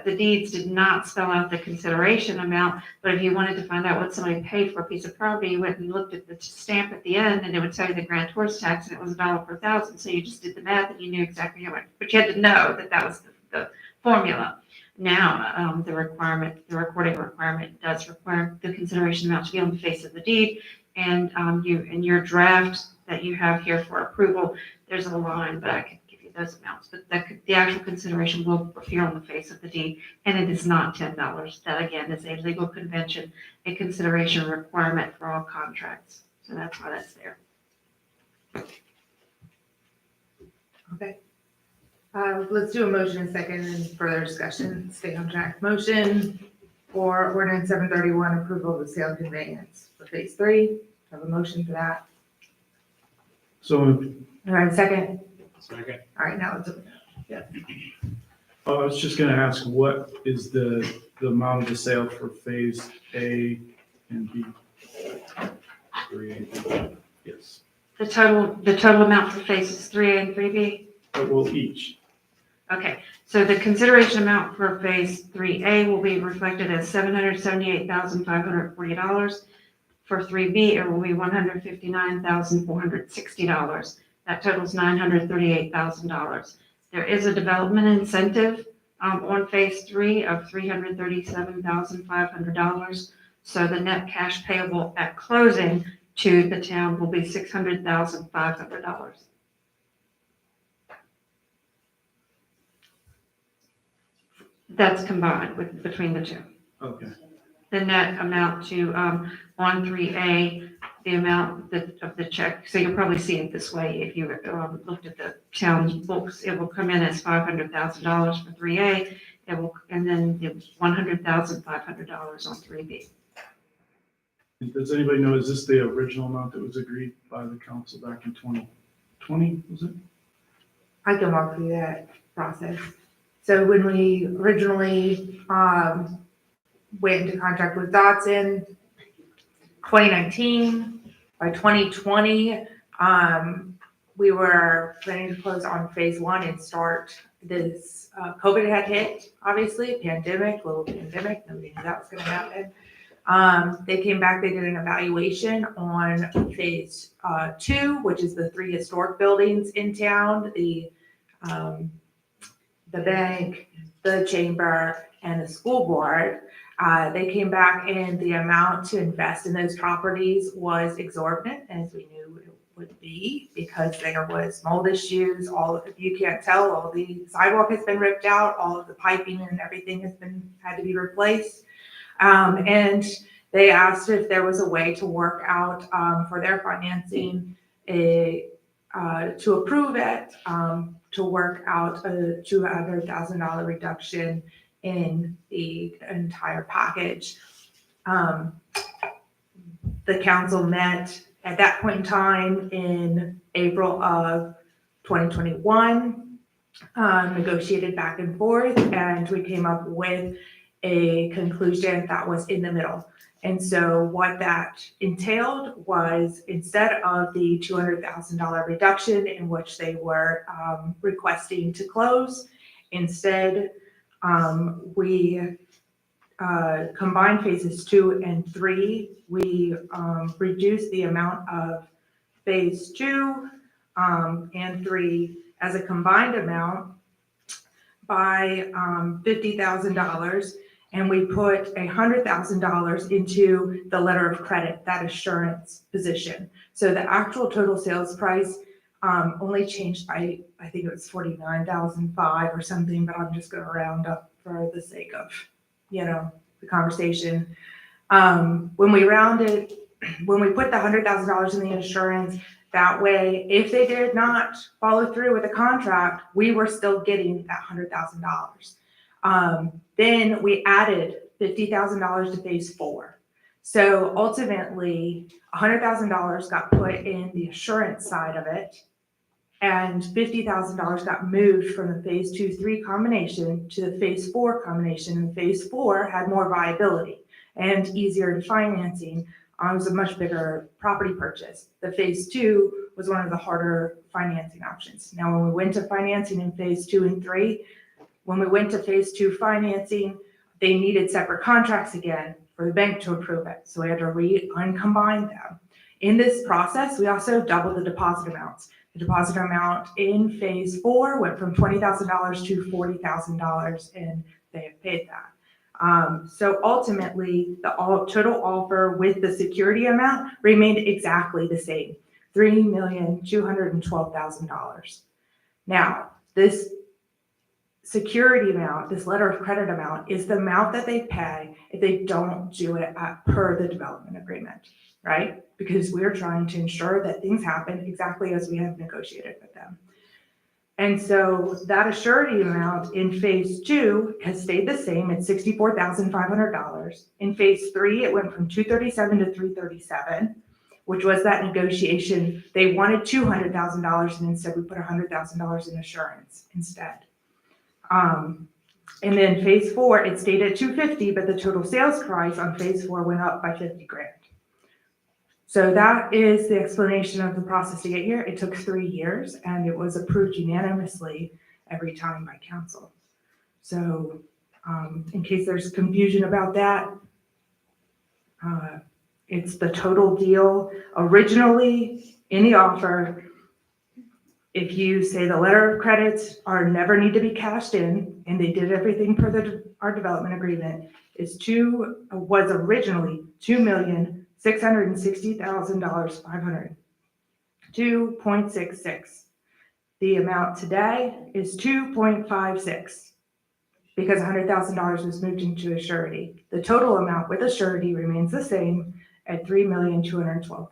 the deeds did not spell out the consideration amount, but if you wanted to find out what somebody paid for a piece of property, you went and looked at the stamp at the end, and it would tell you the grantor's tax, and it was $1 per thousand, so you just did the math, and you knew exactly how much, but you had to know that was the formula. Now, the recording requirement does require the consideration amount to be on the face of the deed, and in your draft that you have here for approval, there's a line, but I could give you those amounts, but the actual consideration will appear on the face of the deed, and it is not $10. That again is a legal convention, a consideration requirement for all contracts. So that's why that's there. Okay. Let's do a motion in second and further discussion. Stay on track. Motion for ordinance 731, approval of the sale and conveyance for Phase 3. Have a motion for that. So All right, second. Second. All right, now let's open I was just gonna ask, what is the amount of the sale for Phase A and B? 3A. Yes, The total amount for phases 3A and 3B? well, each. Okay, so the consideration amount for phase 3A will be reflected as $778,540. For 3B, it will be $159,460. That totals $938,000. There is a development incentive on phase 3 of $337,500. So the net cash payable at closing to the town will be $600,500. That's combined between the two. Okay. The net amount to 13A, the amount of the check, so you'll probably see it this way if you looked at the town books, it will come in as $500,000 for 3A, and then the $100,500 on 3B. Does anybody know, is this the original amount that was agreed by the council back in 2020, was it? I can walk through that process. So when we originally went into contract with Dotson, 2019, by 2020, we were planning to close on phase one and start this. COVID had hit, obviously, global pandemic, nobody knew that was going to happen. They came back, they did an evaluation on phase two, which is the 3 historic buildings in town, the bank, the chamber, and the school board. They came back and the amount to invest in those properties was exorbitant, as we knew it would be, because there was mold issues. If you can't tell, all the sidewalk has been ripped out, all of the piping and everything had to be replaced. And they asked if there was a way to work out for their financing to approve it, to work out a $200,000 reduction in the entire package. The council met at that point in time in April of 2021, negotiated back and forth, and we came up with a conclusion that was in the middle. And so what that entailed was, instead of the $200,000 reduction in which they were requesting to close, instead we combined phases 2 and 3. We reduced the amount of phase 2 and 3 as a combined amount by $50,000, and we put $100,000 into the letter of credit, that assurance position. So the actual total sales price only changed by, I think it was $49,500 or something, but I'm just going to round up for the sake of, the conversation. When we put the $100,000 in the insurance, that way, if they did not follow through with the contract, we were still getting that $100,000. Then we added $50,000 to phase 4. So ultimately, $100,000 got put in the assurance side of it, and $50,000 got moved from the phase 2-3 combination to the phase 4 combination. And phase 4 had more viability and easier financing. It was a much bigger property purchase. The phase 2 was one of the harder financing options. Now, when we went to financing in phase 2 and 3, when we went to phase 2 financing, they needed separate contracts again for the bank to approve it. So we had to uncombine them. In this process, we also doubled the deposit amounts. The deposit amount in phase 4 went from $20,000 to $40,000, and they have paid that. So ultimately, the total offer with the security amount remained exactly the same, $3,212,000. Now, this security amount, this letter of credit amount, is the amount that they pay if they don't do it per the development agreement, right? Because we're trying to ensure that things happen exactly as we have negotiated with them. And so that assurity amount in phase 2 has stayed the same at $64,500. In phase 3, it went from $237,000 to $337,000, which was that negotiation. They wanted $200,000, and instead we put $100,000 in assurance instead. And then phase 4, it stayed at $250,000, but the total sales price on phase 4 went up by $50,000. So that is the explanation of the process to get here. It took 3 years, and it was approved unanimously every time by council. So in case there's confusion about that, it's the total deal. Originally, in the offer, if you say the letter of credits are never need to be cashed in, and they did everything per our development agreement, was originally $2,660,500, 2.66. The amount today is 2.56. because $100,000 was moved into a surety. The total amount with a surety remains the same at $3,212,000.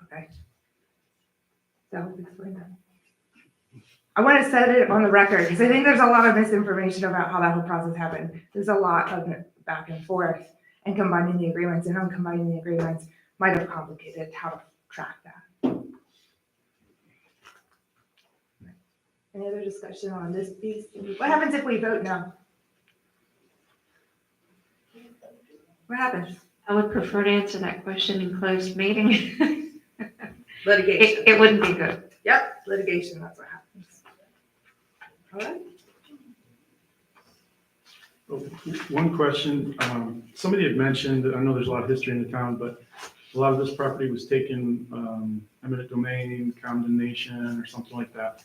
Okay. That will explain that. I want to set it on the record because I think there's a lot of misinformation about how that whole process happened. There's a lot of back and forth and combining the agreements and uncombining the agreements might have complicated how to track that. Any other discussion on this piece? What happens if we vote no? What happens? I would prefer to answer that question in closed meeting. Litigation. It wouldn't be good. Yep, litigation, that's what happens. All right. One question, somebody had mentioned, I know there's a lot of history in the town, but a lot of this property was taken, eminent domain, condemnation, or something like that.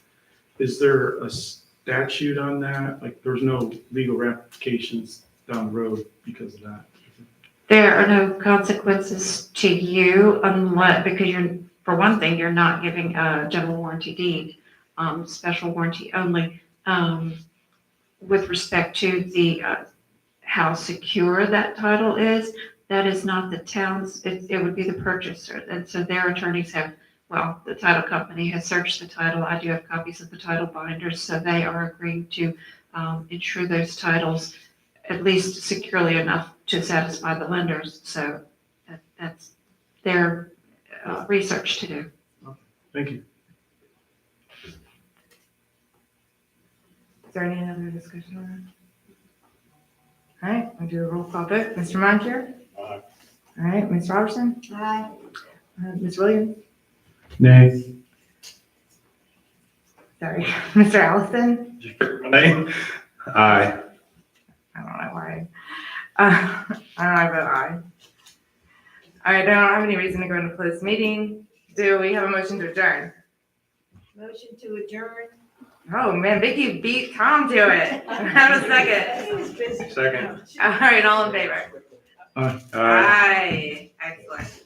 Is there a statute on that? Like, there's no legal ramifications down the road because of that? There are no consequences to you unless, because for one thing, you're not giving a general warranty deed, special warranty only. With respect to the, how secure that title is, that is not the town's, it would be the purchaser. And so their attorneys have, well, the title company has searched the title. I do have copies of the title binders, so they are agreeing to insure those titles at least securely enough to satisfy the lenders. So that's their research to do. Thank you. Is there any other discussion on that? All right, we'll do a roll call vote. Mr. Montier? Aye. All right, Ms. Robertson? Aye. Ms. Williams? Nay. Sorry, Mr. Allison? Aye. Aye. I don't know why. I don't know, I vote aye. All right, I don't have any reason to go into closed meeting. Do we have a motion to adjourn? Motion to adjourn. Oh, man, Vicky beat Tom to it. Have a second. Second. All right, all in favor? Aye. Aye. Excellent.